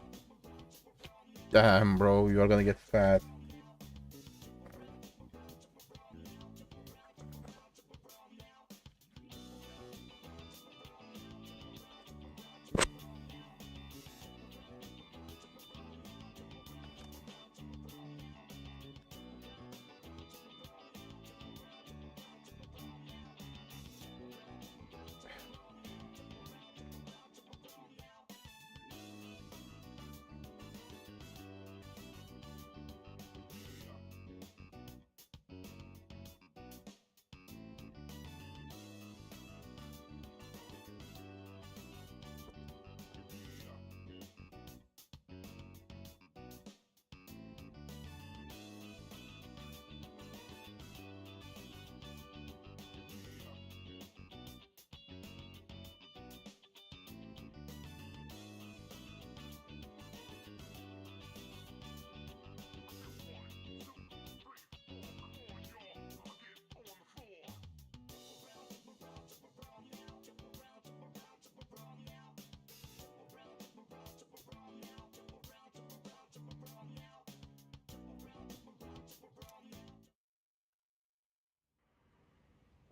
Damn, bro, you're gonna get fat.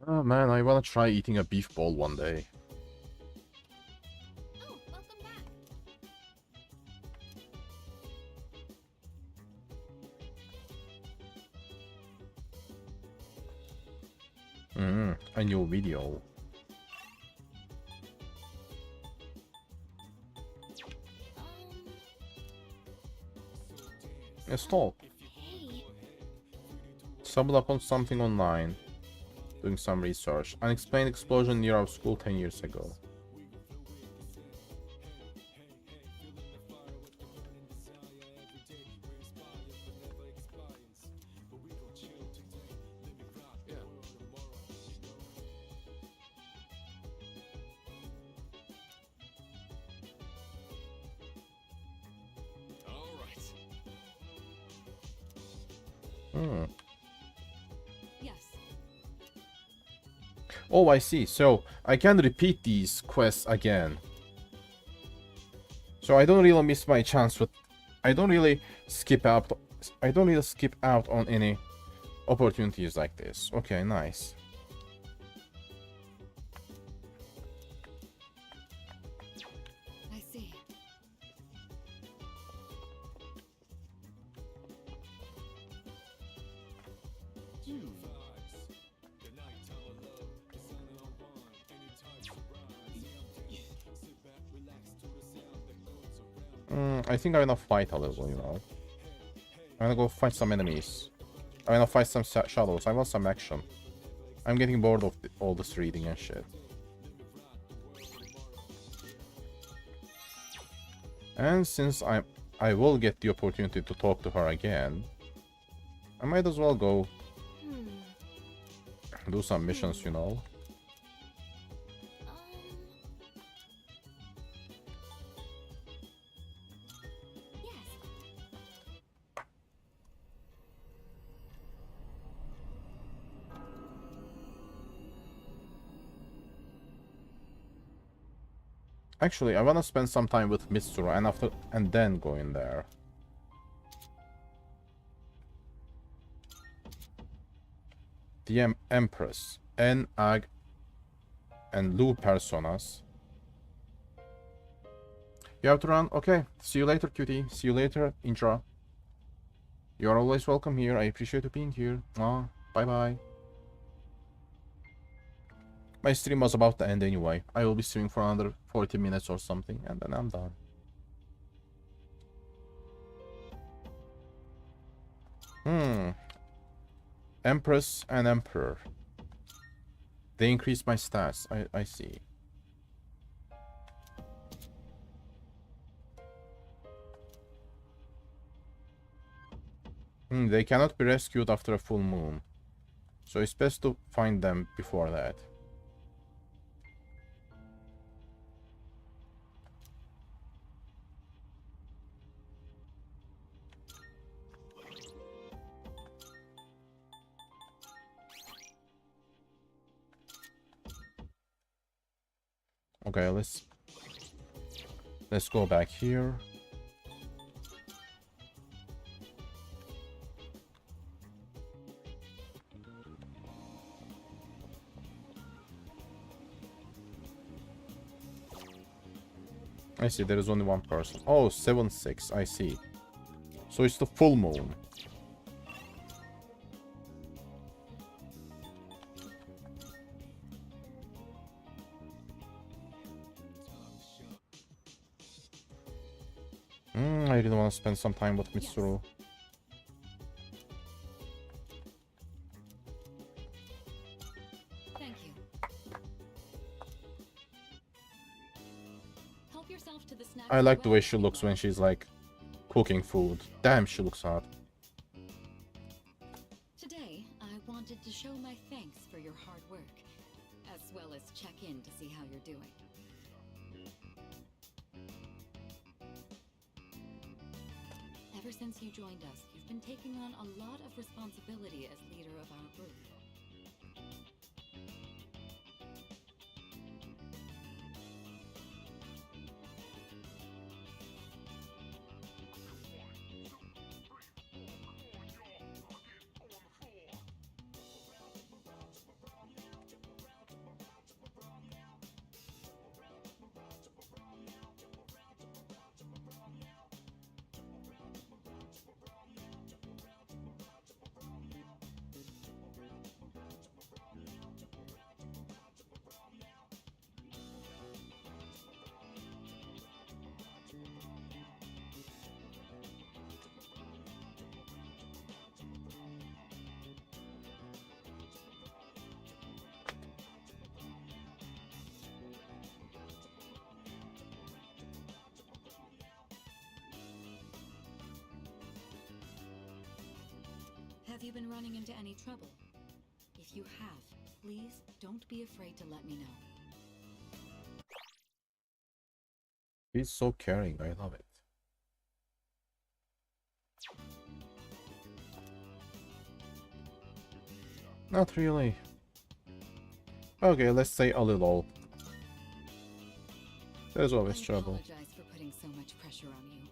Oh man, I wanna try eating a beef bowl one day. Oh, welcome back. A new video. Let's talk. Hey. Stumbled upon something online. Doing some research. Unexplained explosion near our school 10 years ago. Oh, I see. So I can repeat these quests again. So I don't really miss my chance, but I don't really skip out. I don't really skip out on any opportunities like this. Okay, nice. I see. I think I'm gonna fight a little, you know. I'm gonna go fight some enemies. I'm gonna fight some shadows. I want some action. I'm getting bored of all this reading and shit. And since I will get the opportunity to talk to her again, I might as well go do some missions, you know. Actually, I wanna spend some time with Mitsuru and then go in there. The Empress, Ag, and Lu personas. You have to run? Okay. See you later, cutie. See you later, Intra. You are always welcome here. I appreciate you being here. Bye-bye. My stream was about to end anyway. I will be streaming for 40 minutes or something, and then I'm done. Empress and Emperor. They increase my stats. I see. They cannot be rescued after a full moon. So it's best to find them before that. Okay, let's go back here. I see, there is only one person. Oh, 7-6, I see. So it's the full moon. I really want to spend some time with Mitsuru. Thank you. Help yourself to the snacks. I like the way she looks when she's like cooking food. Damn, she looks hot. Today, I wanted to show my thanks for your hard work, as well as check in to see how you're doing. Ever since you joined us, you've been taking on a lot of responsibility as leader of our group. Have you been running into any trouble? If you have, please don't be afraid to let me know. He's so caring, I love it. Not really. Okay, let's say a little. There's always trouble. I apologize for putting so much pressure on you.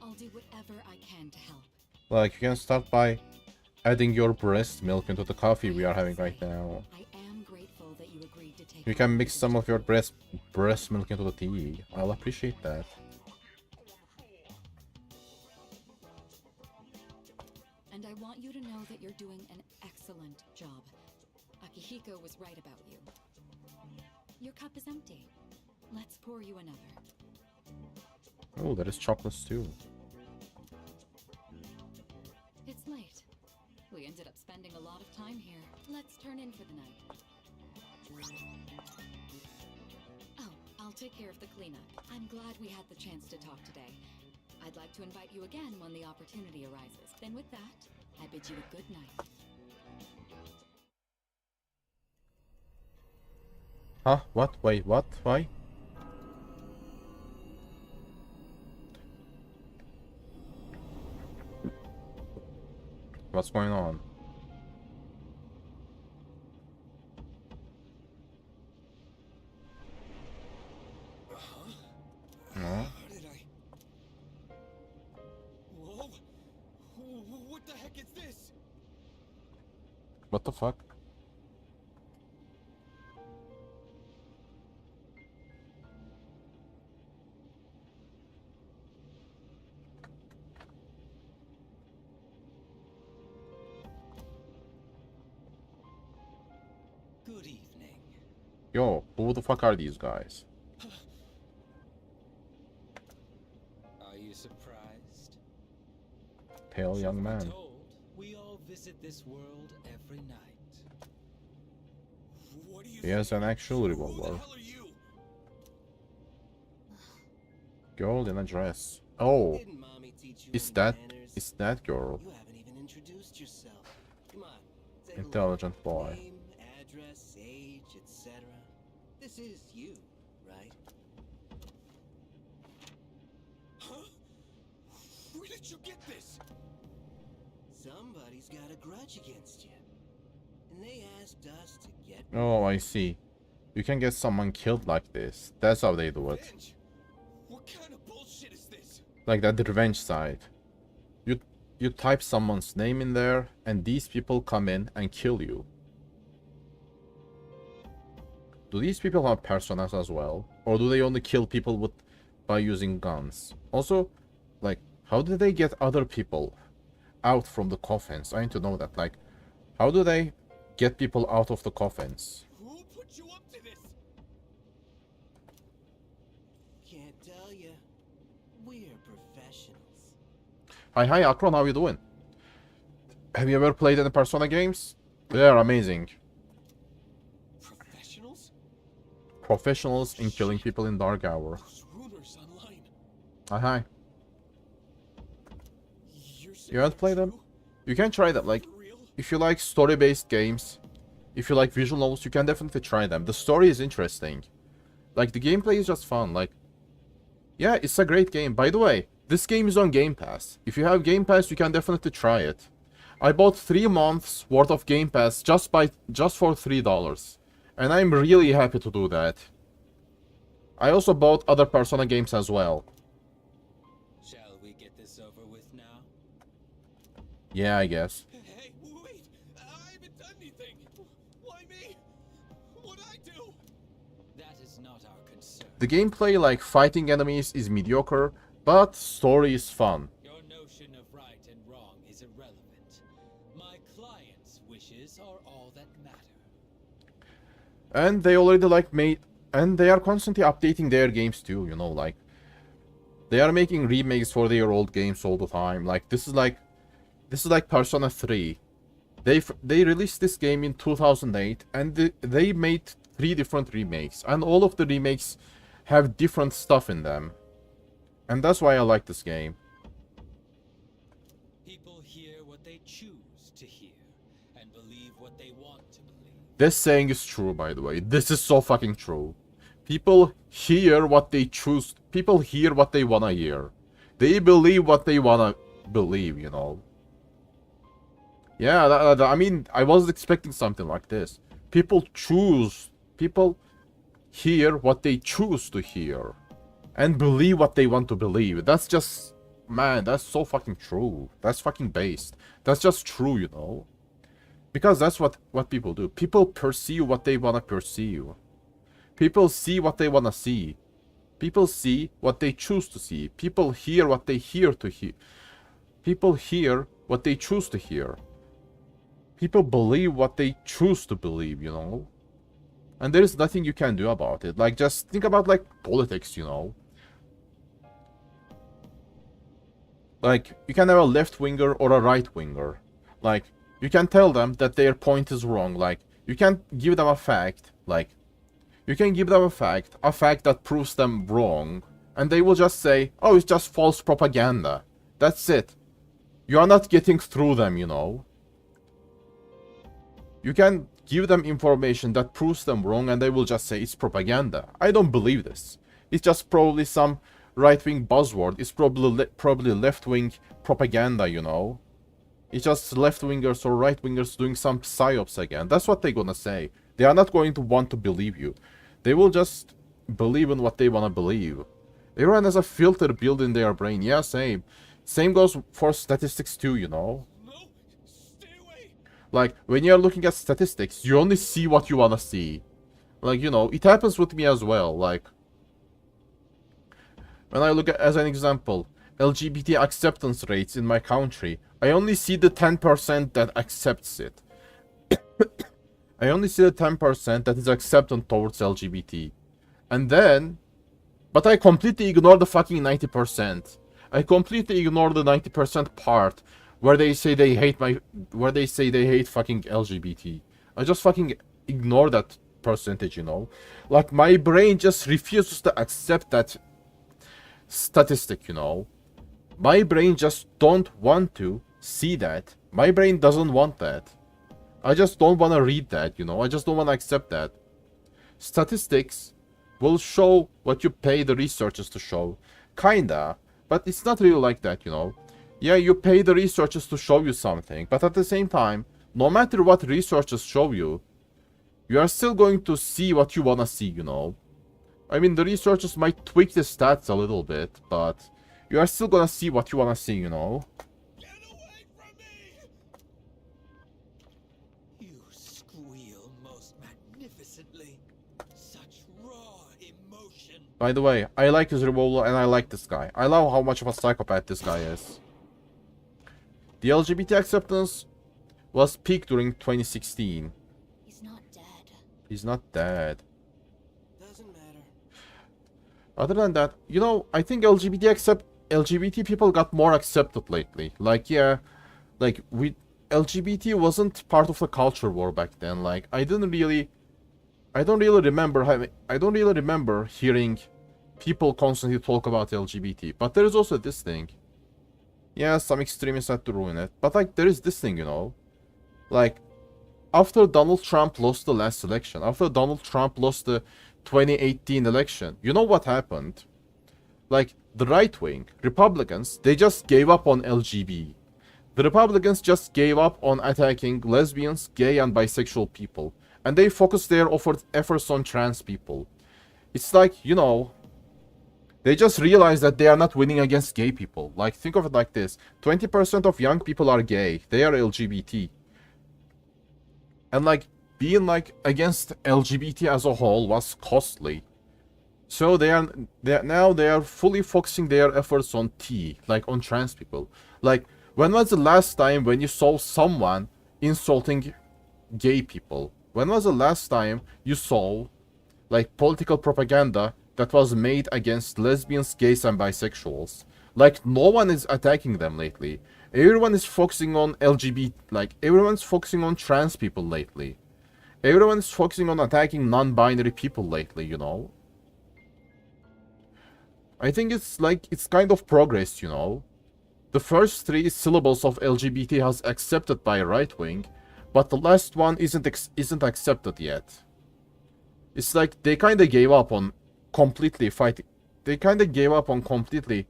I'll do whatever I can to help. Like, you can start by adding your breast milk into the coffee we are having right now. I am grateful that you agreed to take. You can mix some of your breast milk into the tea. I'll appreciate that. And I want you to know that you're doing an excellent job. Akihiko was right about you. Your cup is empty. Let's pour you another. Oh, there is chocolates too. It's late. We ended up spending a lot of time here. Let's turn in for the night. Oh, I'll take care of the cleanup. I'm glad we had the chance to talk today. I'd like to invite you again when the opportunity arises. Then with that, I bid you a good night. Huh? What? Wait, what? Why? What's going on? No? How did I... Whoa! What the heck is this? What the fuck? Good evening. Yo, who the fuck are these guys? you surprised? Pale young Truth be man. told, we all visit this world every night. What do you He has an actual Who the revolver. hell are you? Girl in a dress. Oh, Didn't Mommy teach you is any that manners? that girl? You haven't even introduced yourself. Come on, say hello. Intelligent boy. Name, address, age, etc. This is you, right? Huh? Where did you get this? Somebody's got a grudge against you. And they asked us to get Oh, I see. You can get someone killed like this. That's how they do it. Revenge? What kind of bullshit is this? Like that, the revenge side. You type someone's name in there, and these people come in and kill you. Do these people have personas as well? Or do they only kill people by using guns? Also, like, how do they get other people out from the coffins? I need to know that. Like, how do they get people out of the coffins? Who put you up to this? Can't tell you. We're professionals. Hi, Akron, how you doing? Have you ever played any Persona games? They're amazing. Professionals? Professionals in killing people in dark hour. Those rumors online. Hi. You're saying You haven't played them? You can try that. Like, if you like story-based games, if you like visual novels, you can definitely try them. The story is interesting. Like, the gameplay is just fun. Like, yeah, it's a great game. By the way, this game is on Game Pass. If you have Game Pass, you can definitely try it. I bought 3 months worth of Game Pass just for $3. And I'm really happy to do that. I also bought other Persona games as well. Shall we get this over with now? Yeah, I guess. Hey, wait! I haven't done anything! Why me? What'd I do? That is not our concern. The gameplay, like fighting enemies, is mediocre, but story is fun. Your notion of right and wrong is irrelevant. My client's wishes are all that matter. And they already and they are constantly updating their games too, you know, like they are making remakes for their old games all the time. Like this is like Persona 3. They released this game in 2008 and they made 3 different remakes, and all of the remakes have different stuff in them. And that's why I like this game. People hear what they choose to hear and believe what they want to believe. This saying is true, by the way. This is so fucking true. People hear what they choose. People hear what they wanna hear. They believe what they wanna believe, you know. Yeah, I mean, I wasn't expecting something like this. People hear what they choose to hear. And believe what they want to believe. That's just, man, that's so fucking true. That's fucking based. That's just true, you know. Because that's what people do. People perceive what they want to perceive. People see what they want to see. People see what they choose to see. People hear what they hear to hear. People hear what they choose to hear. People believe what they choose to believe, you know. And there is nothing you can do about it. Like, just think about, like, politics, you know. Like, you can have a left-winger or a right-winger. Like, you can tell them that their point is wrong. Like, you can give them a fact. Like, you can give them a fact that proves them wrong. And they will just say, oh, it's just false propaganda. That's it. You are not getting through them, you know. You can give them information that proves them wrong and they will just say it's propaganda. I don't believe this. It's just probably some right-wing buzzword. It's probably left-wing propaganda, you know. It's just left-wingers or right-wingers doing some psyops again. That's what they're gonna say. They are not going to want to believe you. They will just believe in what they wanna believe. Everyone has a filter built in their brain. Yeah, same. Same goes for statistics too, you know. Like, when you're looking at statistics, you only see what you wanna see. Like, you know, it happens with me as well. Like, when I look at, as an example, LGBT acceptance rates in my country, I only see the 10% that accepts it. I only see the 10% that is acceptant towards LGBT. And then, but I completely ignore the fucking 90%. I completely ignore the 90% part where they say they hate fucking LGBT. I just fucking ignore that percentage, you know? Like, my brain just refuses to accept that statistic, you know? My brain just don't want to see that. My brain doesn't want that. I just don't want to read that, you know? I just don't want to accept that. Statistics will show what you pay the researchers to show. Kinda. But it's not really like that, you know? Yeah, you pay the researchers to show you something. But at the same time, no matter what researchers show you, you are still going to see what you want to see, you know? I mean, the researchers might tweak the stats a little bit, but you are still gonna see what you want to see, you know? Get away from me! You squeal most magnificently. Such raw emotion. By the way, I like his revolver and I like this guy. I love how much of a psychopath this guy is. The LGBT acceptance was peaked during 2016. He's not dead. He's not dead. Doesn't matter. Other than that, you know, I think LGBT people got more accepted lately. Like, yeah, like LGBT wasn't part of the culture war back then. Like, I don't really remember hearing people constantly talk about LGBT. But there is also this thing. Yeah, some extremists had to ruin it. But like, there is this thing, you know. Like, after Donald Trump lost the last election, after Donald Trump lost the 2018 election, you know what happened? Like, the right wing, Republicans, they just gave up on LGBT. The Republicans just gave up on attacking lesbians, gay, and bisexual people. And they focused their efforts on trans people. It's like, you know, they just realized that they are not winning against gay people. Like, think of it like this. 20% of young people are gay. They are LGBT. And, like, being, like, against LGBT as a whole was costly. So they are fully focusing their efforts on like on trans people. Like, when was the last time when you saw someone insulting gay people? When was the last time you saw, like, political propaganda that was made against lesbians, gays, and bisexuals? Like, no one is attacking them lately. Everyone is focusing on LGBT, like, everyone's focusing on trans people lately. Everyone is focusing on attacking non-binary people lately, you know? I think it's kind of progress, you know? The first 3 syllables of LGBT has accepted by right wing, but the last one isn't accepted yet. It's like they kind of gave up on completely fighting. They kind of gave up on completely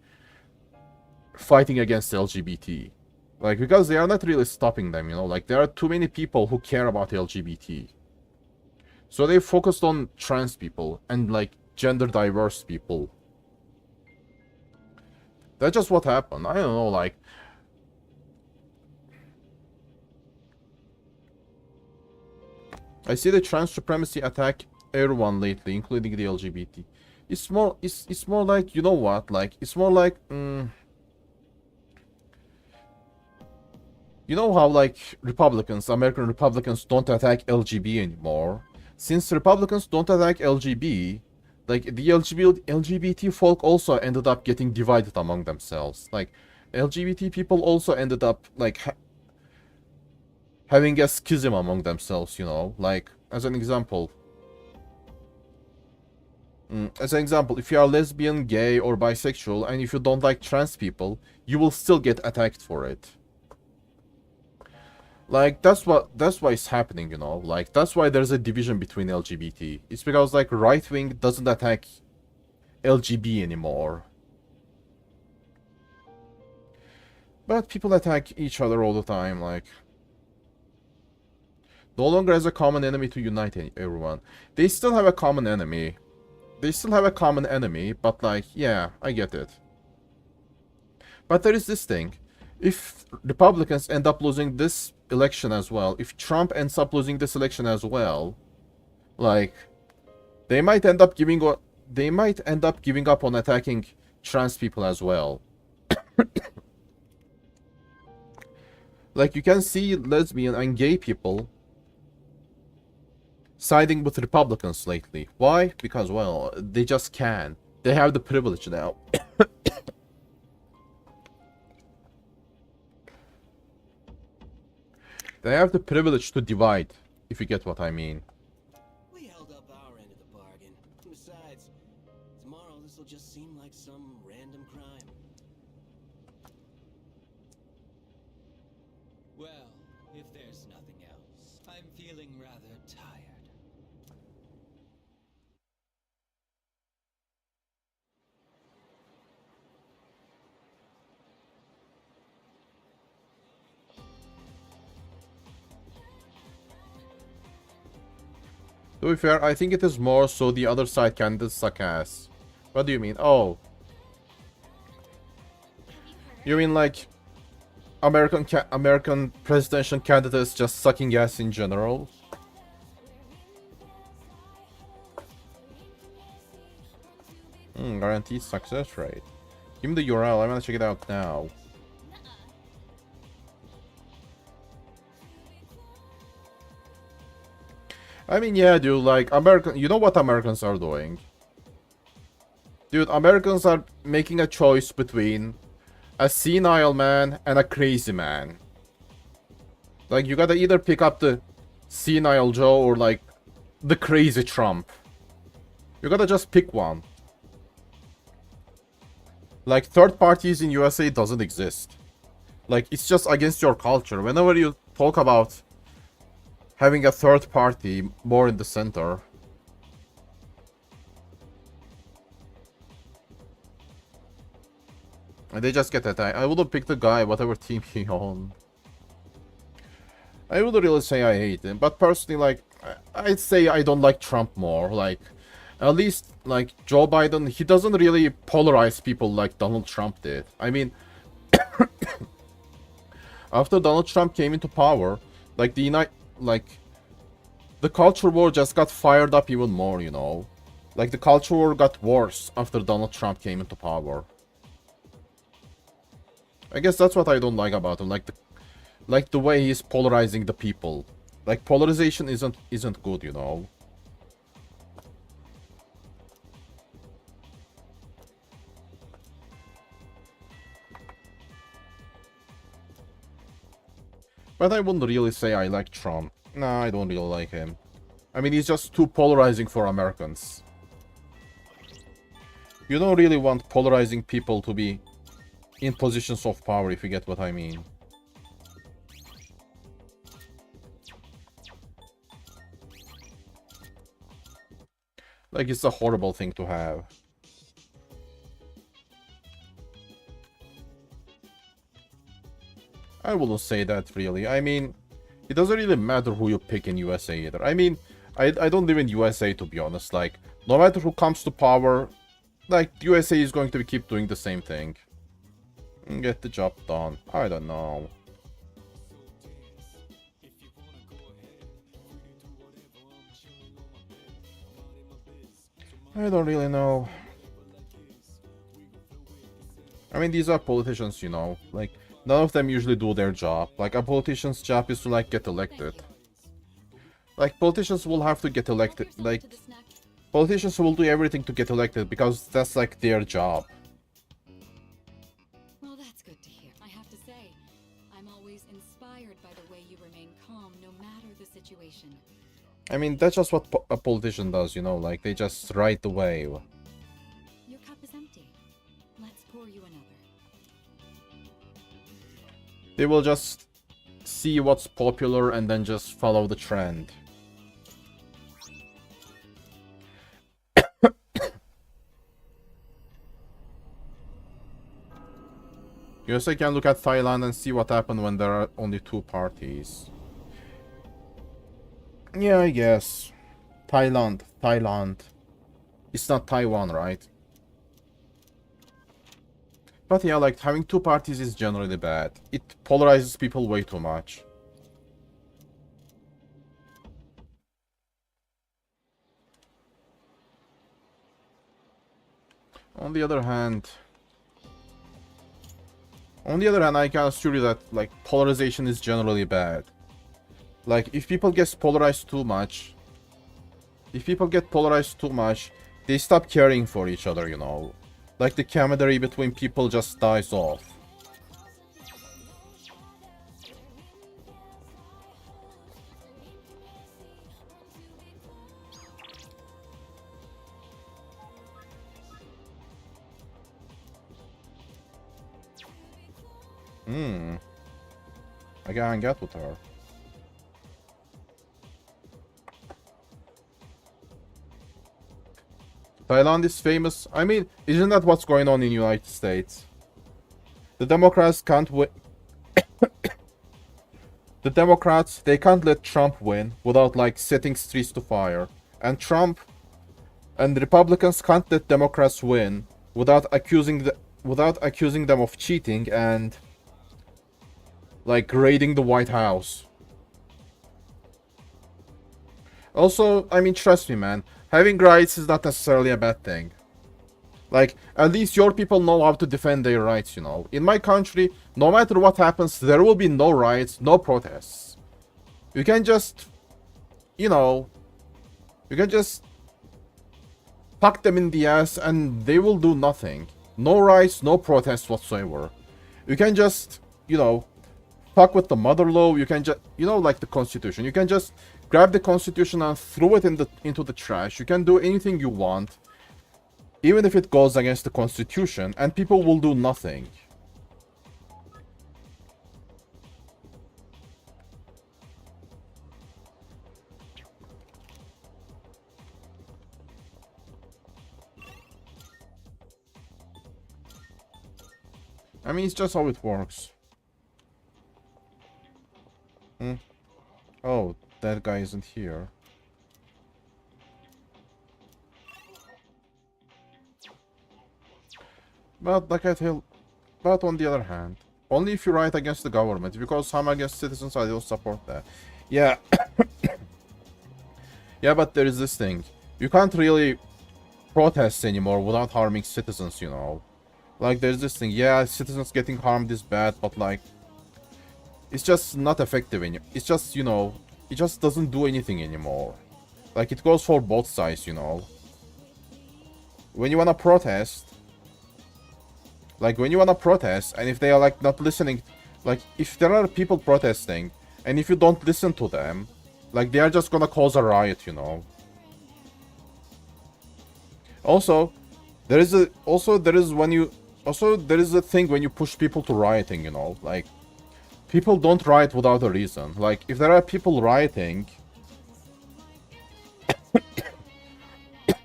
fighting against LGBT. Like, because they are not really stopping them, you know? Like, there are too many people who care about LGBT. So they focused on trans people and, like, gender diverse people. That's just what happened. I don't know, like... I see the trans supremacy attack everyone lately, including the LGBT. It's more like, you know what? Like, it's more like... you know how, like, American Republicans don't attack LGBT anymore? Since Republicans don't attack LGBT... like, the LGBT folk also ended up getting divided among themselves. Like, LGBT people also ended up, like, having a schism among themselves, you know? Like, as an example, if you are lesbian, gay, or bisexual, and if you don't like trans people, you will still get attacked for it. Like, that's why it's happening, you know? Like, that's why there's a division between LGBT. It's because, like, right-wing doesn't attack LGBT anymore. But people attack each other all the time, like... No longer as a common enemy to unite everyone. They still have a common enemy. But, like, yeah, I get it. But there is this thing. If Republicans end up losing this election as well, if Trump ends up losing this election as well, like, they might end up giving up on attacking trans people as well. Like, you can see lesbian and gay people siding with Republicans lately. Why? Because, well, they just can. They have the privilege now. They have the privilege to divide, if you get what I mean. We held up our end of the bargain. Besides, tomorrow this will just seem like some random crime. Well, if there's nothing else, I'm feeling rather tired. To be fair, I think it is more so the other side candidates suck ass. What do you mean? Oh. You mean like American presidential candidates just sucking ass in general? Guaranteed success rate. Give me the URL, I'm gonna check it out now. I mean, yeah, dude, like, you know what Americans are doing? Dude, Americans are making a choice between a senile man and a crazy man. Like, you gotta either pick up the senile Joe or, like, the crazy Trump. You gotta just pick one. Like, third parties in USA doesn't exist. Like, it's just against your culture. Whenever you talk about having a third party more in the center, and they just get attacked. I wouldn't pick the guy, whatever team he on. I wouldn't really say I hate him, but personally, like, I'd say I don't like Trump more. Like, at least, like, Joe Biden, he doesn't really polarize people like Donald Trump did. I mean, after Donald Trump came into power, like, the culture war just got fired up even more, you know? Like, the culture war got worse after Donald Trump came into power. I guess that's what I don't like about him, like the way he's polarizing the people. Like, polarization isn't good, you know? But I wouldn't really say I like Trump. Nah, I don't really like him. I mean, he's just too polarizing for Americans. You don't really want polarizing people to be in positions of power, if you get what I mean. Like, it's a horrible thing to have. I wouldn't say that, really. I mean, it doesn't really matter who you pick in USA either. I mean, I don't live in USA, to be honest. Like, no matter who comes to power, like, USA is going to keep doing the same thing. And get the job done. I don't know. I don't really know. I mean, these are politicians, you know. Like, none of them usually do their job. Like, a politician's job is to, like, get elected. Like, politicians will have to get elected. Like, politicians will do everything to get elected because that's, like, their job. Well, that's good to hear. I have to say, I'm always inspired by the way you remain calm no matter the situation. I mean, that's just what a politician does, you know? Like, they just ride the wave. Your cup is empty. Let's pour you another. They will just see what's popular and then just follow the trend. USA can look at Thailand and see what happened when there are only two parties. Yeah, I guess. Thailand. It's not Taiwan, right? But yeah, like, having two parties is generally bad. It polarizes people way too much. On the other hand, I can assure you that, like, polarization is generally bad. Like, if people get polarized too much, they stop caring for each other, you know? Like, the camaraderie between people just dies off. I can't get with her. Thailand is famous. I mean, isn't that what's going on in United States? The Democrats can't win. The Democrats, they can't let Trump win without like setting streets to fire. And Trump and the Republicans can't let Democrats win without accusing them of cheating and like raiding the White House. Also, I mean, trust me, man, having rights is not necessarily a bad thing. Like, at least your people know how to defend their rights, you know. In my country, no matter what happens, there will be no riots, no protests. You can just, you know, you can just fuck them in the ass and they will do nothing. No riots, no protests whatsoever. You can just, you know, fuck with the mother law. You can just, you know, like the constitution. You can just grab the constitution and throw it into the trash. You can do anything you want, even if it goes against the constitution, and people will do nothing. I mean, it's just how it works. Oh, that guy isn't here. But like I tell, but on the other hand, only if you write against the government, because I'm against citizens, I don't support that. Yeah. Yeah, but there is this thing. You can't really protest anymore without harming citizens, you know. Like, there's this thing. Yeah, citizens getting harmed is bad, but like, it's just not effective anymore. It's just, you know, it just doesn't do anything anymore. Like, it goes for both sides, you know. When you wanna protest, and if they are like not listening, like if there are people protesting, and if you don't listen to them, like they are just gonna cause a riot, you know. Also, there is a thing when you push people to rioting, you know, like people don't riot without a reason. Like if there are people rioting,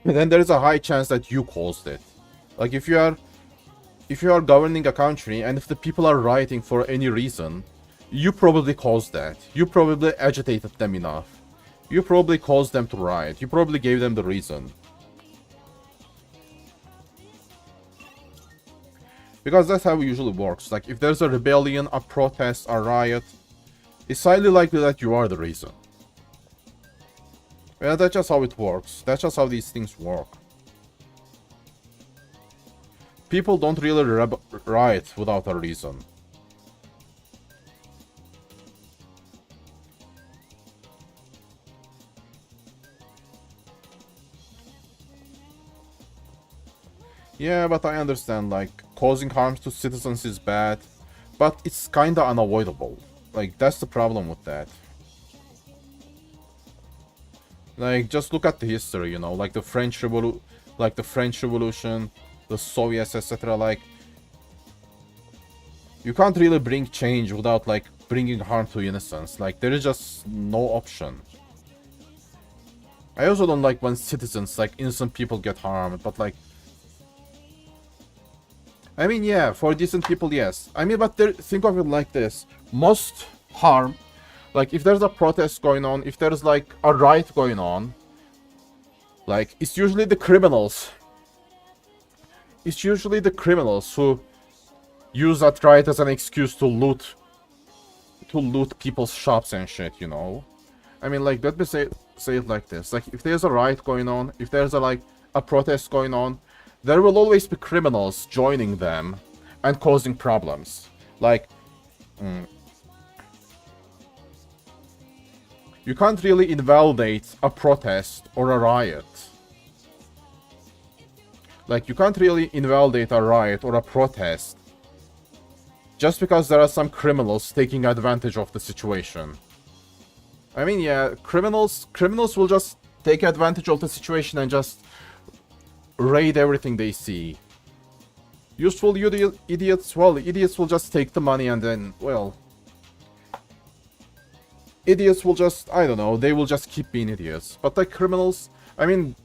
then there is a high chance that you caused it. Like if you are governing a country and if the people are rioting for any reason, you probably caused that. You probably agitated them enough. You probably caused them to riot. You probably gave them the reason. Because that's how it usually works. Like, if there's a rebellion, a protest, a riot, it's highly likely that you are the reason. Yeah, that's just how it works. That's just how these things work. People don't really riot without a reason. Yeah, but I understand, like, causing harm to citizens is bad, but it's kinda unavoidable. Like, that's the problem with that. Like, just look at the history, you know, like the French Revolution, the Soviets, etc. Like, you can't really bring change without, like, bringing harm to innocents. Like, there is just no option. I also don't like when citizens, like, innocent people get harmed, but, like, I mean, yeah, for decent people, yes. I mean, but think of it like this. Most harm, like, if there's a protest going on, if there's, like, a riot going on, like, it's usually the criminals. It's usually the criminals who use that riot as an excuse to loot people's shops and shit, you know? I mean, like, let me say it like this. Like, if there's a riot going on, if there's a protest going on, there will always be criminals joining them and causing problems. Like, you can't really invalidate a protest or a riot. Like, you can't really invalidate a riot or a protest just because there are some criminals taking advantage of the situation. I mean, yeah, criminals will just take advantage of the situation and just raid everything they see. Useful idiots, well, idiots will just take the money and then, well... Idiots will just, I don't know, they will just keep being idiots. But like criminals, I mean,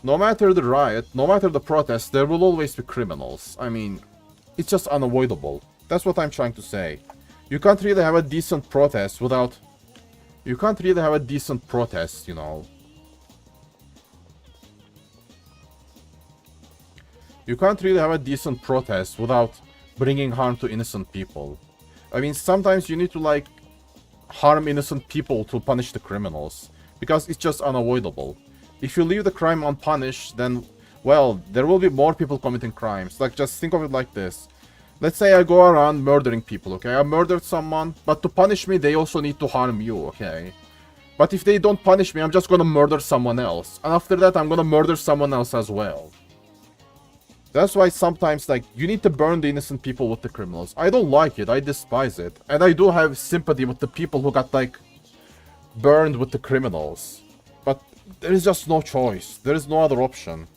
no matter the riot, no matter the protest, there will always be criminals. I mean, it's just unavoidable. That's what I'm trying to say. You can't really have a decent protest without... You can't really have a decent protest, you know. You can't really have a decent protest without bringing harm to innocent people. I mean, sometimes you need to, like, harm innocent people to punish the criminals. Because it's just unavoidable. If you leave the crime unpunished, then, well, there will be more people committing crimes. Like, just think of it like this. Let's say I go around murdering people, okay? I murdered someone, but to punish me, they also need to harm you, okay? But if they don't punish me, I'm just gonna murder someone else. And after that, I'm gonna murder someone else as well. That's why sometimes, like, you need to burn the innocent people with the criminals. I don't like it, I despise it. And I do have sympathy with the people who got, like, burned with the criminals. But there is just no choice. There is no other option.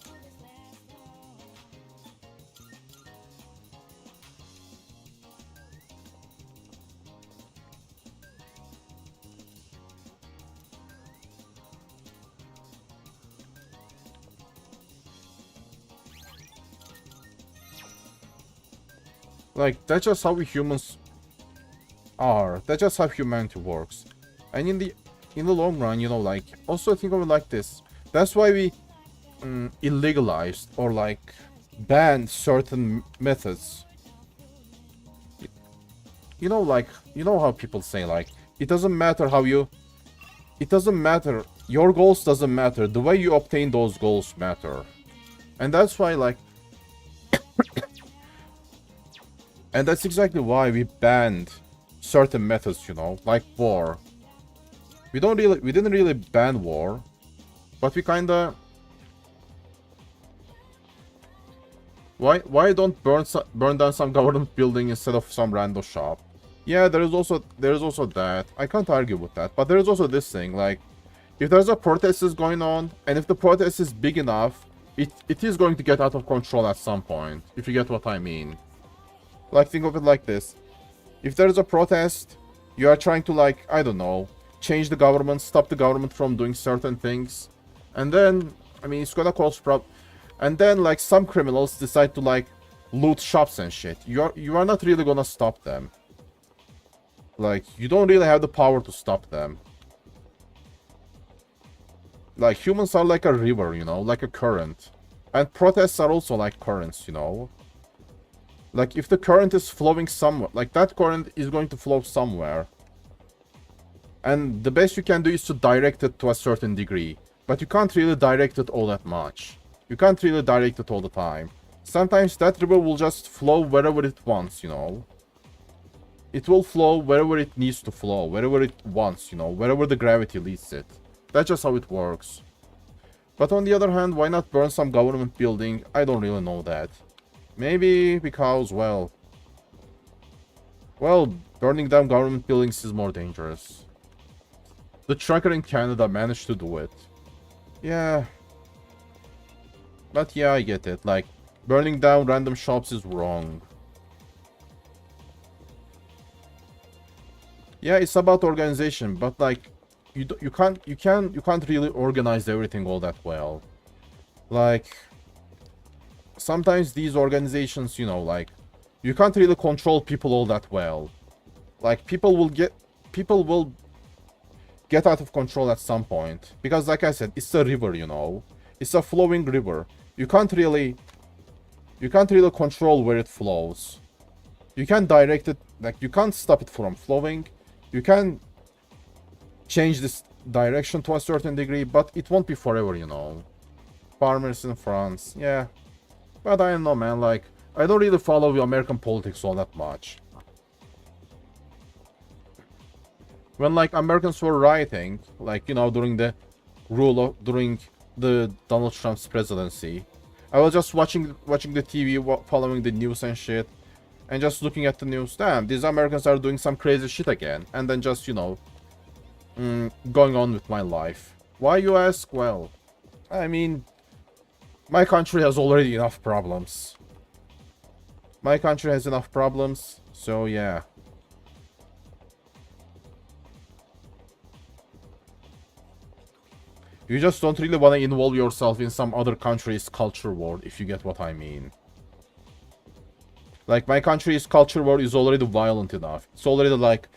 Like, that's just how we humans are. That's just how humanity works. And in the long run, you know, like, also think of it like this. That's why we illegalized or, like, banned certain methods. You know, like, you know how people say, like, it doesn't matter how you... It doesn't matter. Your goals doesn't matter. The way you obtain those goals matter. And that's why, like... And that's exactly why we banned certain methods, you know, like war. We didn't really ban war, but we kinda... Why don't burn down some government building instead of some random shop? Yeah, there is also that. I can't argue with that, but there is also this thing, like, if there's a protest is going on, and if the protest is big enough, it is going to get out of control at some point, if you get what I mean. Like, think of it like this. If there's a protest, you are trying to, like, I don't know, change the government, stop the government from doing certain things. And then, I mean, it's gonna cause and then, like, some criminals decide to, like, loot shops and shit. You are not really gonna stop them. Like, you don't really have the power to stop them. Like, humans are like a river, you know, like a current. And protests are also like currents, you know. Like, if the current is flowing somewhere, like, that current is going to flow somewhere. And the best you can do is to direct it to a certain degree. But you can't really direct it all that much. You can't really direct it all the time. Sometimes that river will just flow wherever it wants, you know. It will flow wherever it needs to flow, wherever it wants, you know, wherever the gravity leads it. That's just how it works. But on the other hand, why not burn some government building? I don't really know that. Maybe because, well, burning down government buildings is more dangerous. The trucker in Canada managed to do it. Yeah. But yeah, I get it. Like, burning down random shops is wrong. Yeah, it's about organization, but like, you can't really organize everything all that well. Like, sometimes these organizations, you know, like, you can't really control people all that well. Like, people will get out of control at some point. Because, like I said, it's a river, you know. It's a flowing river. You can't really control where it flows. You can't direct it, like, you can't stop it from flowing. You can change this direction to a certain degree, but it won't be forever, you know. Farmers in France, yeah. But I don't know, man, like, I don't really follow the American politics all that much. When, like, Americans were rioting, like, you know, during the Donald Trump's presidency, I was just watching the TV, following the news and shit, and just looking at the news. Damn, these Americans are doing some crazy shit again, and then just, you know, going on with my life. Why, you ask? Well, I mean, my country has already enough problems. My country has enough problems, so yeah. You just don't really want to involve yourself in some other country's culture war, if you get what I mean. Like, my country's culture war is already violent enough. It's already, like,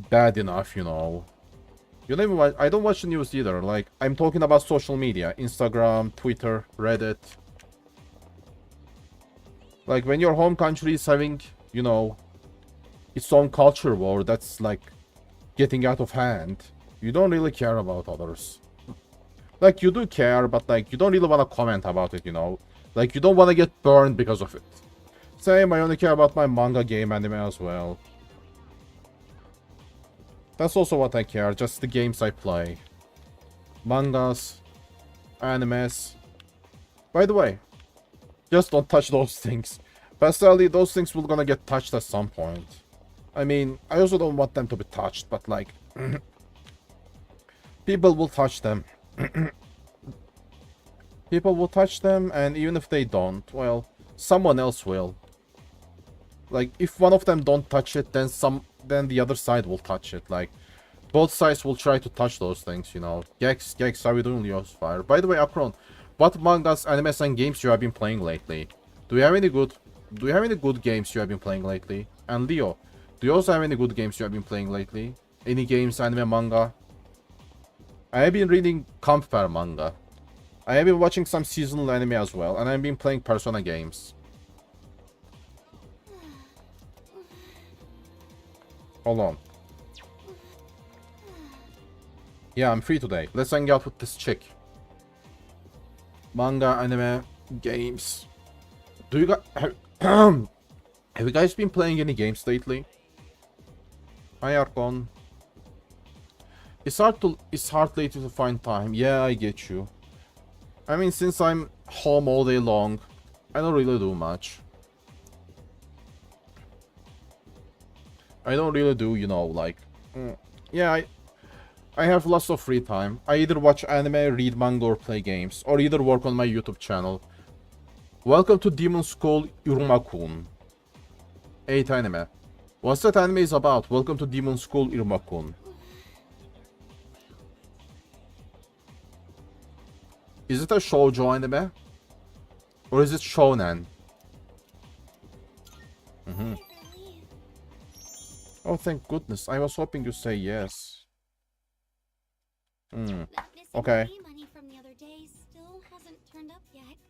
bad enough, you know. You don't even watch, I don't watch the news either. Like, I'm talking about social media. Instagram, Twitter, Reddit. Like, when your home country is having, you know, its own culture war that's, like, getting out of hand, you don't really care about others. Like, you do care, but, like, you don't really want to comment about it, you know? Like, you don't want to get burned because of it. Same, I only care about my manga, game, anime as well. That's also what I care, just the games I play. Mangas, animes. By the way, just don't touch those things. Personally, those things will gonna get touched at some point. I mean, I also don't want them to be touched, but like... people will touch them. People will touch them, and even if they don't, well, someone else will. Like, if one of them don't touch it, then the other side will touch it. Like, both sides will try to touch those things, you know. Gex, how are you doing, Leo's Fire? By the way, Akron, what mangas, animes, and games you have been playing lately? Do you have any good games you have been playing lately? And Leo, do you also have any good games you have been playing lately? Any games, anime, manga? I have been reading campfire manga. I have been watching some seasonal anime as well, and I've been playing Persona games. Hold on. Yeah, I'm free today. Let's hang out with this chick. Manga, anime, games. Do you guys... have you guys been playing any games lately? Hi, Archon. It's hard lately to find time. Yeah, I get you. I mean, since I'm home all day long, I don't really do much. I don't really do, you know, like... yeah, I have lots of free time. I either watch anime, read manga, or play games. Or either work on my YouTube channel. Welcome to Demon School Iruma-kun. 8 anime. What's that anime is about? Welcome to Demon School Iruma-kun. Is it a shoujo anime? Or is it shonen? Oh, thank goodness. I was hoping you say yes. Okay.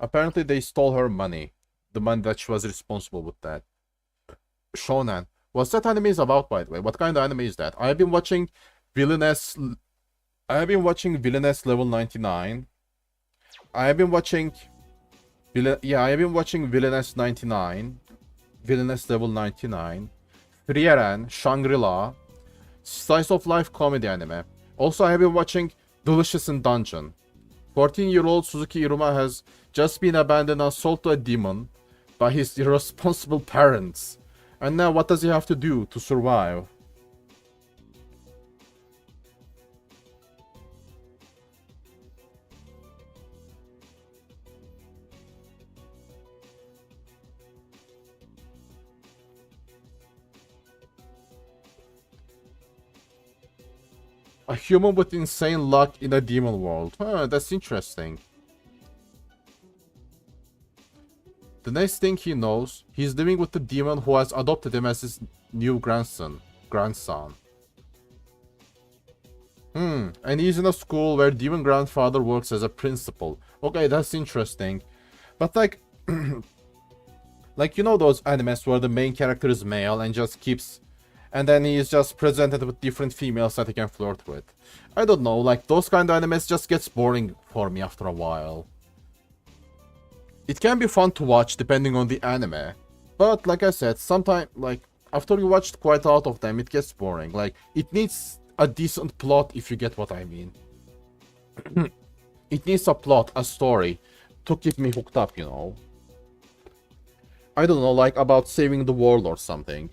Apparently they stole her money. The money that she was responsible with that. Shonen. What's that anime is about, by the way? What kind of anime is that? I have been watching Villainess Level 99. I have been watching Villainess 99. Villainess Level 99. Frieren, Shangri-La. Slice of life comedy anime. Also, I have been watching Delicious in Dungeon. 14-year-old Suzuki Iruma has just been abandoned and sold to a demon by his irresponsible parents. And now what does he have to do to survive? A human with insane luck in a demon world. Huh, that's interesting. The next thing he knows, he's living with the demon who has adopted him as his new grandson. And he's in a school where demon grandfather works as a principal. Okay, that's interesting. But like... like, you know those animes where the main character is male and just keeps... and then he is just presented with different females that he can flirt with. I don't know, like, those kind of animes just gets boring for me after a while. It can be fun to watch depending on the anime. But, like I said, sometimes, like, after you watched quite a lot of them, it gets boring. Like, it needs a decent plot, if you get what I mean. It needs a plot, a story, to keep me hooked up, you know. I don't know, like, about saving the world or something.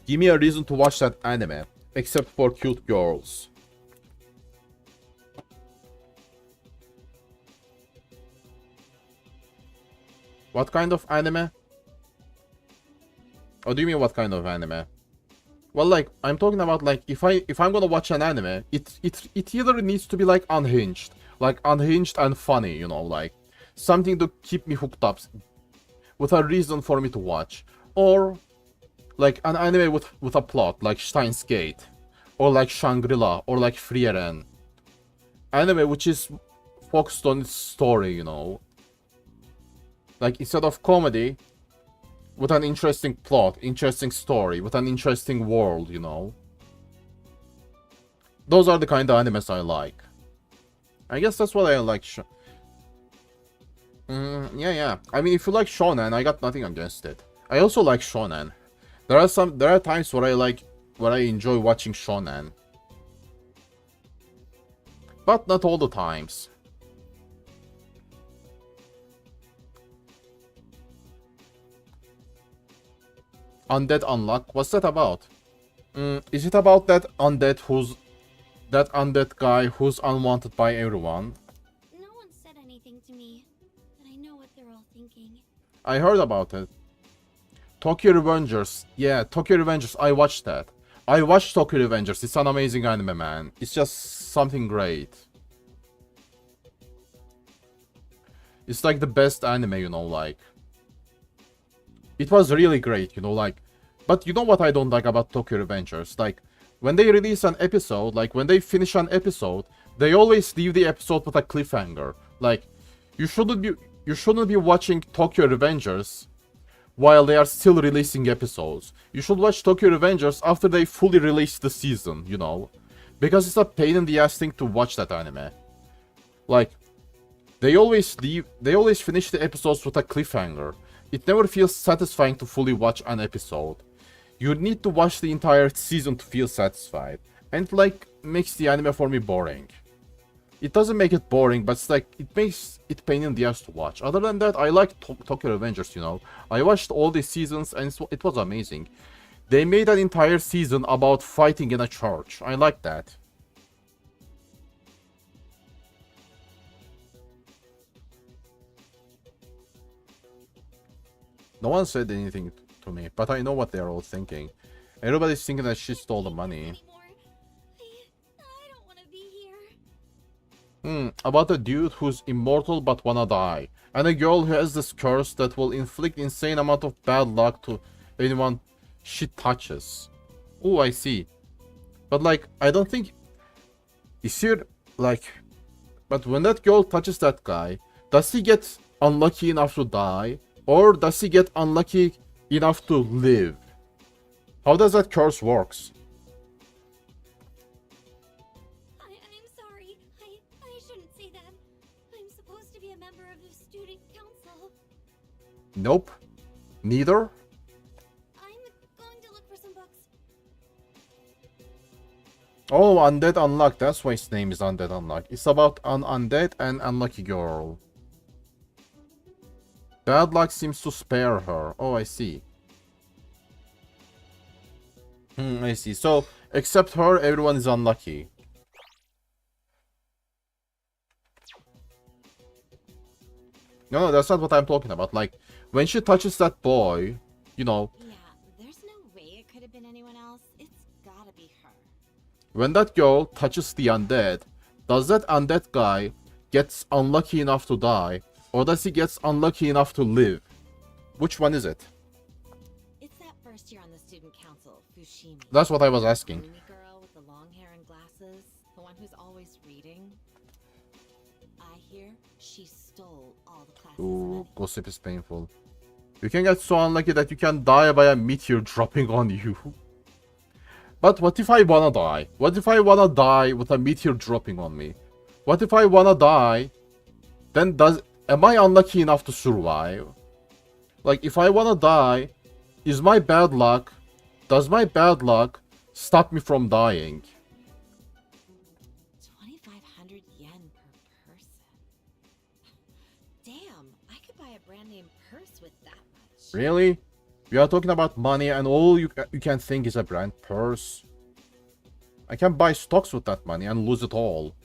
Give me a reason to watch that anime, except for cute girls. What kind of anime? Or do you mean what kind of anime? Well, like, I'm talking about, like, if I'm gonna watch an anime, it either needs to be, like, unhinged and funny, you know, like, something to keep me hooked up, with a reason for me to watch, or, like, an anime with a plot, like Steins Gate, or like Shangri-La, or like Frieren. Anime which is focused on its story, you know. Like, instead of comedy, with an interesting plot, interesting story, with an interesting world, you know. Those are the kind of animes I like. I guess that's what I like. Yeah. I mean, if you like shonen, I got nothing against it. I also like shonen. There are times where I enjoy watching shonen. But not all the times. Undead Unluck? What's that about? Is it about that undead guy who's unwanted by everyone? No one said anything to me, but I know what they're all thinking. I heard about it. Tokyo Revengers. Yeah, Tokyo Revengers. I watched that. I watched Tokyo Revengers. It's an amazing anime, man. It's just something great. It's like the best anime, you know, like. It was really great, you know, like. But you know what I don't like about Tokyo Revengers? Like, when they release an episode, like, when they finish an episode, they always leave the episode with a cliffhanger. Like, you shouldn't be watching Tokyo Revengers while they are still releasing episodes. You should watch Tokyo Revengers after they fully release the season, you know? Because it's a pain in the ass thing to watch that anime. Like, they always finish the episodes with a cliffhanger. It never feels satisfying to fully watch an episode. You need to watch the entire season to feel satisfied. And, like, makes the anime for me boring. It doesn't make it boring, but it's like, it makes it pain in the ass to watch. Other than that, I like Tokyo Revengers, you know. I watched all the seasons and it was amazing. They made an entire season about fighting in a church. I like that. No one said anything to me, but I know what they're all thinking. Everybody's thinking that she stole the money. I don't want to be here. About a dude who's immortal but wanna die. And a girl who has this curse that will inflict insane amount of bad luck to anyone she touches. Oh, I see. But, like, I don't think... Is here, like... But when that girl touches that guy, does he get unlucky enough to die? Or does he get unlucky enough to live? How does that curse works? I'm sorry. I shouldn't say that. I'm supposed to be a member of the student council. Nope. Neither? I'm going to look for some books. Oh, Undead Unluck. That's why his name is Undead Unluck. It's about an undead and unlucky girl. Bad luck seems to spare her. Oh, I see. I see. So, except her, everyone is unlucky. No, that's not what I'm talking about. Like, when she touches that boy, you know... Yeah, there's no way it could have been anyone else. It's gotta be her. When that girl touches the undead, does that undead guy get unlucky enough to die? Or does he get unlucky enough to live? Which one is it? It's that first year on the student council, Fushimi. That's what I was asking. The girl with the long hair and glasses, the one who's always reading. I hear she stole all the classes' Ooh, money. gossip is painful. You can get so unlucky that you can die by a meteor dropping on you. But what if I wanna die? What if I wanna die with a meteor dropping on me? What if I wanna die? Then am I unlucky enough to survive? Like, if I wanna die, does my bad luck stop me from dying? 2,500 yen per person. Damn, I could buy a brand name purse with that much. Really? We are talking about money and all you can think is a brand purse. I can buy stocks with that money and lose it all.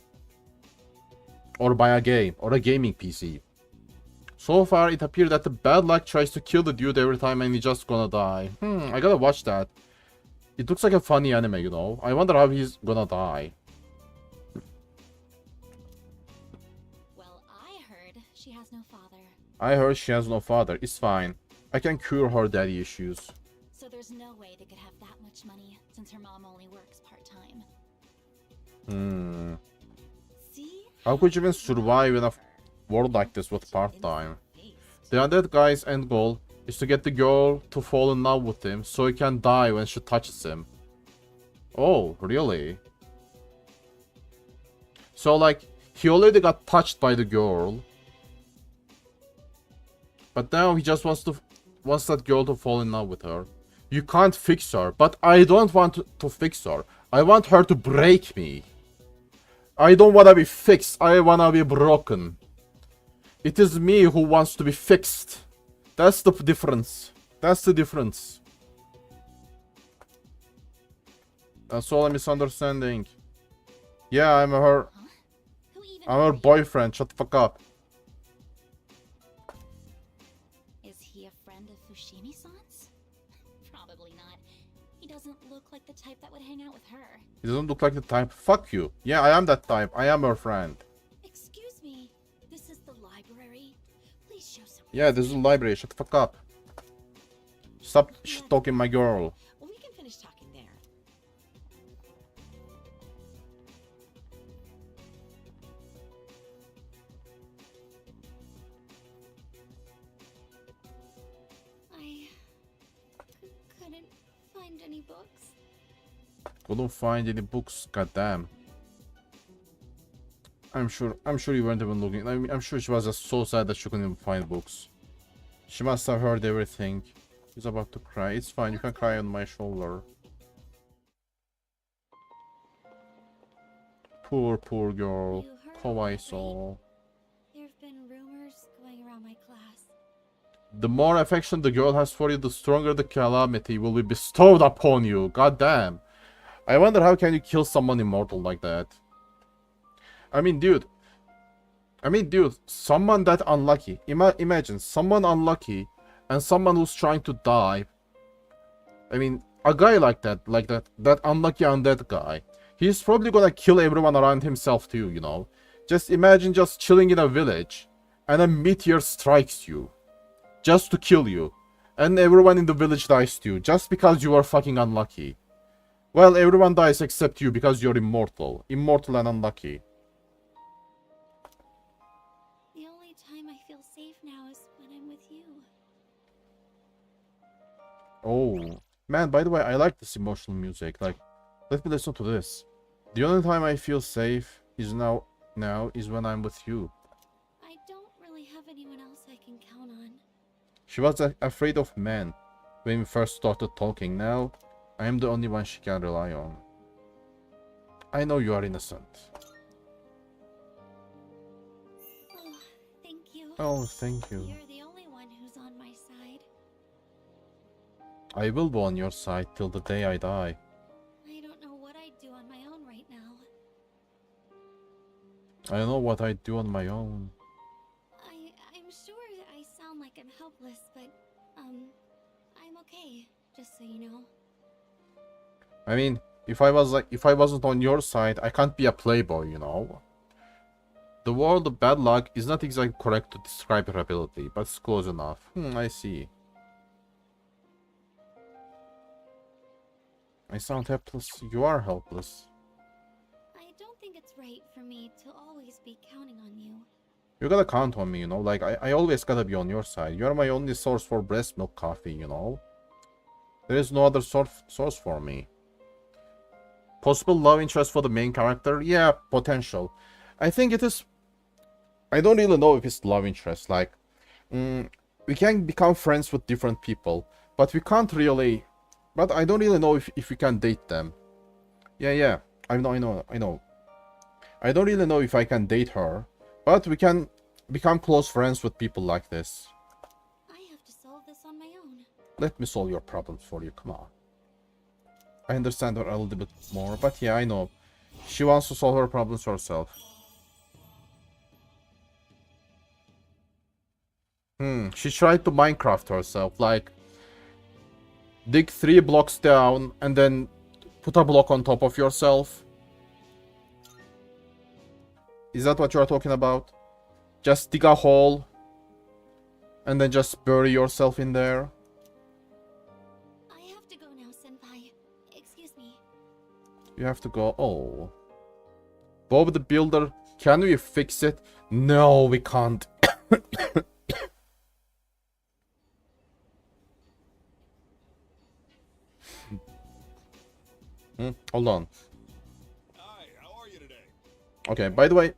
Or buy a game, or a gaming PC. So far, it appears that the bad luck tries to kill the dude every time and he's just gonna die. I gotta watch that. It looks like a funny anime, you know? I wonder how he's gonna die. Well, I heard she has no father. I heard she has no father. It's fine. I can cure her daddy issues. So there's no way they could have that much money since her mom only works part-time. See? How could you even survive in a world like this with part-time? The undead guy's end goal is to get the girl to fall in love with him so he can die when she touches him. Oh, really? So, like, he already got touched by the girl. But now he just wants that girl to fall in love with her. You can't fix her, but I don't want to fix her. I want her to break me. I don't want to be fixed. I want to be broken. It is me who wants to be fixed. That's the difference. That's the difference. That's all a misunderstanding. Yeah, I'm her boyfriend. Shut the fuck up. Is he a friend of Fushimi-san's? Probably not. He doesn't look like the type that would hang out with her. He doesn't look like the type. Fuck you. Yeah, I am that type. I am her friend. Excuse me. This is the library. Please show some. Yeah, this is a library. Shut the fuck up. Stop talking my girl. Well, we can finish talking there. I couldn't find any books. Couldn't find any books. Goddamn. I'm sure you weren't even looking. I mean, I'm sure she was just so sad that she couldn't even find books. She must have heard everything. She's about to cry. It's fine. You can cry on my shoulder. Poor girl. Kawaiso. There've been rumors going around my class. The more affection the girl has for you, the stronger the calamity will be bestowed upon you. God damn. I wonder how can you kill someone immortal like that? I mean, dude, someone that unlucky. Imagine someone unlucky and someone who's trying to die. I mean, a guy like that unlucky undead guy. He's probably gonna kill everyone around himself too, you know. Just imagine just chilling in a village and a meteor strikes you. Just to kill you. And everyone in the village dies too, just because you are fucking unlucky. Well, everyone dies except you because you're immortal. Immortal and unlucky. The only time I feel safe now is when I'm with you. Oh, man, by the way, I like this emotional music. Like, let me listen to this. The only time I feel safe is now is when I'm with you. I don't really have anyone else I can count on. She was afraid of men when we first started talking. Now, I am the only one she can rely on. I know you are innocent. Oh, thank you. Oh, thank you. You're the only one who's on my side. I will be on your side till the day I die. I don't know what I'd do on my own right now. I know what I do on my own. I'm sure I sound like I'm helpless, but I'm okay, just so you know. I mean, if I wasn't on your side, I can't be a playboy, you know. The word of bad luck is not exactly correct to describe her ability, but it's close enough. I see. I sound helpless. You are helpless. I don't think it's right for me to always be counting on you. You gotta count on me, you know. Like, I always gotta be on your side. You're my only source for breast milk coffee, you know. There is no other source for me. Possible love interest for the main character? Yeah, potential. I think it is... I don't really know if it's love interest. Like, we can become friends with different people, but we can't really... But I don't really know if we can date them. Yeah. I know. I don't really know if I can date her, but we can become close friends with people like this. I have to solve this on my own. Let me solve your problems for you, come on. I understand her a little bit more, but yeah, I know. She wants to solve her problems herself. She tried to Minecraft herself, like dig 3 blocks down and then put a block on top of yourself. Is that what you're talking about? Just dig a hole and then just bury yourself in there. I have to go now, Senpai. Excuse me. You have to go. Oh. Bob the Builder, can we fix it? No, we can't. Hold on. Hi, how are you today? Okay, by the way,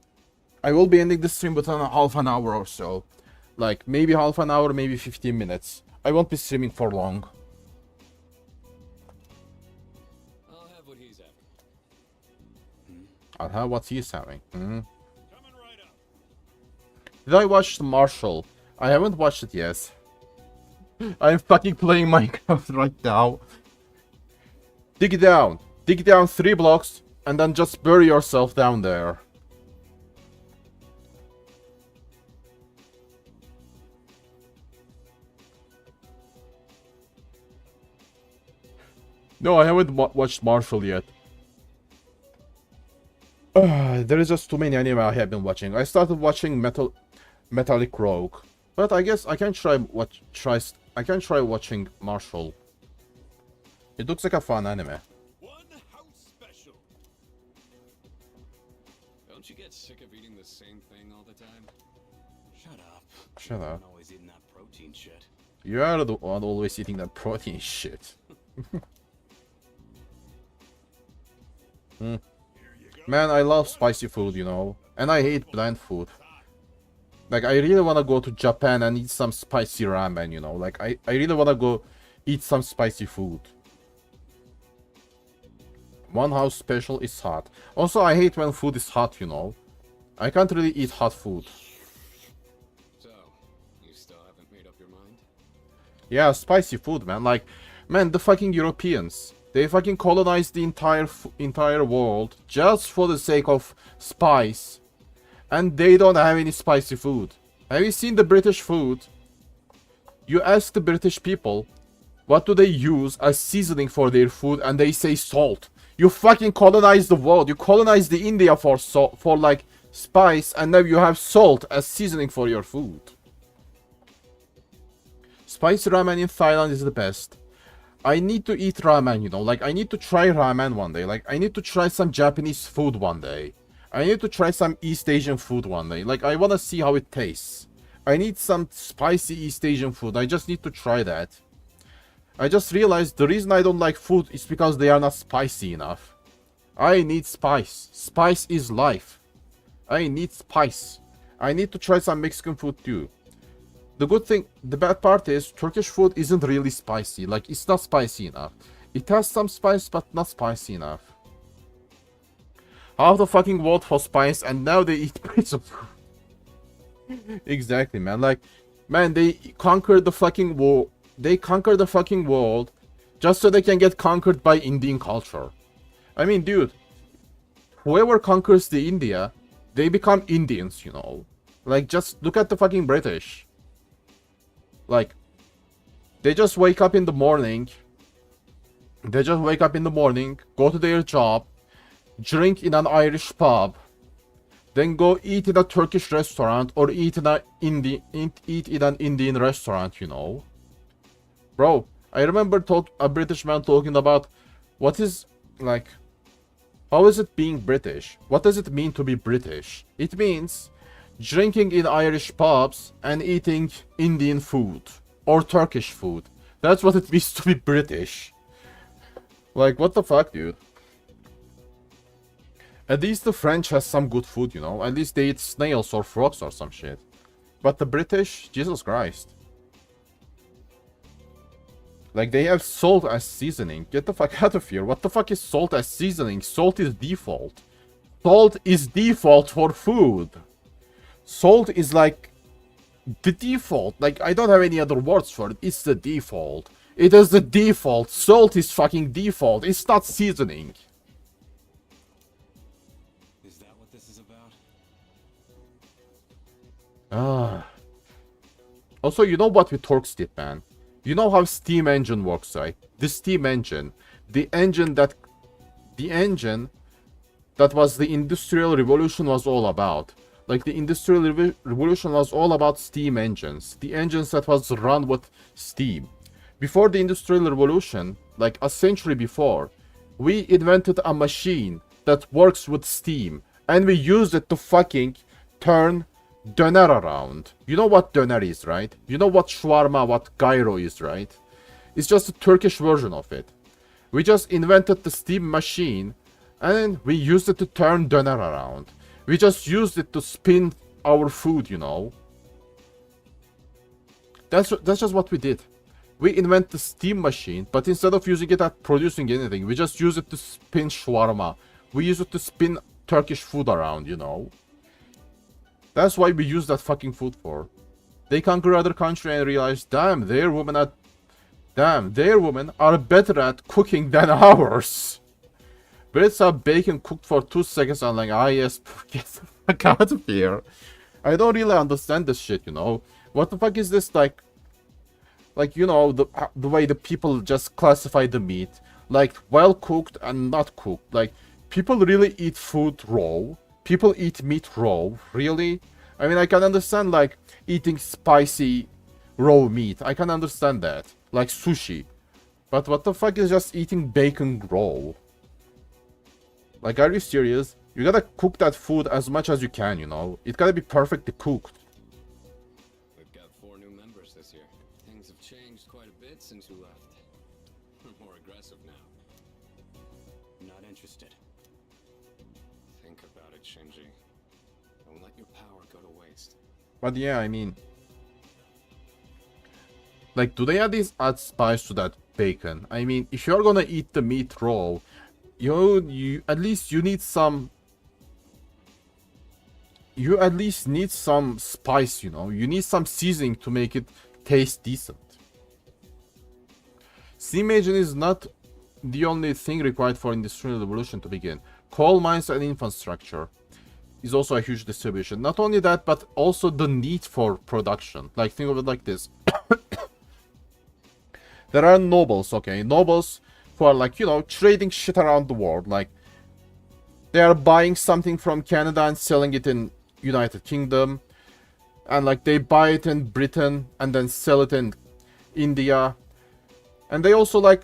I will be ending the stream within half an hour or so. Like, maybe half an hour, maybe 15 minutes. I won't be streaming for long. I'll have what he's having. I'll have what he's having. Coming right up. Did I watch the Marshall? I haven't watched it yet. I'm fucking playing Minecraft right now. Dig down. Dig down 3 blocks and then just bury yourself down there. No, I haven't watched Marshall yet. There is just too many anime I have been watching. I started watching Metallic Rogue, but I guess I can try watching Marshall. It looks like a fun anime. One house special. Don't you get sick of eating the same thing all the time? Shut up. Shut up. I'm always eating that protein shit. You are the one always eating that protein shit. Man, I love spicy food, you know, and I hate bland food. Like, I really want to go to Japan and eat some spicy ramen, you know. Like, I really want to go eat some spicy food. One house special is hot. Also, I hate when food is hot, you know. I can't really eat hot food. So, you still haven't made up your mind? Yeah, spicy food, man. Like, man, the fucking Europeans, they fucking colonized the entire world just for the sake of spice. And they don't have any spicy food. Have you seen the British food? You ask the British people, what do they use as seasoning for their food, and they say salt. You fucking colonized the world. You colonized the India for like spice, and now you have salt as seasoning for your food. Spicy ramen in Thailand is the best. I need to eat ramen, you know, like I need to try ramen one day. Like I need to try some Japanese food one day. I need to try some East Asian food one day. Like I want to see how it tastes. I need some spicy East Asian food. I just need to try that. I just realized the reason I don't like food is because they are not spicy enough. I need spice. Spice is life. I need spice. I need to try some Mexican food too. The bad part is Turkish food isn't really spicy. Like, it's not spicy enough. It has some spice, but not spicy enough. Half the fucking world for spice, and now they eat pizza food. Exactly, man. Like, man, they conquered the fucking world. They conquered the fucking world just so they can get conquered by Indian culture. I mean, dude, whoever conquers the India, they become Indians, you know. Like, just look at the fucking British. Like, they just wake up in the morning. They just wake up in the morning, go to their job, drink in an Irish pub, then go eat in a Turkish restaurant or eat in an Indian restaurant, you know. Bro, I remember a British man talking about what is, like, how is it being British? What does it mean to be British? It means drinking in Irish pubs and eating Indian food or Turkish food. That's what it means to be British. Like, what the fuck, dude? At least the French has some good food, you know. At least they eat snails or frogs or some shit. But the British, Jesus Christ. Like, they have salt as seasoning. Get the fuck out of here. What the fuck is salt as seasoning? Salt is default. Salt is default for food. Salt is like the default. Like, I don't have any other words for it. It's the default. It is the default. Salt is fucking default. It's not seasoning. Is that what this is about? Ah. Also, you know what with Torx did, man? You know how steam engine works, right? The steam engine, the engine that was the Industrial Revolution was all about. Like the Industrial Revolution was all about steam engines, the engines that was run with steam. Before the Industrial Revolution, like a century before, we invented a machine that works with steam, and we used it to fucking turn döner around. You know what döner is, right? You know what shawarma, what gyro is, right? It's just a Turkish version of it. We just invented the steam machine, and we used it to turn döner around. We just used it to spin our food, you know. That's just what we did. We invent the steam machine, but instead of using it at producing anything, we just use it to spin shawarma. We use it to spin Turkish food around, you know. That's why we use that fucking food for. They conquer other country and realize, damn, their women are better at cooking than ours. Breads are bacon cooked for 2 seconds and like, ah yes, get the fuck out of here. I don't really understand this shit, you know. What the fuck is this, like, you know, the way the people just classify the meat. Like, well cooked and not cooked. Like, people really eat food raw. People eat meat raw. Really? I mean, I can understand, like, eating spicy raw meat. I can understand that. Like sushi. But what the fuck is just eating bacon raw? Like, are you serious? You gotta cook that food as much as you can, you know? It gotta be perfectly cooked. We've got 4 new members this year. Things have changed quite a bit since you left. We're more aggressive now. Not interested. Think about it, Shinji. Don't let your power go to waste. But yeah, I mean, like, do they add spice to that bacon? I mean, if you're gonna eat the meat raw, you at least need some. You at least need some spice, you know. You need some seasoning to make it taste decent. Steam engine is not the only thing required for industrial revolution to begin. Coal mines and infrastructure is also a huge distribution. Not only that, but also the need for production. Like, think of it like this. There are nobles, okay? Nobles who are, like, you know, trading shit around the world. Like, they are buying something from Canada and selling it in United Kingdom. And, like, they buy it in Britain and then sell it in India. And they also, like,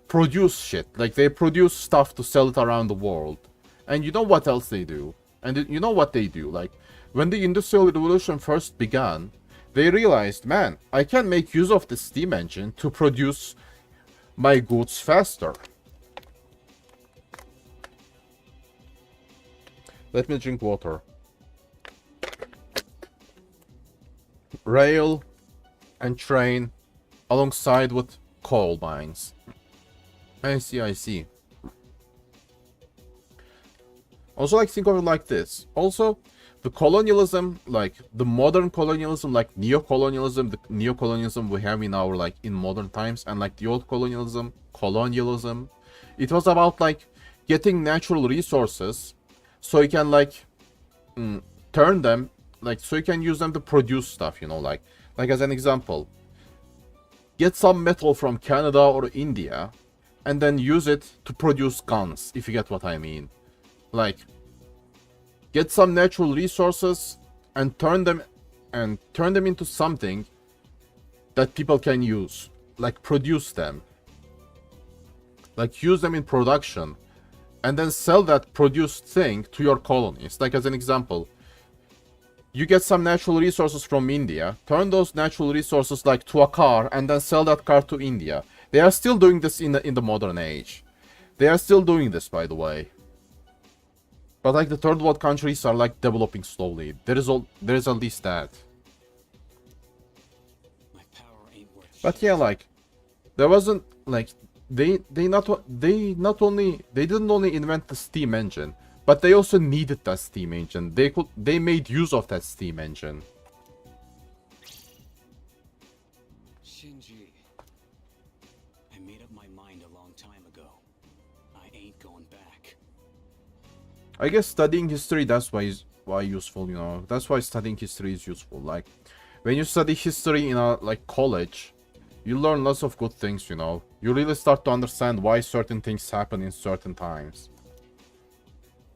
produce shit. Like, they produce stuff to sell it around the world. And you know what else they do? And you know what they do? Like, when the Industrial Revolution first began, they realized, man, I can make use of the steam engine to produce my goods faster. Let me drink water. Rail and train alongside with coal mines. I see. Also, like, think of it like this. Also, the colonialism, like the modern colonialism, like neo-colonialism, the neo-colonialism we have in our, like, in modern times, and like the old colonialism, it was about, like, getting natural resources so you can, like, turn them, like, so you can use them to produce stuff, you know, like as an example, get some metal from Canada or India and then use it to produce guns, if you get what I mean. Like, get some natural resources and turn them into something that people can use. Like, produce them. Like, use them in production. And then sell that produced thing to your colonies. Like, as an example, you get some natural resources from India, turn those natural resources, like, to a car, and then sell that car to India. They are still doing this in the modern age. They are still doing this, by the way. But, like, the third world countries are, like, developing slowly. There is at least that. My power ain't worth shit. But yeah, like, there wasn't, like, they didn't only invent the steam engine, but they also needed that steam engine. They made use of that steam engine. Shinji, I made up my mind a long time ago. I ain't going back. I guess studying history, that's why useful, you know. That's why studying history is useful. Like, when you study history in a like college, you learn lots of good things, you know. You really start to understand why certain things happen in certain times.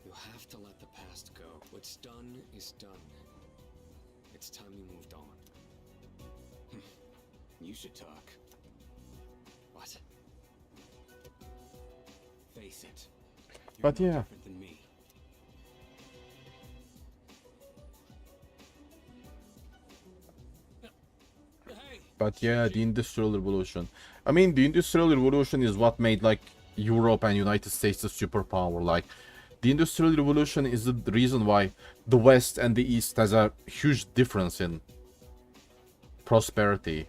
You have to let the past go. What's done is done. It's time you moved on. You should talk. What? Face it. But no yeah. different than me. But yeah, the Industrial Revolution. I mean, the Industrial Revolution is what made like Europe and United States a superpower. Like, the Industrial Revolution is the reason why the West and the East has a huge difference in prosperity.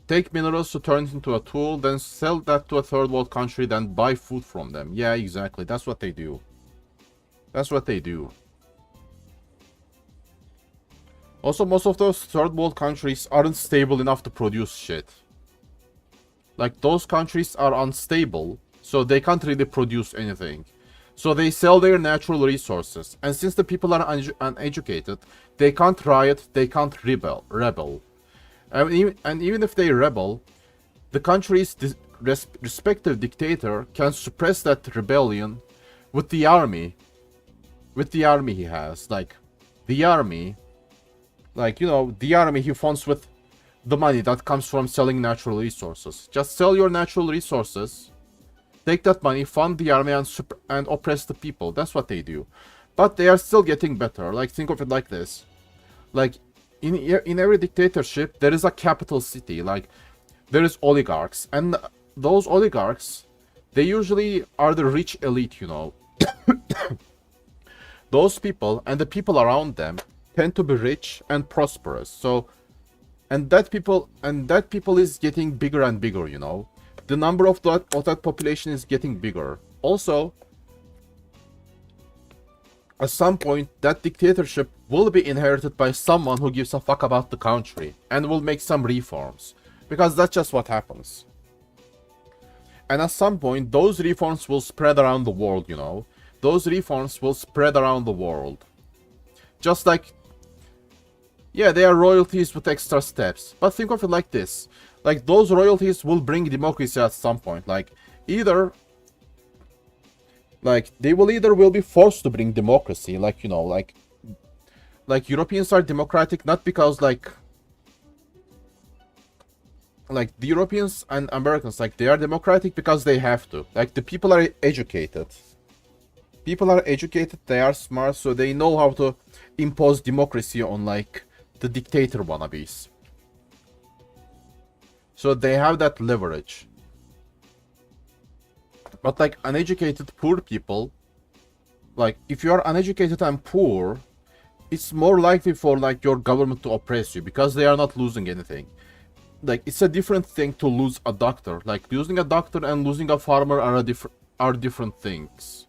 Take minerals to turn it into a tool, then sell that to a third world country, then buy food from them. Yeah, exactly. That's what they do. That's what they do. Also, most of those third world countries aren't stable enough to produce shit. Like, those countries are unstable, so they can't really produce anything. So they sell their natural resources. And since the people are uneducated, they can't riot, they can't rebel. And even if they rebel, the country's respective dictator can suppress that rebellion with the army. With the army he has. Like, the army... Like, you know, the army he funds with the money that comes from selling natural resources. Just sell your natural resources, take that money, fund the army, and oppress the people. That's what they do. But they are still getting better. Like, think of it like this. Like, in every dictatorship, there is a capital city. Like, there is oligarchs. And those oligarchs, they usually are the rich elite, you know. Those people and the people around them tend to be rich and prosperous. So, and that people is getting bigger and bigger, you know. The number of that population is getting bigger. Also, at some point, that dictatorship will be inherited by someone who gives a fuck about the country and will make some reforms, because that's just what happens. And at some point, those reforms will spread around the world, you know. Those reforms will spread around the world. Just like, yeah, they are royalties with extra steps. But think of it like this. Like, those royalties will bring democracy at some point. Like, either... Like, they will be forced to bring democracy. Like, you know, like Europeans are democratic not because, like, the Europeans and Americans, like, they are democratic because they have to. Like, the people are educated. People are educated, they are smart, so they know how to impose democracy on, like, the dictator wannabes. So they have that leverage. But like uneducated poor people, like if you are uneducated and poor, it's more likely for like your government to oppress you because they are not losing anything. Like, it's a different thing to lose a doctor. Like, losing a doctor and losing a farmer are different things.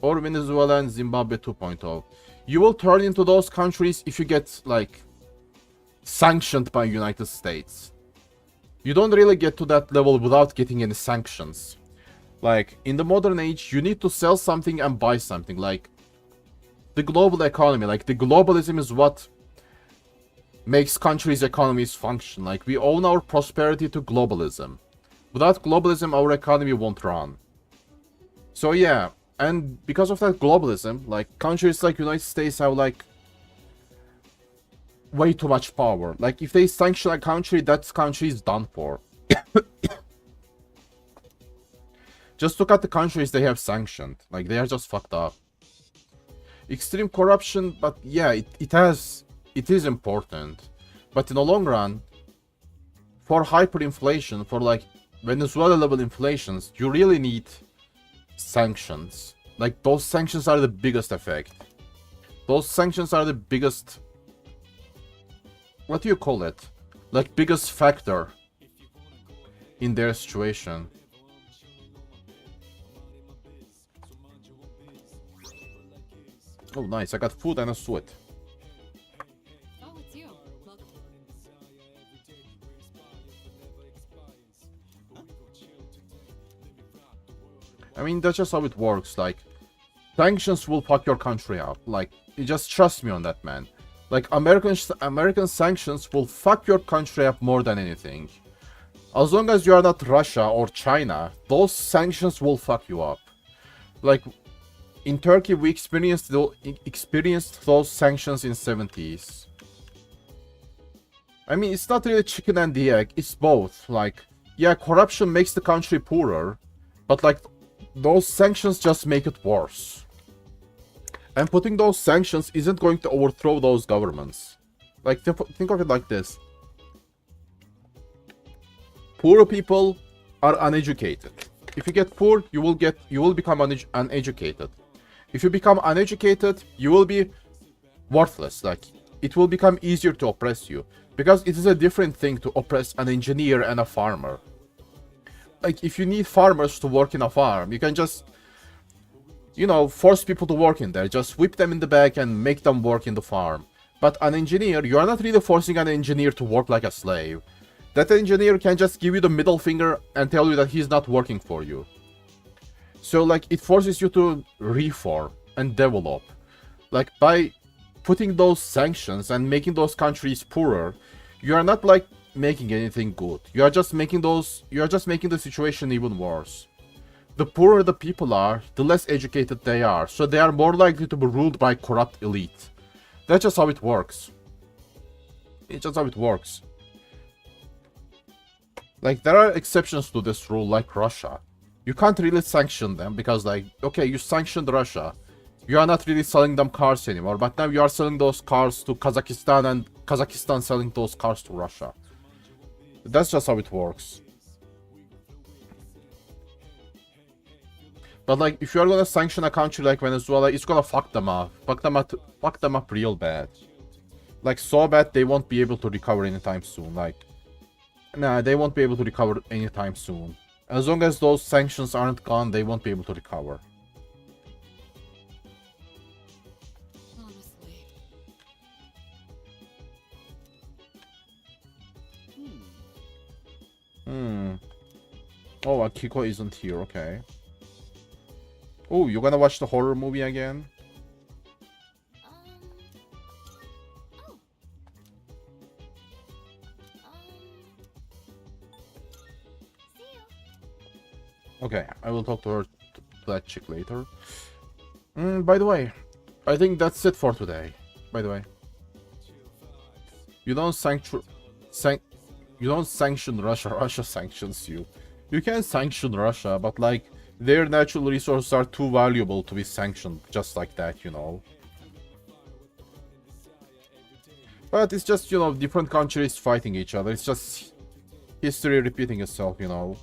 Or Venezuela and Zimbabwe 2.0. You will turn into those countries if you get, like, sanctioned by United States. You don't really get to that level without getting any sanctions. Like, in the modern age, you need to sell something and buy something. Like, the global economy, like, the globalism is what makes countries' economies function. Like, we own our prosperity to globalism. Without globalism, our economy won't run. So, yeah. And because of that globalism, like, countries like United States have, like, way too much power. Like, if they sanction a country, that country is done for. Just look at the countries they have sanctioned. Like, they are just fucked up. Extreme corruption, but yeah, it is important. But in the long run, for hyperinflation, for like Venezuela level inflations, you really need sanctions. Like, those sanctions are the biggest effect. Those sanctions are the biggest, what do you call it? Like, biggest factor in their situation. Oh, nice. I got food and a sweat. Oh, it's you. Welcome. I mean, that's just how it works. Like, sanctions will fuck your country up. Like, you just trust me on that, man. Like, American sanctions will fuck your country up more than anything. As long as you are not Russia or China, those sanctions will fuck you up. Like, in Turkey, we experienced those sanctions in 70s. I mean, it's not really chicken and the egg, it's both. Like, yeah, corruption makes the country poorer, but like, those sanctions just make it worse. And putting those sanctions isn't going to overthrow those governments. Like, think of it like this. Poor people are uneducated. If you get poor, you will become uneducated. If you become uneducated, you will be worthless. Like, it will become easier to oppress you. Because it is a different thing to oppress an engineer and a farmer. Like, if you need farmers to work in a farm, you can just, you know, force people to work in there. Just whip them in the back and make them work in the farm. But an engineer, you are not really forcing an engineer to work like a slave. That engineer can just give you the middle finger and tell you that he's not working for you. So, like, it forces you to reform and develop. Like, by putting those sanctions and making those countries poorer, you are not, like, making anything good. You are just making the situation even worse. The poorer the people are, the less educated they are, so they are more likely to be ruled by corrupt elite. That's just how it works. It's just how it works. Like, there are exceptions to this rule, like Russia. You can't really sanction them because, like, okay, you sanctioned Russia. You are not really selling them cars anymore, but now you are selling those cars to Kazakhstan and Kazakhstan selling those cars to Russia. That's just how it works. But, like, if you are gonna sanction a country like Venezuela, it's gonna fuck them up. Fuck them up real bad. Like, so bad they won't be able to recover anytime soon. Like, nah, they won't be able to recover anytime soon. As long as those sanctions aren't gone, they won't be able to recover. Honestly. Oh, Akiko isn't here, okay. Oh, you're gonna watch the horror movie again? Okay, I will talk to her, to that chick later. By the way, I think that's it for today. By the way, you don't sanction Russia. Russia sanctions you. You can sanction Russia, but like, their natural resources are too valuable to be sanctioned just like that, you know. But it's just, you know, different countries fighting each other. It's just history repeating itself, you know.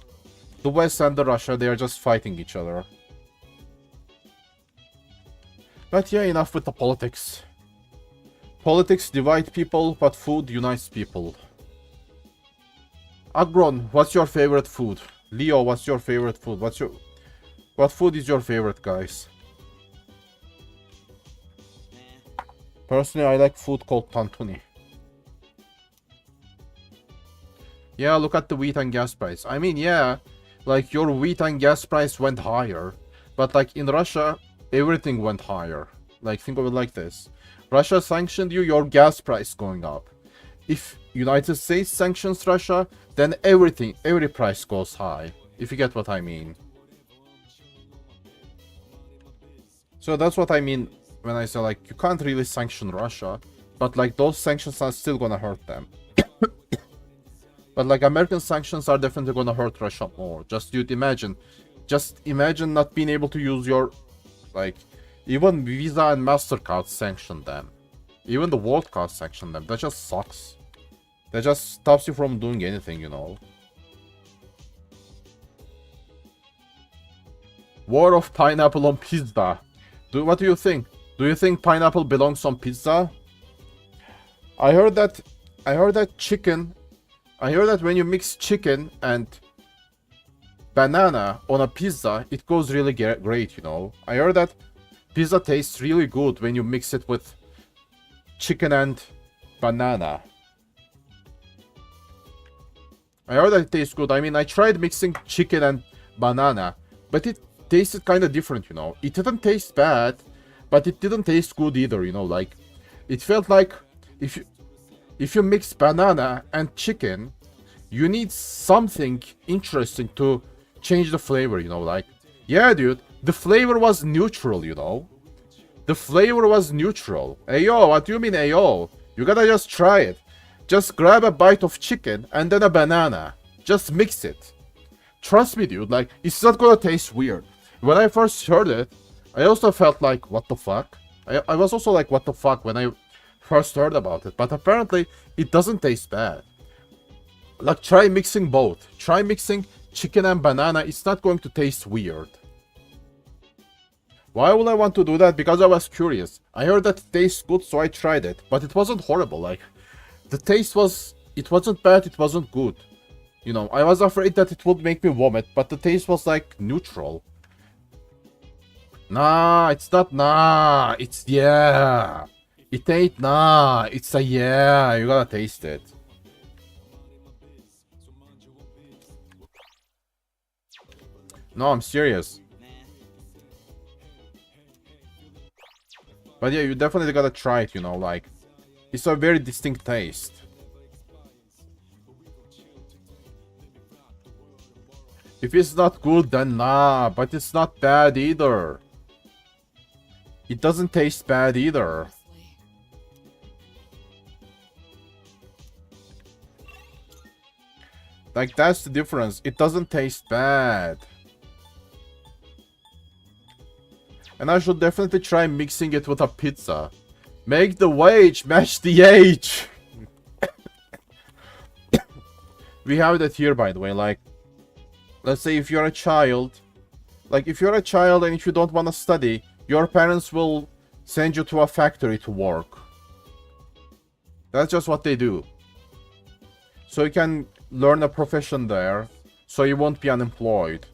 The West and the Russia, they are just fighting each other. But yeah, enough with the politics. Politics divide people, but food unites people. Agron, what's your favorite food? Leo, what's your favorite food? What food is your favorite, guys? Personally, I like food called tantuni. Yeah, look at the wheat and gas price. I mean, yeah, like, your wheat and gas price went higher, but like, in Russia, everything went higher. Like, think of it like this. Russia sanctioned you, your gas price going up. If United States sanctions Russia, then every price goes high, if you get what I mean. So that's what I mean when I say, like, you can't really sanction Russia, but like, those sanctions are still gonna hurt them. But like, American sanctions are definitely gonna hurt Russia more. Just imagine not being able to use your, like, even Visa and MasterCard sanction them. Even the World Card sanction them. That just sucks. That just stops you from doing anything, you know. War of pineapple on pizza. What do you think? Do you think pineapple belongs on pizza? I heard that when you mix chicken and banana on a pizza, it goes really great, you know. I heard that pizza tastes really good when you mix it with chicken and banana. I heard that it tastes good. I mean, I tried mixing chicken and banana, but it tasted kind of different, you know. It didn't taste bad, but it didn't taste good either, you know. Like, it felt like if you mix banana and chicken, you need something interesting to change the flavor, you know. Like, yeah, dude, the flavor was neutral, you know. The flavor was neutral. Ayo, what do you mean, ayo? You gotta just try it. Just grab a bite of chicken and then a banana. Just mix it. Trust me, dude, like, it's not gonna taste weird. When I first heard it, I also felt like, what the fuck? I was also like, what the fuck, when I first heard about it. But apparently, it doesn't taste bad. Like, try mixing both. Try mixing chicken and banana. It's not going to taste weird. Why would I want to do that? Because I was curious. I heard that it tastes good, so I tried it. But it wasn't horrible. Like, the taste was... It wasn't bad, it wasn't good. You know, I was afraid that it would make me vomit, but the taste was, like, neutral. Nah, it's not nah. It's yeah. It ain't nah. It's a yeah. You gotta taste it. No, I'm serious. But yeah, you definitely gotta try it, you know, like, it's a very distinct taste. If it's not good, then nah, but it's not bad either. It doesn't taste bad either. Like, that's the difference. It doesn't taste bad. And I should definitely try mixing it with a pizza. Make the wage match the age. We have that here, by the way. Like, let's say if you're a child. Like, if you're a child and if you don't want to study, your parents will send you to a factory to work. That's just what they do. So you can learn a profession there. So you won't be unemployed.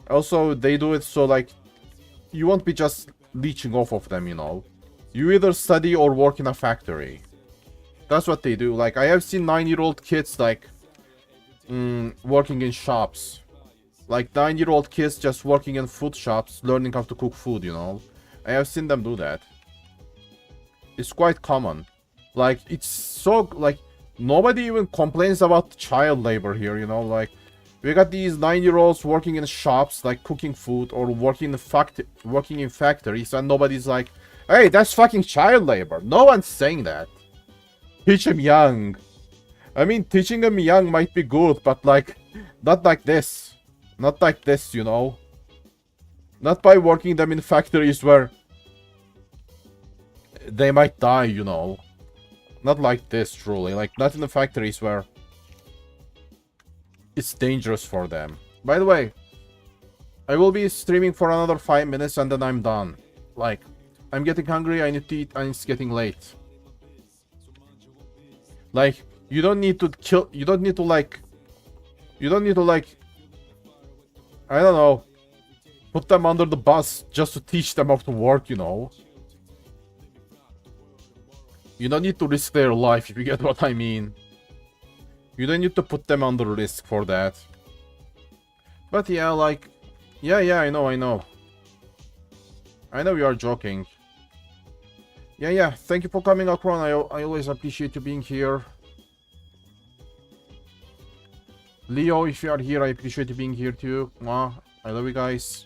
Also, they do it so, like, you won't be just leeching off of them, you know. You either study or work in a factory. That's what they do. Like, I have seen 9-year-old kids, like, working in shops. Like, 9-year-old kids just working in food shops, learning how to cook food, you know. I have seen them do that. It's quite common. Like, it's so, like, nobody even complains about child labor here, you know. Like, we got these 9-year-olds working in shops, like cooking food or working in factories, and nobody's like, hey, that's fucking child labor. No one's saying that. Teach them young. I mean, teaching them young might be good, but like, not like this. Not like this, you know. Not by working them in factories where they might die, you know. Not like this, truly. Like, not in the factories where it's dangerous for them. By the way, I will be streaming for another 5 minutes and then I'm done. Like, I'm getting hungry, I need to eat, and it's getting late. Like, you don't need to kill, you don't need to like, I don't know, put them under the bus just to teach them how to work, you know. You don't need to risk their life, if you get what I mean. You don't need to put them under risk for that. But yeah, like... Yeah, I know. I know you are joking. Yeah. Thank you for coming, Akron. I always appreciate you being here. Leo, if you are here, I appreciate you being here too. Mwah. I love you guys.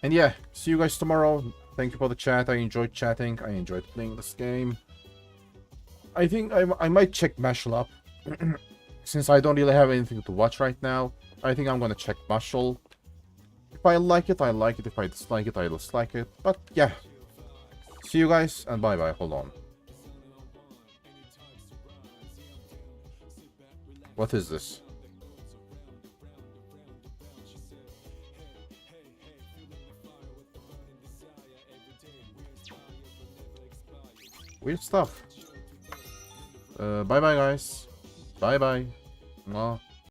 And yeah, see you guys tomorrow. Thank you for the chat. I enjoyed chatting. I enjoyed playing this game. I think I might check Mashal up. Since I don't really have anything to watch right now, I think I'm gonna check Mashal. If I like it, I like it. If I dislike it, I dislike it. But yeah. See you guys, and bye-bye. Hold on. What is this? Weird stuff. Bye-bye, guys. Bye-bye. Mwah.